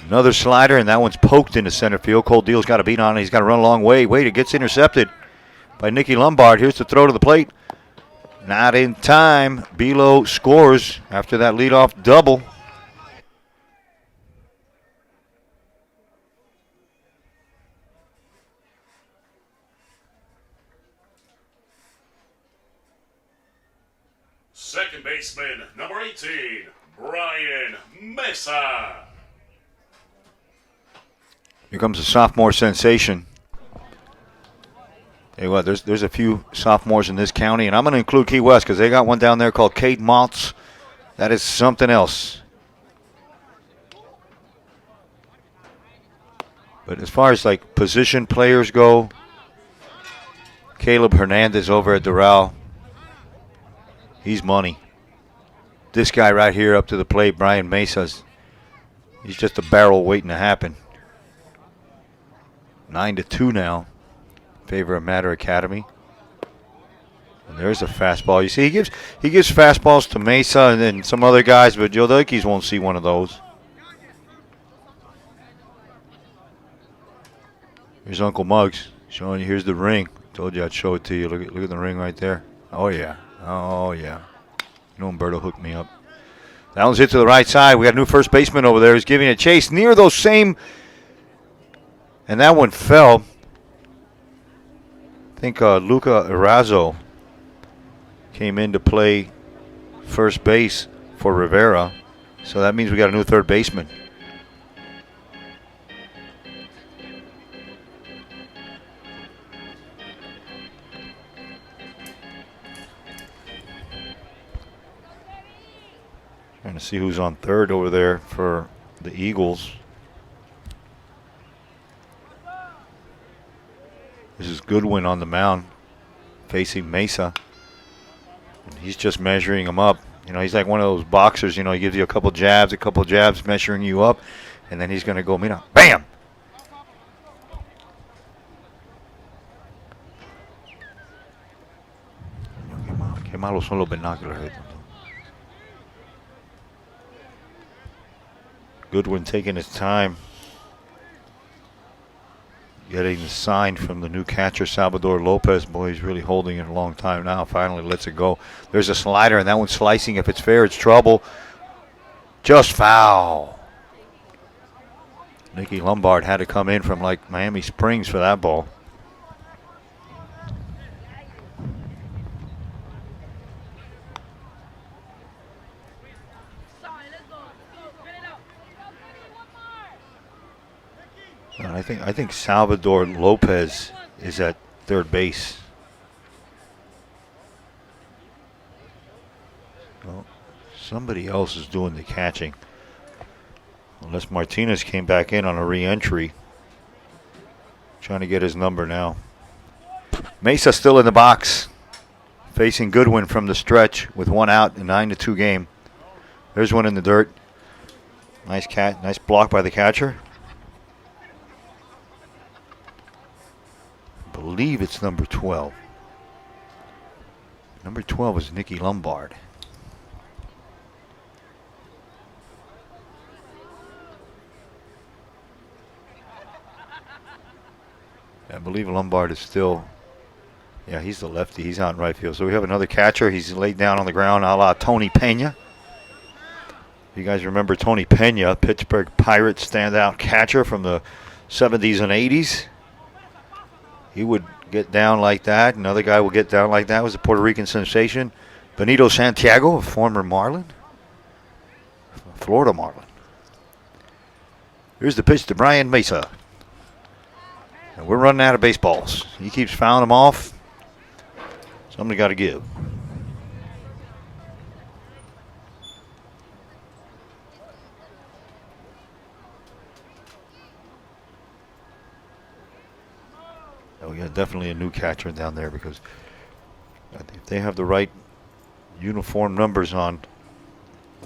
Another slider, and that one's poked into center field. Cole Deal's got a beat on it. He's got to run a long way. Wait, it gets intercepted by Nicky Lombard. Here's the throw to the plate. Not in time. Bilo scores after that leadoff double. Second baseman, number 18, Brian Mesa. Here comes a sophomore sensation. Hey, what? There's a few sophomores in this county, and I'm going to include Key West because they got one down there called Kate Maltz. That is something else. But as far as like position players go, Caleb Hernandez over at Doral, he's money. This guy right here up to the plate, Brian Mesa's, he's just a barrel waiting to happen. 9-2 now in favor of Mater Academy. And there's a fastball. You see, he gives fastballs to Mesa and then some other guys, but Joe Dikes won't see one of those. Here's Uncle Muggs showing you. Here's the ring. Told you I'd show it to you. Look at the ring right there. Oh yeah. Oh yeah. You know Umberto hooked me up. That one's hit to the right side. We got a new first baseman over there. He's giving a chase near those same. And that one fell. I think Luca Erazo came in to play first base for Rivera. So that means we got a new third baseman. Trying to see who's on third over there for the Eagles. This is Goodwin on the mound facing Mesa. And he's just measuring him up. You know, he's like one of those boxers, you know, he gives you a couple jabs, measuring you up, and then he's going to go, mira, bam! Qué malos son los binoculars. Goodwin taking his time, getting the sign from the new catcher, Salvador Lopez. Boy, he's really holding it a long time now. Finally lets it go. There's a slider, and that one's slicing. If it's fair, it's trouble. Just foul. Nicky Lombard had to come in from like Miami Springs for that ball. I think Salvador Lopez is at third base. Well, somebody else is doing the catching. Unless Martinez came back in on a re-entry. Trying to get his number now. Mesa still in the box. Facing Goodwin from the stretch with one out in 9-2 game. There's one in the dirt. Nice block by the catcher. I believe it's number 12. Number 12 is Nicky Lombard. I believe Lombard is still, yeah, he's the lefty. He's out in right field. So we have another catcher. He's laid down on the ground a la Tony Pena. You guys remember Tony Pena, Pittsburgh Pirates standout catcher from the 70s and 80s. He would get down like that. Another guy would get down like that. Was a Puerto Rican sensation. Benito Santiago, a former Marlin. Florida Marlin. Here's the pitch to Brian Mesa. And we're running out of baseballs. He keeps fouling them off. Somebody got to give. Oh, yeah, definitely a new catcher down there because if they have the right uniform numbers on,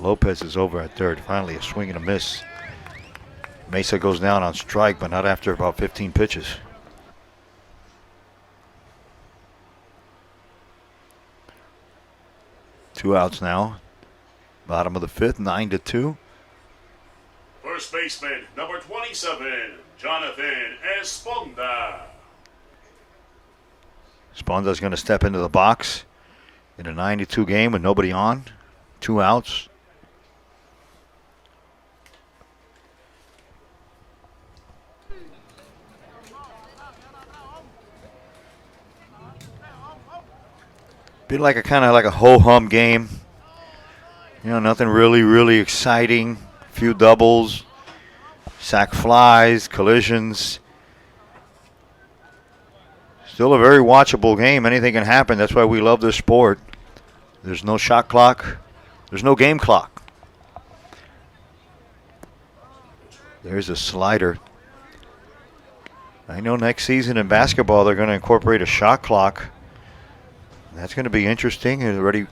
Lopez is over at third. Finally, a swing and a miss. Mesa goes down on strike, but not after about 15 pitches. Two outs now. Bottom of the fifth, 9-2. First baseman, number 27, Jonathan Esponda. Sponda's going to step into the box in a 9-2 game with nobody on. Two outs. Be like a kind of like a ho-hum game. You know, nothing really exciting. A few doubles, sac flies, collisions. Still a very watchable game. Anything can happen. That's why we love this sport. There's no shot clock. There's no game clock. There's a slider. I know next season in basketball they're going to incorporate a shot clock. That's going to be interesting. It already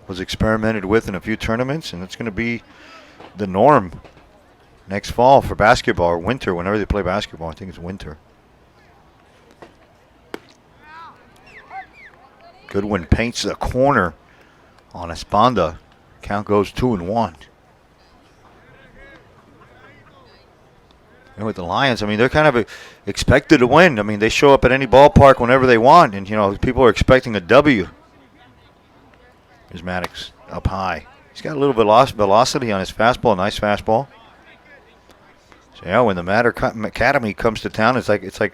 was experimented with in a few tournaments, and it's going to be the norm next fall for basketball, or winter, whenever they play basketball. I think it's winter. Goodwin paints the corner on Esponda. Count goes 2-1. And with the Lions, I mean, they're kind of expected to win. I mean, they show up at any ballpark whenever they want, and, you know, people are expecting a W. Here's Maddox up high. He's got a little bit of velocity on his fastball, nice fastball. So, yeah, when the Matter Academy comes to town, it's like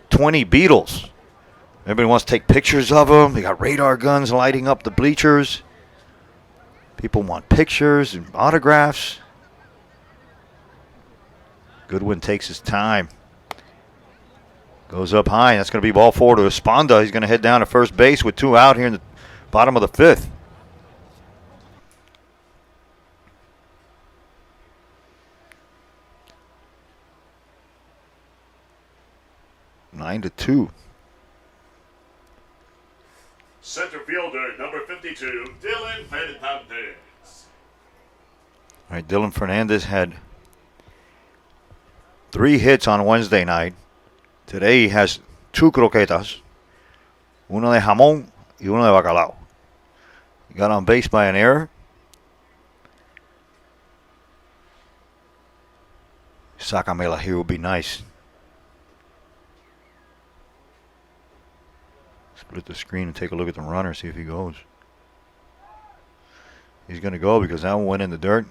20 Beatles. Everybody wants to take pictures of them. They got radar guns lighting up the bleachers. People want pictures and autographs. Goodwin takes his time. Goes up high. That's going to be ball four to Esponda. He's going to head down to first base with two out here in the bottom of the fifth. 9-2. Center fielder, number 52, Dylan Fernandez. All right, Dylan Fernandez had 3 hits on Wednesday night. Today he has 2 croquetas, uno de jamón y uno de bacalao. He got on base by an error. Sacamela here would be nice. Split the screen and take a look at the runner, see if he goes. He's going to go because that one went in the dirt.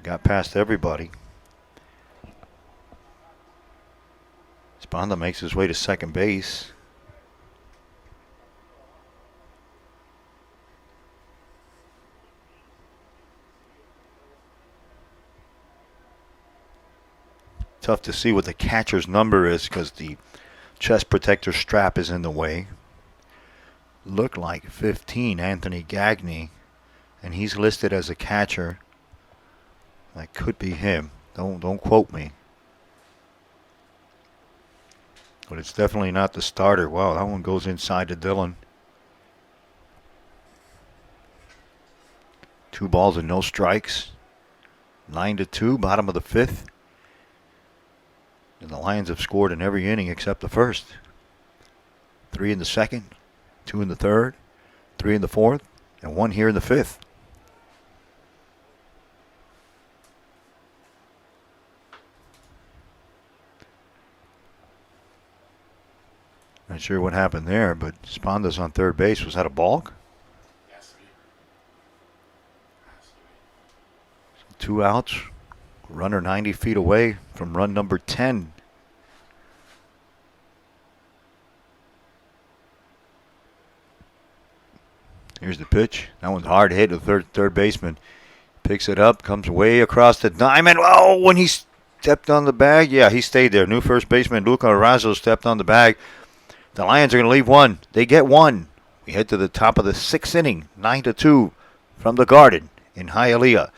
Got past everybody. Sponda makes his way to second base. Tough to see what the catcher's number is because the chest protector strap is in the way. Looked like 15, Anthony Gagne, and he's listed as a catcher. That could be him. Don't quote me. But it's definitely not the starter. Wow, that one goes inside to Dylan. 2 balls and no strikes. 9-2, bottom of the fifth. And the Lions have scored in every inning except the first. 3 in the second, 2 in the third, 3 in the fourth, and 1 here in the fifth. Not sure what happened there, but Sponda's on third base. Was that a balk? Yes, 2 outs. Runner 90 feet away from run number 10. Here's the pitch. That one's hard hit to the third baseman. Picks it up, comes way across the diamond. Oh, when he stepped on the bag. Yeah, he stayed there. New first baseman Luca Arrazo stepped on the bag. The Lions are going to leave 1. They get 1. We head to the top of the 6th inning, 9-2 from the Garden in Hialeah.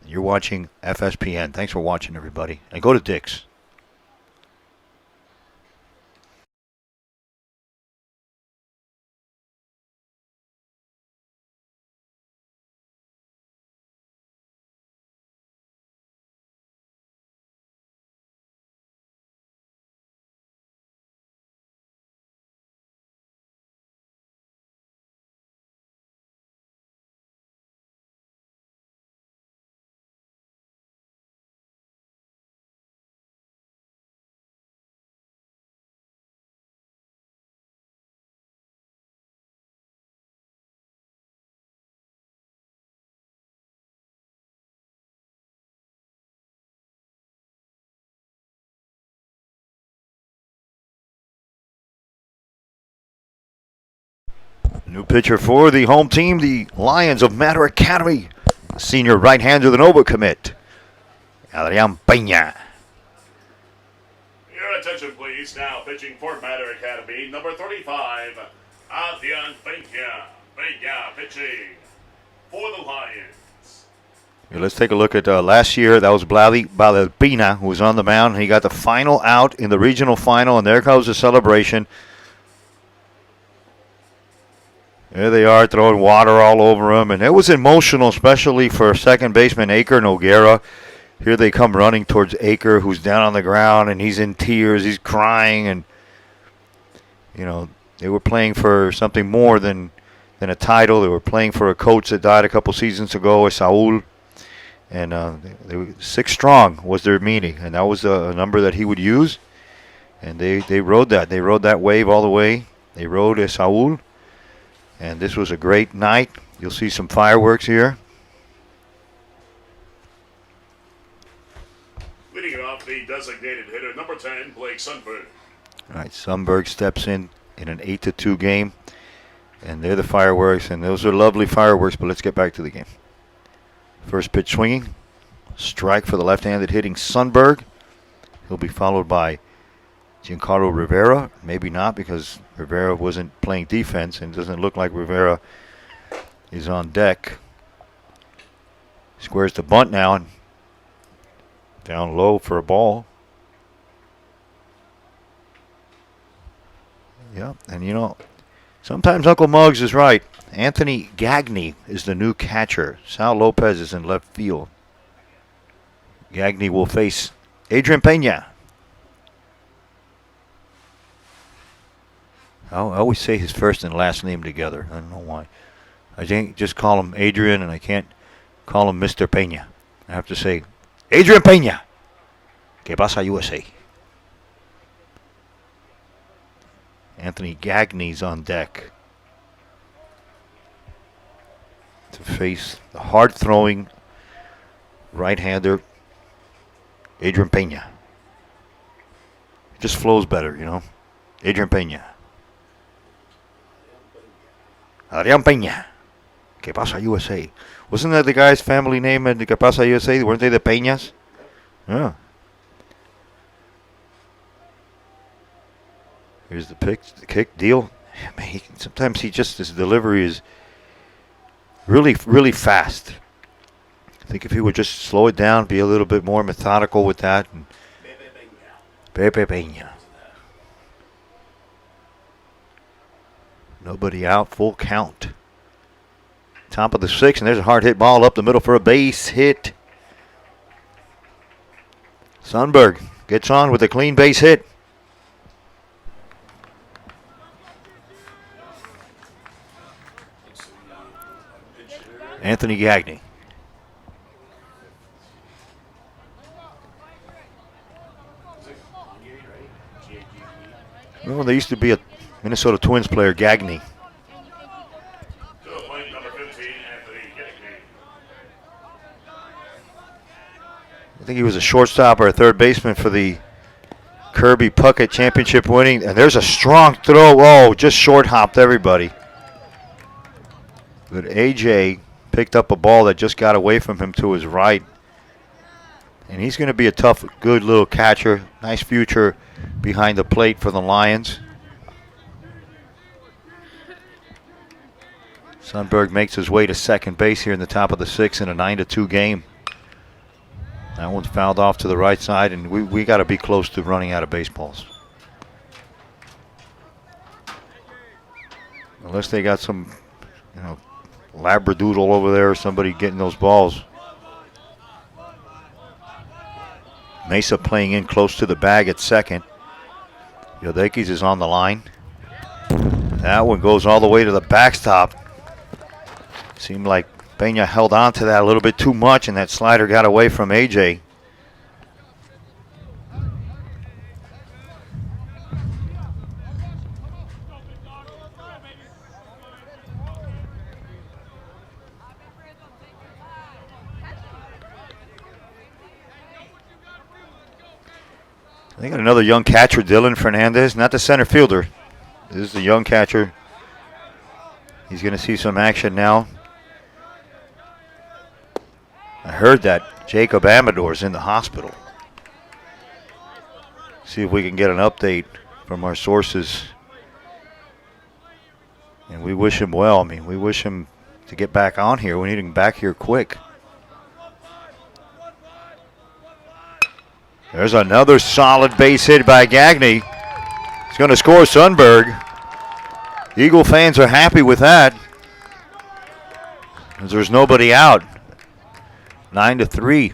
You're watching FSPN. Thanks for watching, everybody. And go to Dick's. New pitcher for the home team, the Lions of Mater Academy. Senior right-hander, the Nova commit, Adrian Peña. Your attention, please. Now pitching for Mater Academy, number 35, Adrian Peña. Peña pitching for the Lions. Here, let's take a look at last year. That was Balapina who was on the mound. He got the final out in the regional final, and there goes the celebration. There they are throwing water all over him, and it was emotional, especially for second baseman Aker Noguera. Here they come running towards Aker, who's down on the ground, and he's in tears. He's crying, and you know they were playing for something more than a title. They were playing for a coach that died a couple seasons ago, Saul, and they were 6 strong was their meaning, and that was a number that he would use. And they rode that. They rode that wave all the way. They rode Saul. And this was a great night. You'll see some fireworks here. Leading it off, the designated hitter, number 10, Blake Sundberg. All right, Sundberg steps in an 8-2 game. And they're the fireworks, and those are lovely fireworks, but let's get back to the game. First pitch swinging. Strike for the left-handed hitting Sundberg. He'll be followed by Giancarlo Rivera. Maybe not, because Rivera wasn't playing defense, and it doesn't look like Rivera is on deck. Squares the bunt now, and down low for a ball. Yeah, and you know, sometimes Uncle Muggs is right. Anthony Gagne is the new catcher. Sal Lopez is in left field. Gagne will face Adrian Peña. I always say his first and last name together. I don't know why. I can't just call him Adrian, and I can't call him Mr. Peña. I have to say, Adrian Peña. ¿Qué pasa, USA? Anthony Gagne's on deck to face the hard-throwing right-hander Adrian Peña. It just flows better, you know. Adrian Peña. Adrian Peña. ¿Qué pasa, USA? Wasn't that the guy's family name in the ¿Qué pasa, USA? Weren't they the Peñas? Yeah. Here's the kick deal. Man, sometimes his delivery is really, really fast. I think if he would just slow it down, be a little bit more methodical with that. And Pepe Peña. Nobody out, full count. Top of the 6th, and there's a hard hit ball up the middle for a base hit. Sundberg gets on with a clean base hit. Anthony Gagne. Well, there used to be a Minnesota Twins player, Gagne. I think he was a shortstop or a third baseman for the Kirby Puckett championship winning. And there's a strong throw. Oh, just short hopped everybody. But AJ picked up a ball that just got away from him to his right. And he's going to be a tough, good little catcher. Nice future behind the plate for the Lions. Sundberg makes his way to second base here in the top of the 6th in a 9-2 game. That one's fouled off to the right side, and we got to be close to running out of baseballs. Unless they got some, you know, labradoodle over there or somebody getting those balls. Mesa playing in close to the bag at second. Yodekis is on the line. That one goes all the way to the backstop. Seemed like Peña held on to that a little bit too much, and that slider got away from AJ. They got another young catcher, Dylan Fernandez, not the center fielder. This is the young catcher. He's going to see some action now. I heard that Jacob Amador's in the hospital. See if we can get an update from our sources. And we wish him well. I mean, we wish him to get back on here. We need him back here quick. There's another solid base hit by Gagne. He's going to score Sundberg. Eagle fans are happy with that, as there's nobody out. 9-3.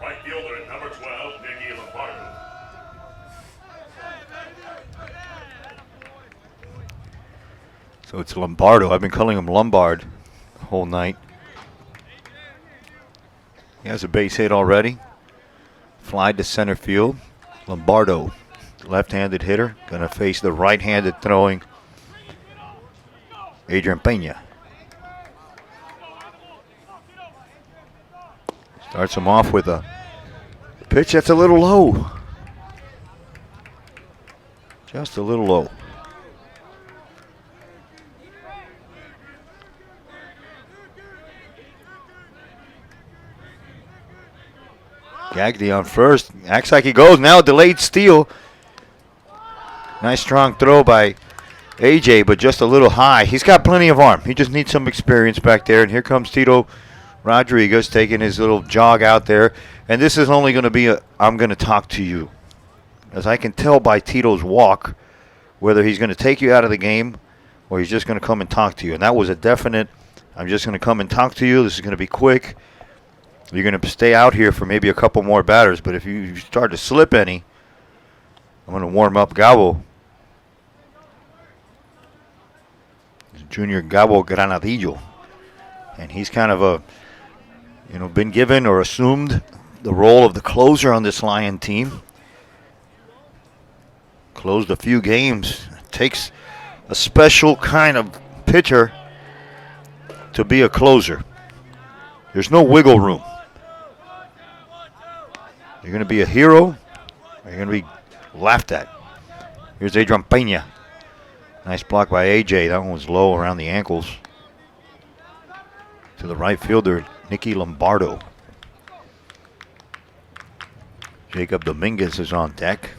Right fielder, number 12, Nicky Lombardo. So it's Lombardo. I've been calling him Lombard the whole night. He has a base hit already. Fly to center field. Lombardo, left-handed hitter, going to face the right-handed throwing Adrian Pena. Starts him off with a pitch that's a little low. Just a little low. Gagne on first. Acts like he goes. Now a delayed steal. Nice strong throw by AJ, but just a little high. He's got plenty of arm. He just needs some experience back there. And here comes Tito Rodriguez taking his little jog out there. And this is only going to be a I'm going to talk to you. As I can tell by Tito's walk, whether he's going to take you out of the game or he's just going to come and talk to you. And that was a definite, I'm just going to come and talk to you. This is going to be quick. You're going to stay out here for maybe a couple more batters, but if you start to slip any, I'm going to warm up Gabo. Junior Gabo Granadillo. And he's kind of been given or assumed the role of the closer on this Lion team. Closed a few games. It takes a special kind of pitcher to be a closer. There's no wiggle room. You're going to be a hero, or you're going to be laughed at. Here's Adrian Pena. Nice block by AJ. That one was low around the ankles. To the right fielder, Nicky Lombardo. Jacob Dominguez is on deck.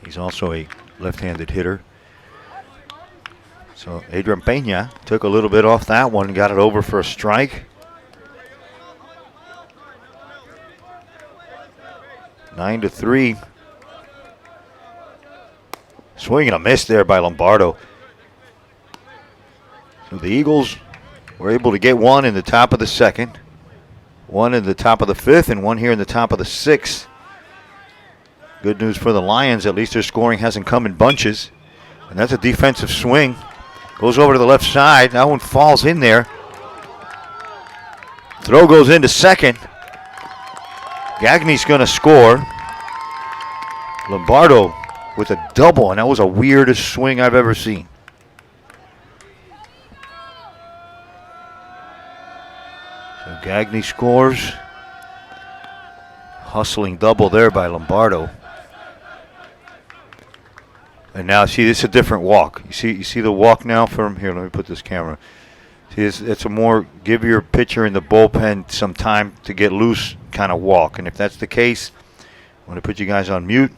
He's also a left-handed hitter. So Adrian Pena took a little bit off that one, got it over for a strike. 9-3. Swing and a miss there by Lombardo. So the Eagles were able to get one in the top of the second, one in the top of the fifth, and one here in the top of the sixth. Good news for the Lions. At least their scoring hasn't come in bunches. And that's a defensive swing. Goes over to the left side. That one falls in there. Throw goes into second. Gagne's going to score. Lombardo with a double, and that was the weirdest swing I've ever seen. So Gagne scores. Hustling double there by Lombardo. And now, see, this is a different walk. You see the walk now from here. Let me put this camera. See, it's a more give your pitcher in the bullpen some time to get loose kind of walk. And if that's the case, I'm going to put you guys on mute.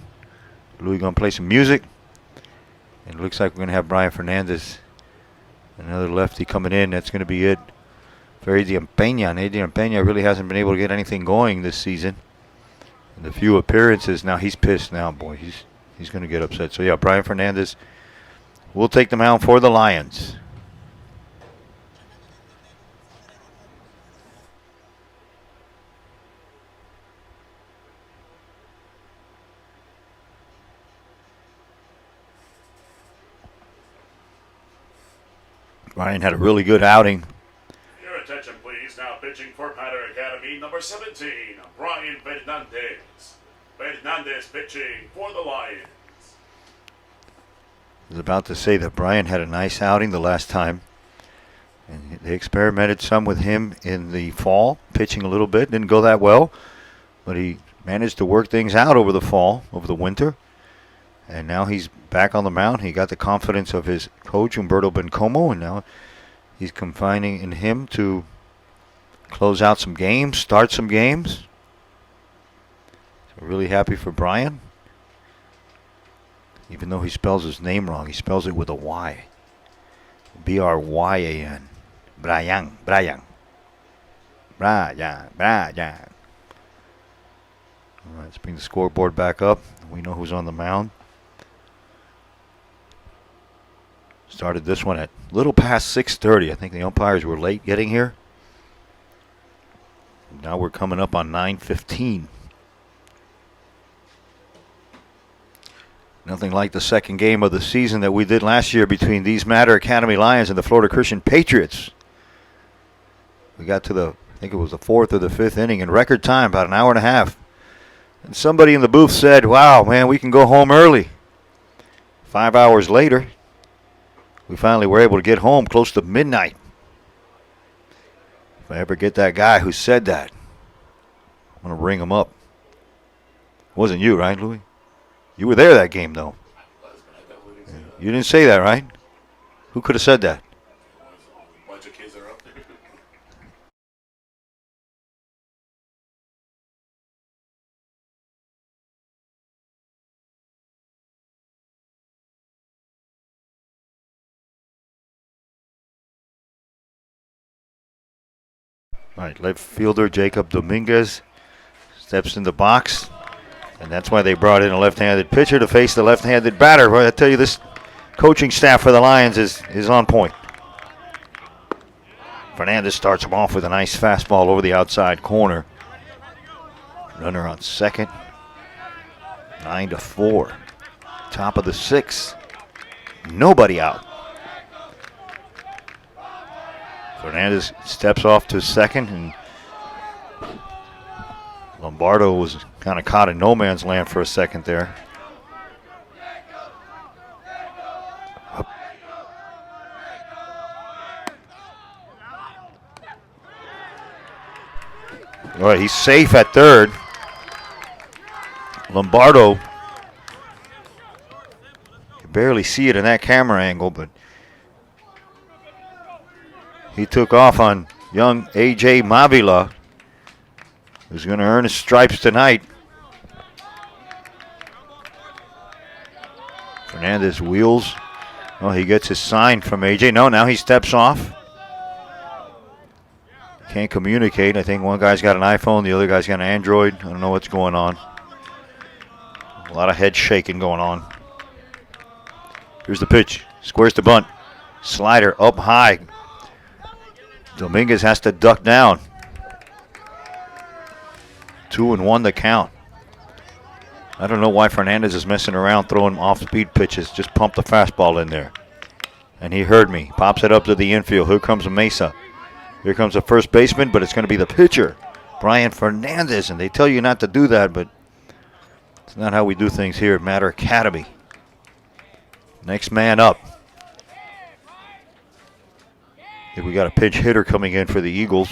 Louis going to play some music. And it looks like we're going to have Brian Fernandez, another lefty coming in. That's going to be it for Adrian Pena. And Adrian Pena really hasn't been able to get anything going this season. And the few appearances, now he's pissed now, boy. He's going to get upset. So, yeah, Brian Fernandez will take the mound for the Lions. Brian had a really good outing. Your attention, please. Now pitching for Mater Academy, number 17, Brian Fernandez. Fernandez pitching for the Lions. I was about to say that Brian had a nice outing the last time. And they experimented some with him in the fall, pitching a little bit. Didn't go that well, but he managed to work things out over the fall, over the winter. And now he's back on the mound. He got the confidence of his coach, Humberto Bencomo, and now he's confiding in him to close out some games, start some games. So really happy for Brian. Even though he spells his name wrong, he spells it with a Y. B-R-Y-A-N. Brian. All right, let's bring the scoreboard back up. We know who's on the mound. Started this one at a little past 6:30. I think the umpires were late getting here. Now we're coming up on 9:15. Nothing like the second game of the season that we did last year between these Mater Academy Lions and the Florida Christian Patriots. We got to I think it was the 4th or the 5th inning in record time, about an hour and a half. And somebody in the booth said, wow, man, we can go home early. 5 hours later, we finally were able to get home close to midnight. If I ever get that guy who said that, I'm going to ring him up. It wasn't you, right, Louis? You were there that game, though. You didn't say that, right? Who could have said that? A bunch of kids are up there. All right, left fielder Jacob Dominguez steps in the box. And that's why they brought in a left-handed pitcher to face the left-handed batter. But I tell you, this coaching staff for the Lions is on point. Fernandez starts him off with a nice fastball over the outside corner. Runner on second. 9-4. Top of the 6th. Nobody out. Fernandez steps off to second, and Lombardo was kind of caught in no man's land for a second there. All right, he's safe at third. Lombardo, you can barely see it in that camera angle, but he took off on young A.J. Mavila, who's going to earn his stripes tonight. Fernandez wheels. Oh, he gets his sign from A.J. No, now he steps off. Can't communicate. I think one guy's got an iPhone, the other guy's got an Android. I don't know what's going on. A lot of head shaking going on. Here's the pitch. Squares the bunt. Slider up high. Dominguez has to duck down. 2-1 the count. I don't know why Fernandez is messing around throwing off-speed pitches. Just pump the fastball in there. And he heard me. Pops it up to the infield. Here comes Mesa. Here comes the first baseman, but it's going to be the pitcher, Brian Fernandez. And they tell you not to do that, but it's not how we do things here at Mater Academy. Next man up. I think we got a pinch hitter coming in for the Eagles.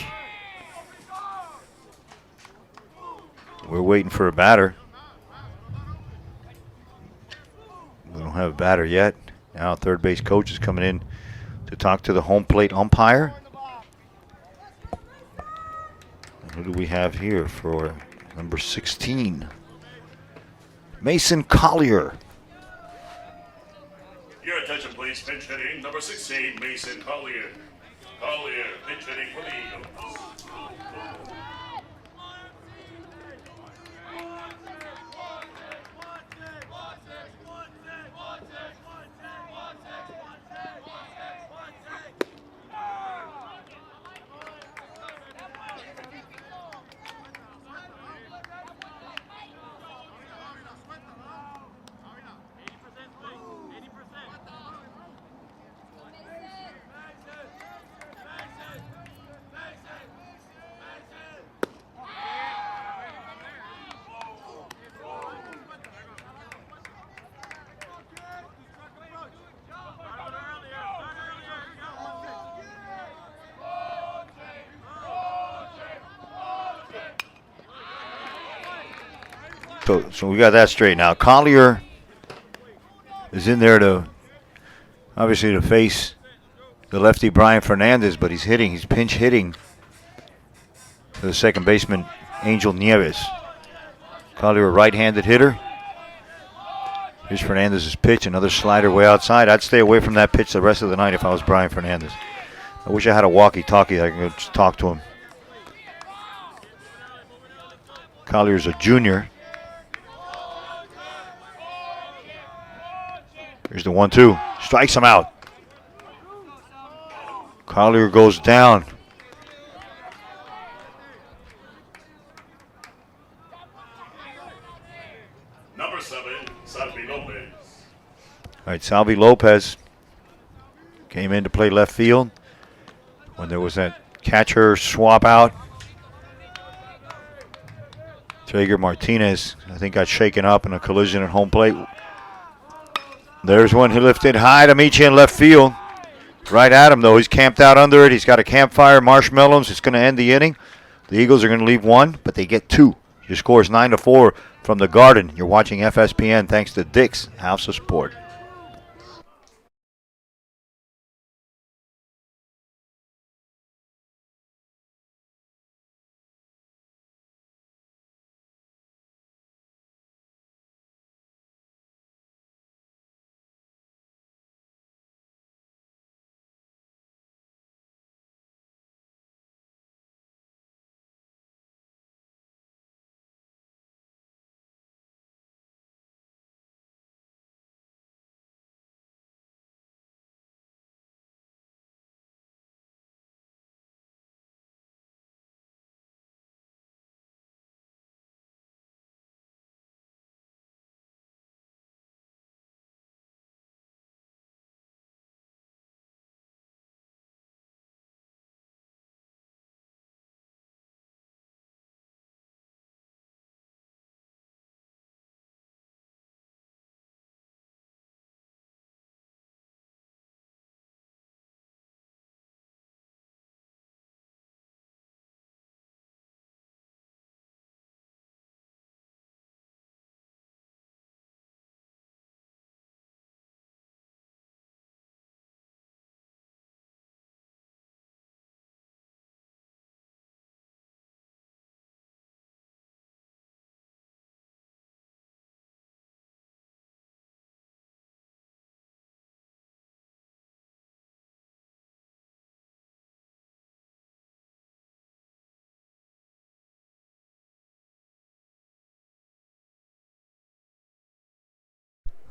We're waiting for a batter. We don't have a batter yet. Now third base coach is coming in to talk to the home plate umpire. Who do we have here for number 16? Mason Collier. Your attention, please. Pinch hitting, number 16, Mason Collier. Collier, pinch hitting for the Eagles. So we got that straight now. Collier is in there to obviously to face the lefty Brian Fernandez, but he's hitting. He's pinch hitting for the second baseman Angel Nieves. Collier, a right-handed hitter. Here's Fernandez's pitch, another slider way outside. I'd stay away from that pitch the rest of the night if I was Brian Fernandez. I wish I had a walkie-talkie that I could just talk to him. Collier's a junior. Here's the 1-2. Strikes him out. Collier goes down. Number 7, Salvi Lopez. All right, Salvi Lopez came in to play left field when there was that catcher swap out. Traeger Martinez, I think, got shaken up in a collision at home plate. There's one he lifted high to meet you in left field. Right at him, though. He's camped out under it. He's got a campfire, marshmallows. It's going to end the inning. The Eagles are going to leave one, but they get two. Your score is 9-4 from the Garden. You're watching FSPN thanks to Dick's House of Sport.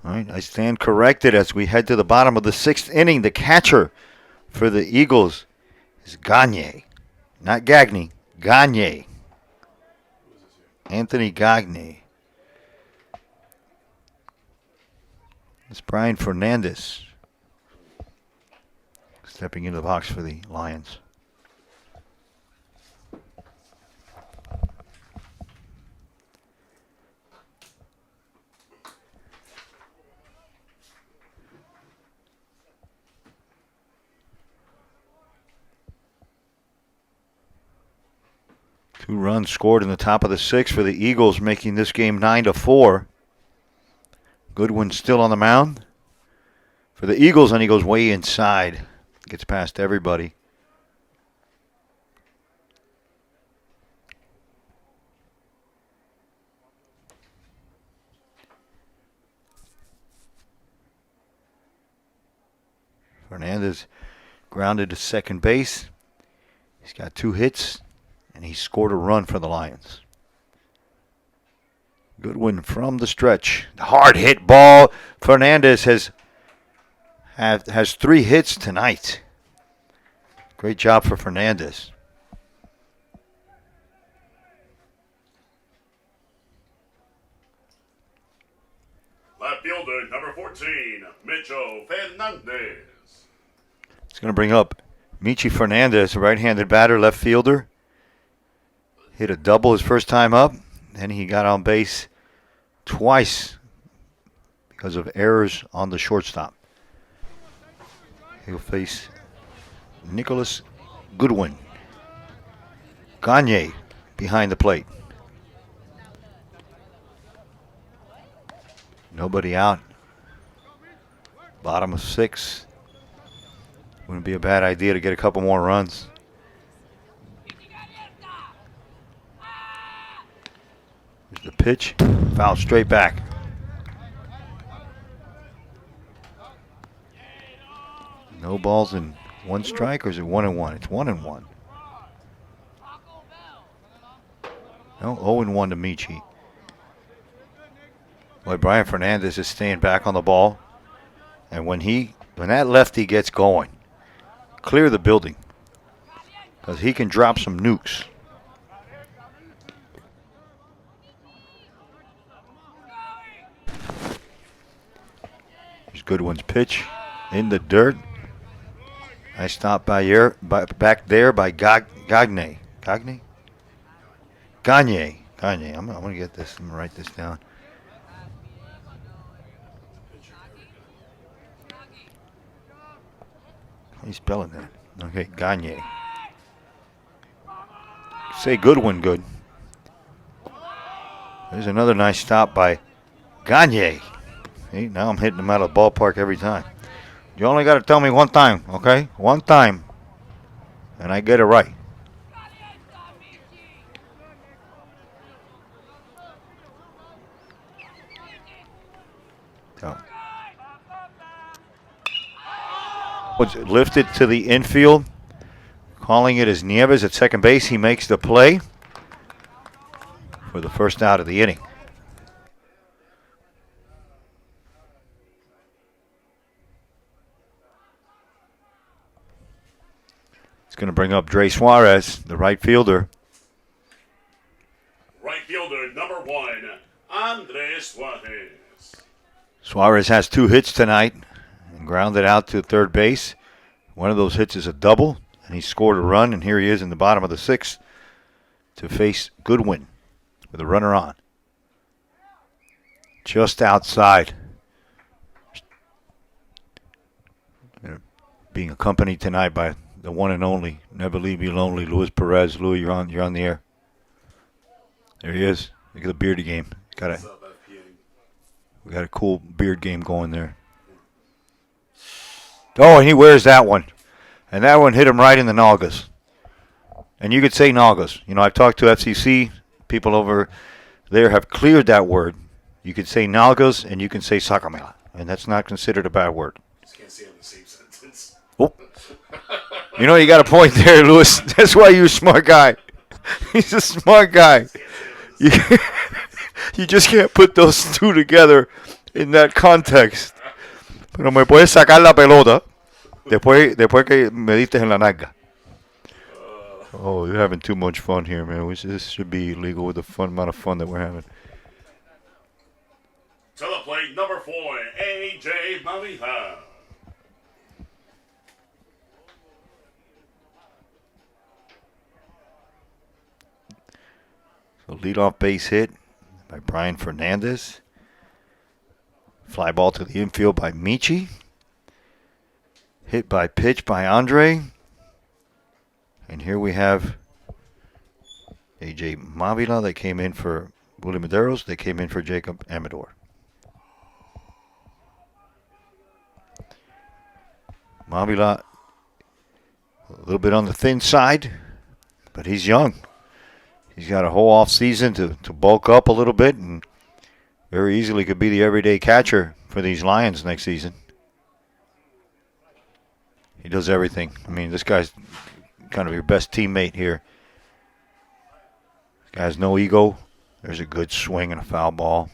All right, I stand corrected as we head to the bottom of the sixth inning. The catcher for the Eagles is Gagne. Not Gagne, Gagne. Anthony Gagne. It's Brian Fernandez stepping into the box for the Lions. Two runs scored in the top of the sixth for the Eagles, making this game 9-4. Goodwin still on the mound for the Eagles, and he goes way inside. Gets past everybody. Fernandez grounded to second base. He's got 2 hits. And he scored a run for the Lions. Goodwin from the stretch. Hard hit ball. Fernandez has 3 hits tonight. Great job for Fernandez. Left fielder, number 14, Mitchell Fernandez. It's going to bring up Michi Fernandez, a right-handed batter, left fielder. Hit a double his first time up. Then he got on base twice because of errors on the shortstop. He'll face Nicholas Goodwin. Gagne behind the plate. Nobody out. Bottom of 6. Wouldn't be a bad idea to get a couple more runs. Here's the pitch. Foul straight back. No balls and 1 strike, or is it 1-1? It's 1-1. No, 0-1 to Michi. Boy, Brian Fernandez is staying back on the ball. And when that lefty gets going, clear the building, because he can drop some nukes. Here's Goodwin's pitch in the dirt. I stopped back there by Gagne. Gagne? Gagne. I'm going to get this. I'm going to write this down. How are you spelling that? Okay, Gagne. Say Goodwin good. There's another nice stop by Gagne. See, now I'm hitting him out of the ballpark every time. You only got to tell me one time, okay? One time. And I get it right. So. Was lifted to the infield. Calling it as Nieves at second base. He makes the play for the first out of the inning. It's going to bring up Dre Suarez, the right fielder. Right fielder number 1, Andres Suarez. Suarez has 2 hits tonight and grounded out to third base. One of those hits is a double, and he scored a run, and here he is in the bottom of the 6th to face Goodwin with a runner on. Just outside. Being accompanied tonight by the one and only, never leave me lonely, Luis Perez. Louis, you're on the air. There he is. Look at the beardy game. We got a cool beard game going there. Oh, and he wears that one. And that one hit him right in the nalgas. And you could say nalgas. You know, I've talked to FCC. People over there have cleared that word. You could say nalgas and you can say sacamela. And that's not considered a bad word. Just can't say it in the same sentence. Oh. You know, you got a point there, Louis. That's why you're a smart guy. He's a smart guy. You just can't put those two together in that context. Pero me puedes sacar la pelota después que me diste en la nalga. Oh, you're having too much fun here, man. This should be illegal with the fun amount of fun that we're having. To the plate, number 4, A.J. Mavija. So leadoff base hit by Brian Fernandez. Fly ball to the infield by Michi. Hit by pitch by Andre. And here we have A.J. Mavila. They came in for Willie Medeiros. They came in for Jacob Amador. Mavila, a little bit on the thin side, but he's young. He's got a whole off season to bulk up a little bit and very easily could be the everyday catcher for these Lions next season. He does everything. I mean, this guy's kind of your best teammate here. This guy has no ego. There's a good swing and a foul ball.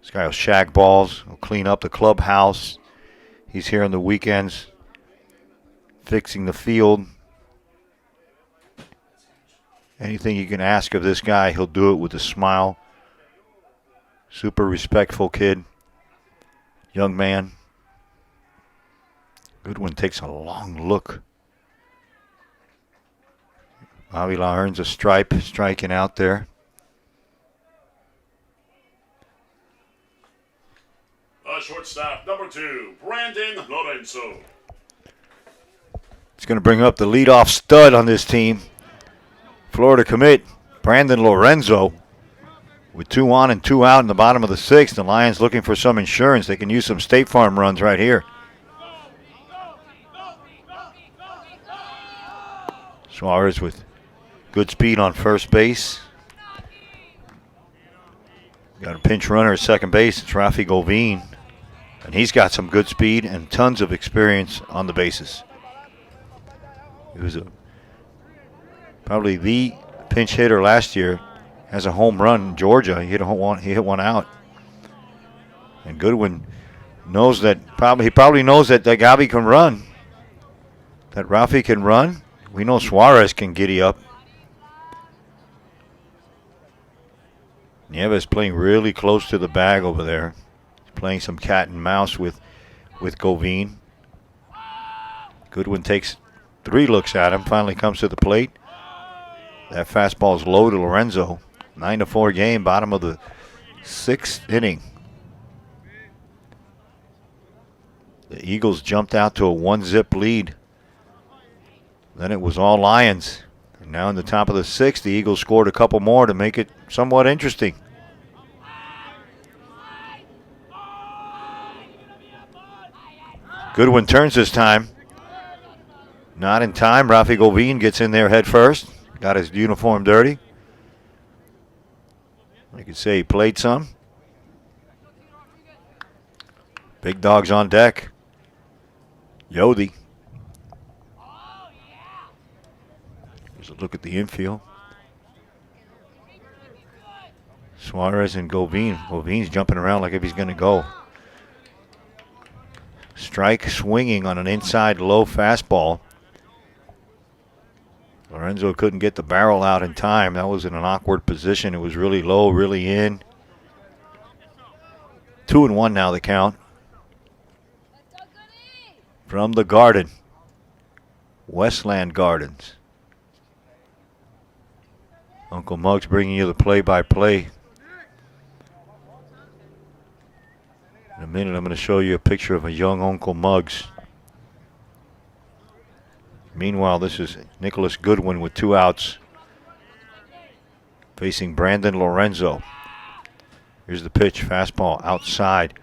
This guy will shag balls. He'll clean up the clubhouse. He's here on the weekends fixing the field. Anything you can ask of this guy, he'll do it with a smile. Super respectful kid. Young man. Goodwin takes a long look. Avila earns a stripe, striking out there. Shortstop number 2, Brandon Lorenzo. It's going to bring up the leadoff stud on this team. Florida commit, Brandon Lorenzo. With 2 on and 2 out in the bottom of the 6th, the Lions looking for some insurance. They can use some State Farm runs right here. Suarez with good speed on first base. Got a pinch runner at second base. It's Rafi Govine. And he's got some good speed and tons of experience on the bases. He was probably the pinch hitter last year. Has a home run in Georgia. He hit one out. And Goodwin knows that he probably knows that Gabi can run. That Rafi can run. We know Suarez can giddy up. Nieves playing really close to the bag over there. He's playing some cat and mouse with Govine. Goodwin takes 3 looks at him, finally comes to the plate. That fastball is low to Lorenzo. 9-4 game, bottom of the 6th inning. The Eagles jumped out to a 1-zip lead. Then it was all Lions. And now in the top of the 6th, the Eagles scored a couple more to make it somewhat interesting. Goodwin turns this time. Not in time. Rafi Govine gets in there head first. Got his uniform dirty. I could say he played some. Big dogs on deck. Yodi. Here's a look at the infield. Suarez and Govine. Govine's jumping around like if he's going to go. Strike swinging on an inside low fastball. Lorenzo couldn't get the barrel out in time. That was in an awkward position. It was really low, really in. 2-1 now the count. From the Garden. Westland Gardens. Uncle Muggs bringing you the play-by-play. In a minute, I'm going to show you a picture of a young Uncle Muggs. Meanwhile, this is Nicholas Goodwin with 2 outs. Facing Brandon Lorenzo. Here's the pitch, fastball outside.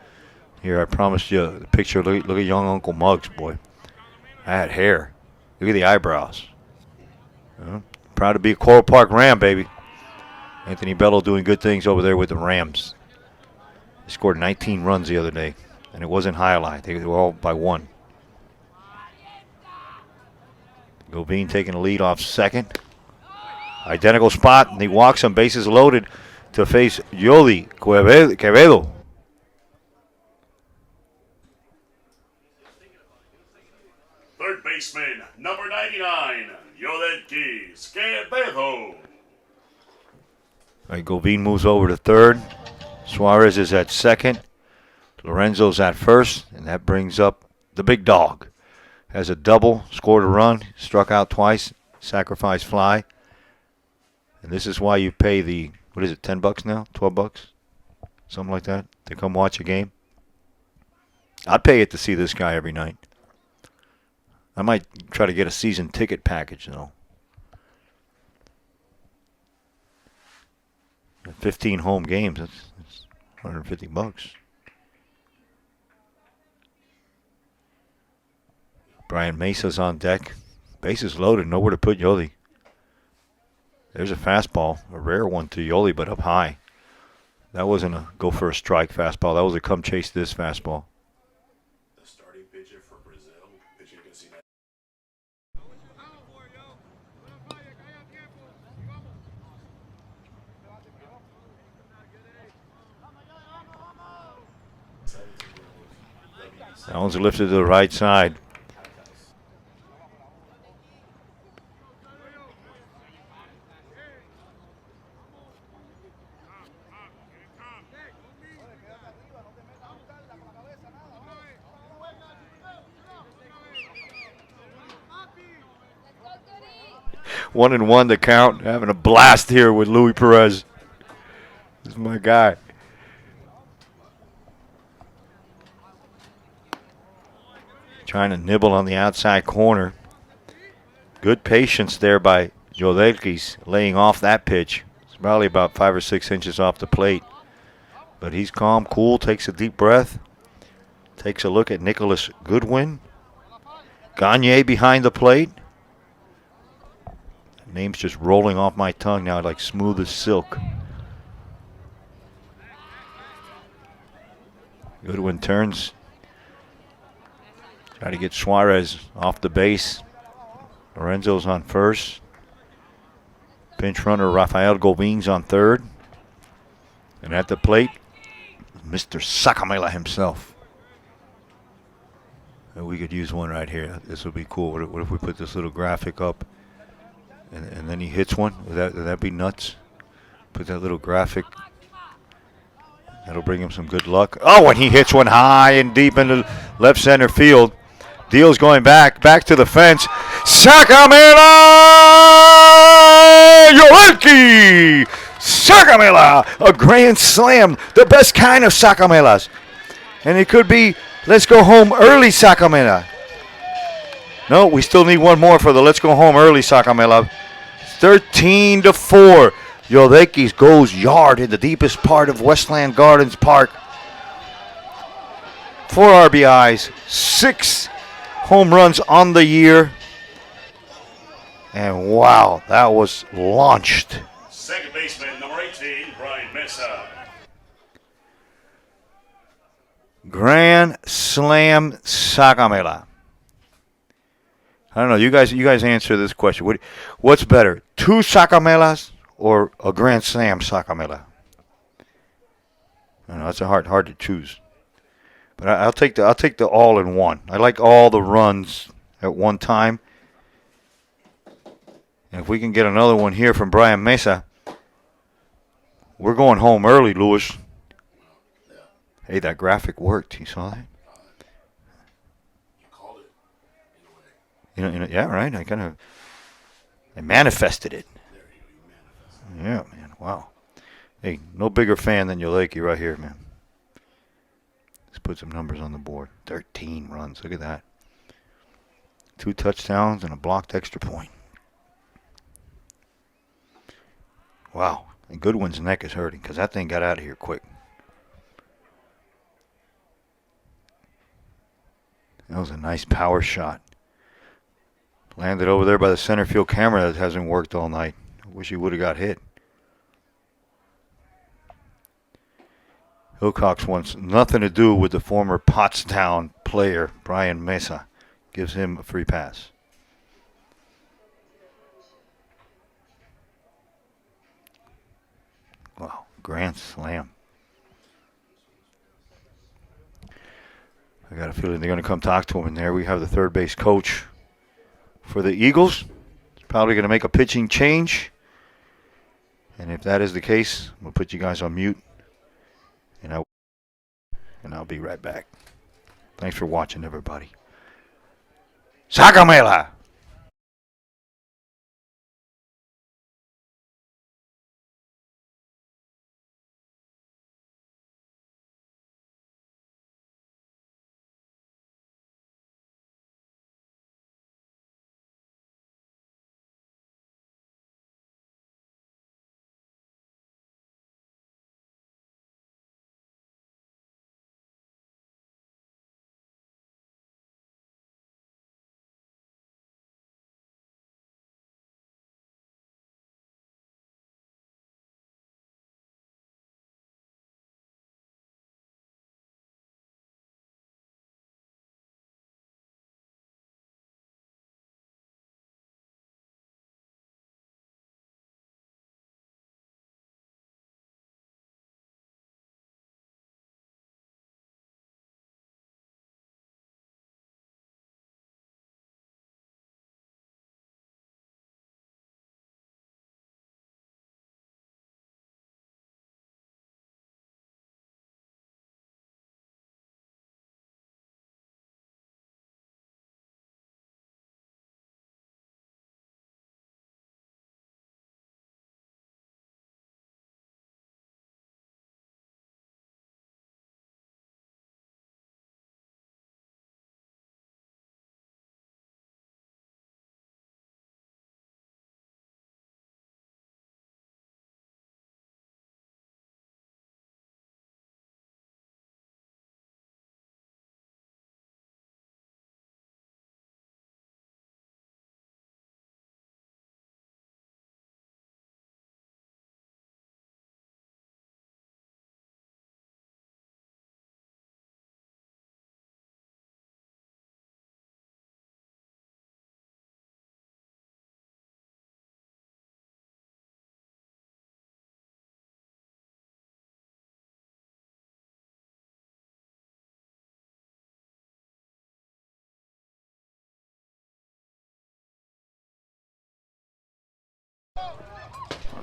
Here, I promised you the picture. Look at young Uncle Muggs, boy. That hair. Look at the eyebrows. Proud to be a Coral Park Ram, baby. Anthony Bello doing good things over there with the Rams. They scored 19 runs the other day, and it wasn't highlight. They were all by 1. Govine taking the lead off second. Identical spot, and he walks him, bases loaded, to face Yoli Quevedo. Third baseman, number 99, Yodelkis Quevedo. All right, Govine moves over to third. Suarez is at second. Lorenzo's at first, and that brings up the big dog. Has a double, scored a run, struck out twice, sacrifice fly. And this is why you pay the, what is it, $10 now? $12? Something like that to come watch a game. I'd pay it to see this guy every night. I might try to get a season ticket package, though. 15 home games, that's $150. Brian Mesa's on deck. Bases loaded, nowhere to put Yoli. There's a fastball, a rare one to Yoli, but up high. That wasn't a go for a strike fastball. That was a come chase this fastball. The starting pitcher for Brazil, pitching against the United That one's lifted to the right side. One and one to count. Having a blast here with Luis Perez. This is my guy. Trying to nibble on the outside corner. Good patience there by Yodelkis laying off that pitch. It's probably about 5 or 6 inches off the plate. But he's calm, cool, takes a deep breath. Takes a look at Nicholas Goodwin. Gagne behind the plate. Name's just rolling off my tongue now like smooth as silk. Goodwin turns. Try to get Suarez off the base. Lorenzo's on first. Pinch runner Rafael Govins on third. And at the plate, Mr. Sacamela himself. And we could use one right here. This would be cool. What if we put this little graphic up and then he hits one? Would that be nuts? Put that little graphic. That'll bring him some good luck. Oh, and he hits one high and deep into left center field. Deal's going back to the fence. Sacamela! Yoelki! Sacamela! A grand slam. The best kind of Sacamelas. And it could be, let's go home early Sacamela. No, we still need one more for the let's go home early Sacamela. 13-4. Yoelki goes yard in the deepest part of Westland Gardens Park. 4 RBIs, 6 home runs on the year. And wow, that was launched. Second baseman, number 18, Brian Mesa. Grand Slam Sacamela. I don't know. You guys answer this question. What's better, 2 Sacamelas or a Grand Slam Sacamela? I know that's hard to choose. But I'll take the all in one. I like all the runs at one time. And if we can get another one here from Brian Mesa, we're going home early, Lewis. Hey, that graphic worked. You saw that? You called it in a way. Yeah, right. I manifested it. There you go. You manifested. Yeah, man. Wow. Hey, no bigger fan than Yoelki right here, man. Let's put some numbers on the board. 13 runs. Look at that. 2 touchdowns and a blocked extra point. Wow. And Goodwin's neck is hurting because that thing got out of here quick. That was a nice power shot. Landed over there by the center field camera that hasn't worked all night. I wish he would have got hit. Hillcox wants nothing to do with the former Pottstown player, Brian Mesa. Gives him a free pass. Wow, grand slam. I got a feeling they're going to come talk to him in there. We have the third base coach for the Eagles. He's probably going to make a pitching change. And if that is the case, we'll put you guys on mute. And I'll be right back. Thanks for watching, everybody. Sacamela!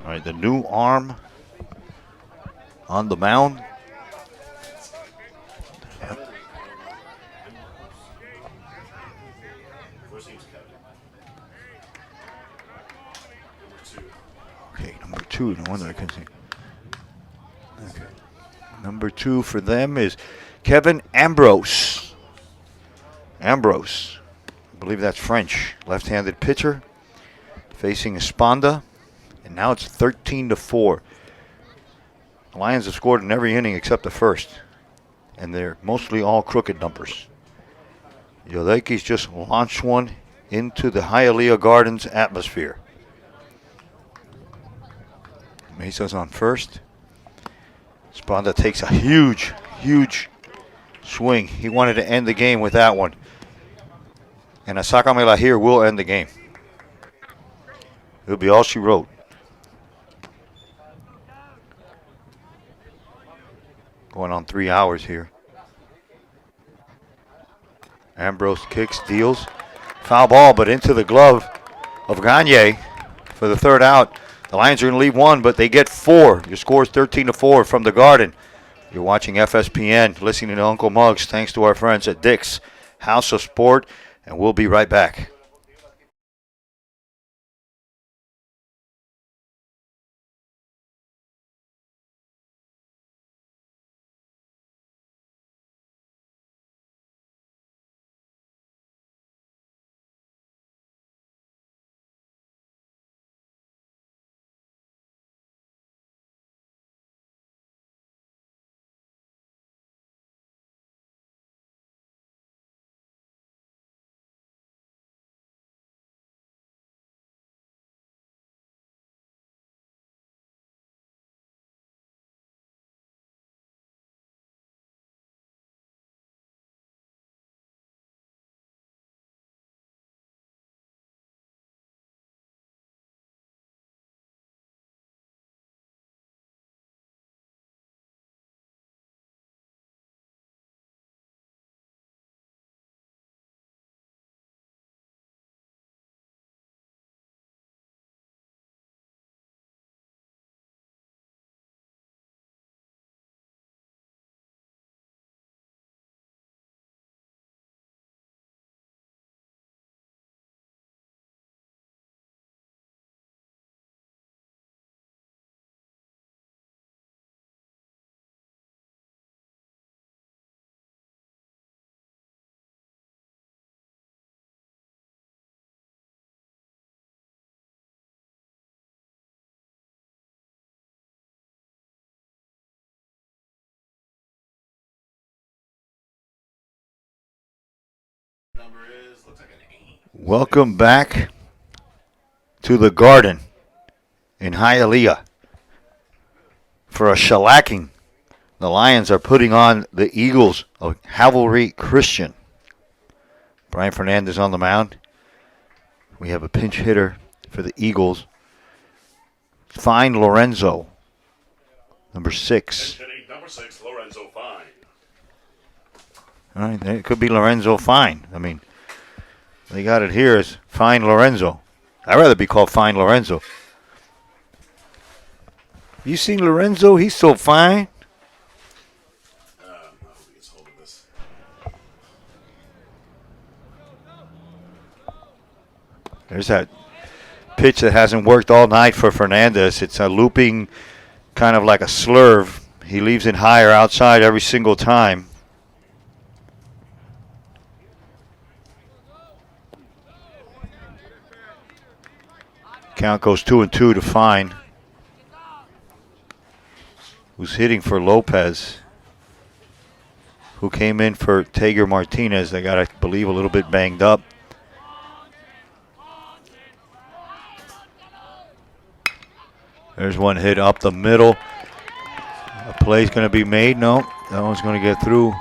All right, the new arm on the mound. First name's Kevin. Number 2. Okay, number 2. No wonder I couldn't see. Okay. Number 2 for them is Kevin Ambrose. Ambrose. I believe that's French. Left-handed pitcher facing Esponda. And now it's 13-4. The Lions have scored in every inning except the first. And they're mostly all crooked numbers. Yodeki's just launched one into the Hialeah Gardens atmosphere. Mesa's on first. Sponda takes a huge, huge swing. He wanted to end the game with that one. And Asaka Mela here will end the game. It'll be all she wrote. Going on 3 hours here. Ambrose kicks, deals. Foul ball, but into the glove of Gagne for the third out. The Lions are going to leave 1, but they get 4. Your score is 13-4 from the Garden. You're watching FSPN, listening to Uncle Muggs, thanks to our friends at Dick's House of Sport, and we'll be right back. Number is, looks like an 8. Welcome back to the Garden in Hialeah for a shellacking. The Lions are putting on the Eagles of Calvary Christian. Brian Fernandez on the mound. We have a pinch hitter for the Eagles. Fine Lorenzo, number 6. Hitting number 6, Lorenzo Fine. All right, it could be Lorenzo Fine. I mean, they got it here as Fine Lorenzo. I'd rather be called Fine Lorenzo. You seen Lorenzo? He's so fine. I hope he gets hold of this. There's that pitch that hasn't worked all night for Fernandez. It's a looping, kind of like a slurve. He leaves it higher outside every single time. Count goes 2-2 to Fine, who's hitting for Lopez, who came in for Tager Martinez. They got, I believe, a little bit banged up. There's one hit up the middle. A play's going to be made. No, that one's going to get through.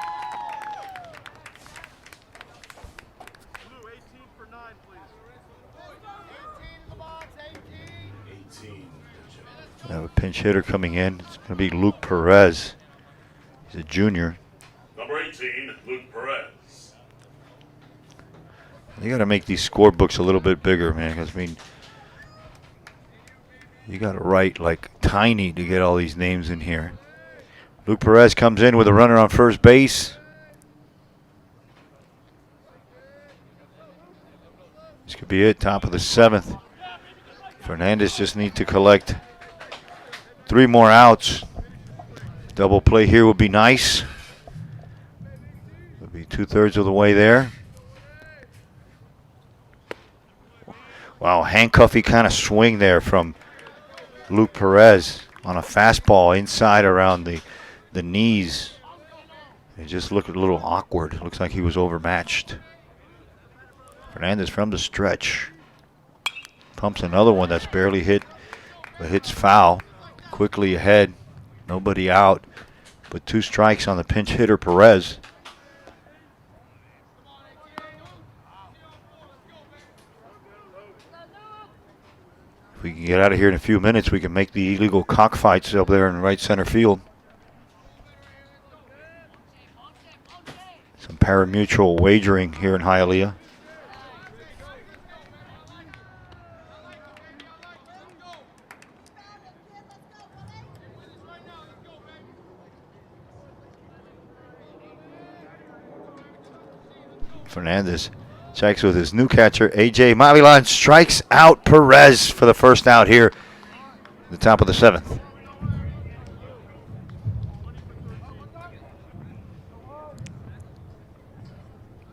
We have a pinch hitter coming in. It's going to be Luke Perez. He's a junior. Number 18, Luke Perez. They got to make these scorebooks a little bit bigger, man. Because I mean, You got to write like tiny to get all these names in here. Luke Perez comes in with a runner on first base. This could be it, top of the 7th. Fernandez just needs to collect 3 more outs. Double play here would be nice. Would be 2/3 of the way there. Wow, handcuffy kind of swing there from Luke Perez on a fastball inside around the knees. It just looked a little awkward. It looks like he was overmatched. Fernandez from the stretch. Pumps another one that's barely hit, but hits foul. Quickly ahead, nobody out, but 2 strikes on the pinch hitter Perez. If we can get out of here in a few minutes, we can make the illegal cockfights up there in right center field. Some pari-mutuel wagering here in Hialeah. Fernandez checks with his new catcher, A.J. Mavilan, strikes out Perez for the first out here at the top of the 7th.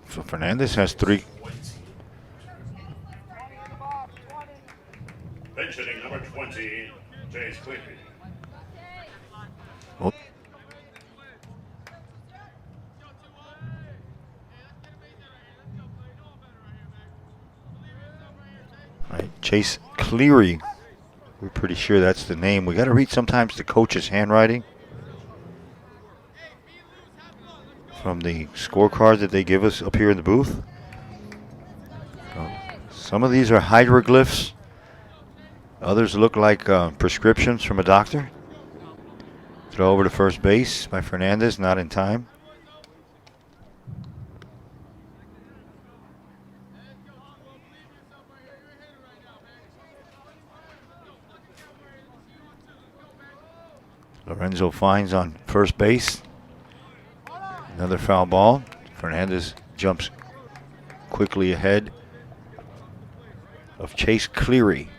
So Fernandez has 3. Bench hitting number 20, Jace Cleary. Oh. Right, Chase Cleary. We're pretty sure that's the name. We got to read sometimes the coach's handwriting from the scorecard that they give us up here in the booth. Some of these are hieroglyphs. Others look like prescriptions from a doctor. Throw over to first base by Fernandez, not in time. Lorenzo finds on first base. Another foul ball. Fernandez jumps quickly ahead of Chase Cleary.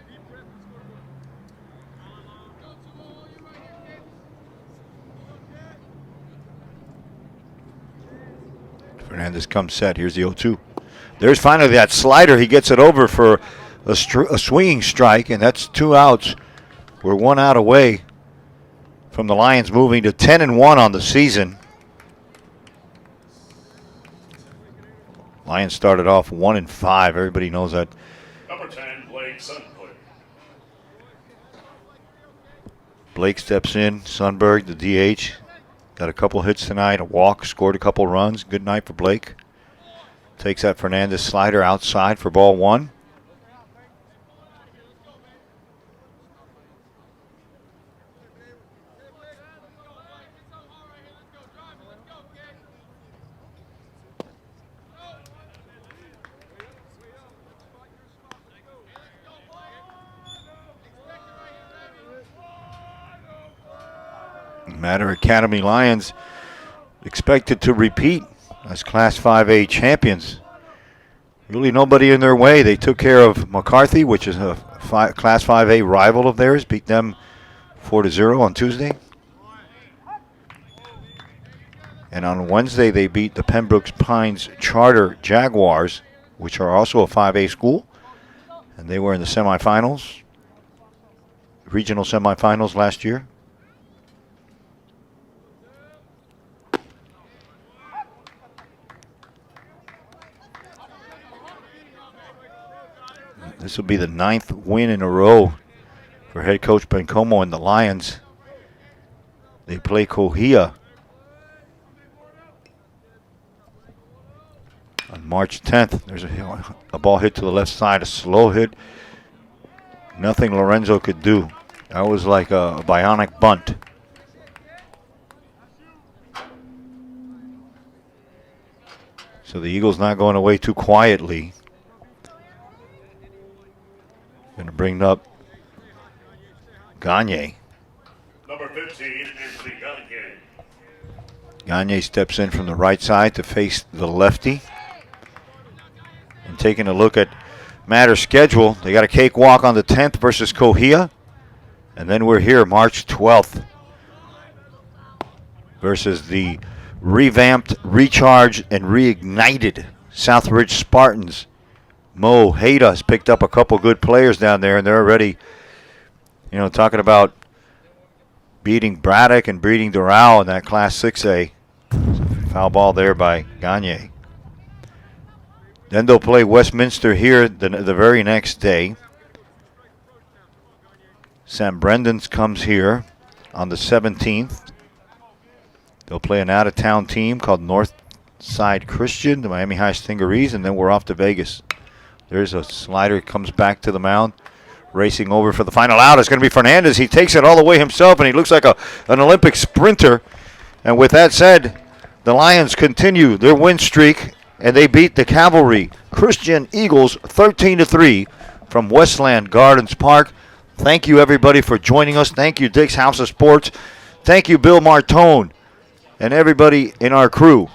Fernandez comes set. Here's the 0-2. There's finally that slider. He gets it over for a swinging strike, and that's 2 outs. We're 1 out away from the Lions moving to 10-1 on the season. Lions started off 1-5. Everybody knows that. Number 10, Blake Sundberg. Blake steps in. Sundberg, the DH. Got a couple hits tonight, a walk, scored a couple runs. Good night for Blake. Takes that Fernandez slider outside for ball 1. Matter Academy Lions expected to repeat as Class 5A champions. Really nobody in their way. They took care of McCarthy, which is a Class 5A rival of theirs, beat them 4-0 on Tuesday. And on Wednesday, they beat the Pembroke Pines Charter Jaguars, which are also a 5A school. And they were in the semifinals, regional semifinals last year. This will be the 9th win in a row for head coach Bencomo and the Lions. They play Kohia on March 10th. There's a ball hit to the left side, a slow hit. Nothing Lorenzo could do. That was like a bionic bunt. So the Eagles not going away too quietly. Going to bring up Gagne. Number 15, Anthony Gagne. Gagne steps in from the right side to face the lefty. And taking a look at Matter's schedule, they got a cakewalk on the 10th versus Cohia. And then we're here March 12th versus the revamped, recharged, and reignited Southridge Spartans. Mo Hayda has picked up a couple good players down there, and they're already, talking about beating Braddock and beating Doral in that Class 6A. Foul ball there by Gagne. Then they'll play Westminster here the very next day. Sam Brendan's comes here on the 17th. They'll play an out-of-town team called Northside Christian, the Miami High Stingarees, and then we're off to Vegas. There's a slider, comes back to the mound, racing over for the final out. It's going to be Fernandez. He takes it all the way himself, and he looks like an Olympic sprinter. And with that said, the Lions continue their win streak, and they beat the Calvary Christian Eagles 13-3 from Westland Gardens Park. Thank you, everybody, for joining us. Thank you, Dick's House of Sports. Thank you, Bill Martone, and everybody in our crew.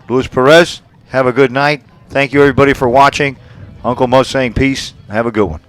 Luis Perez, have a good night. Thank you, everybody, for watching. Uncle Mo saying peace. Have a good one.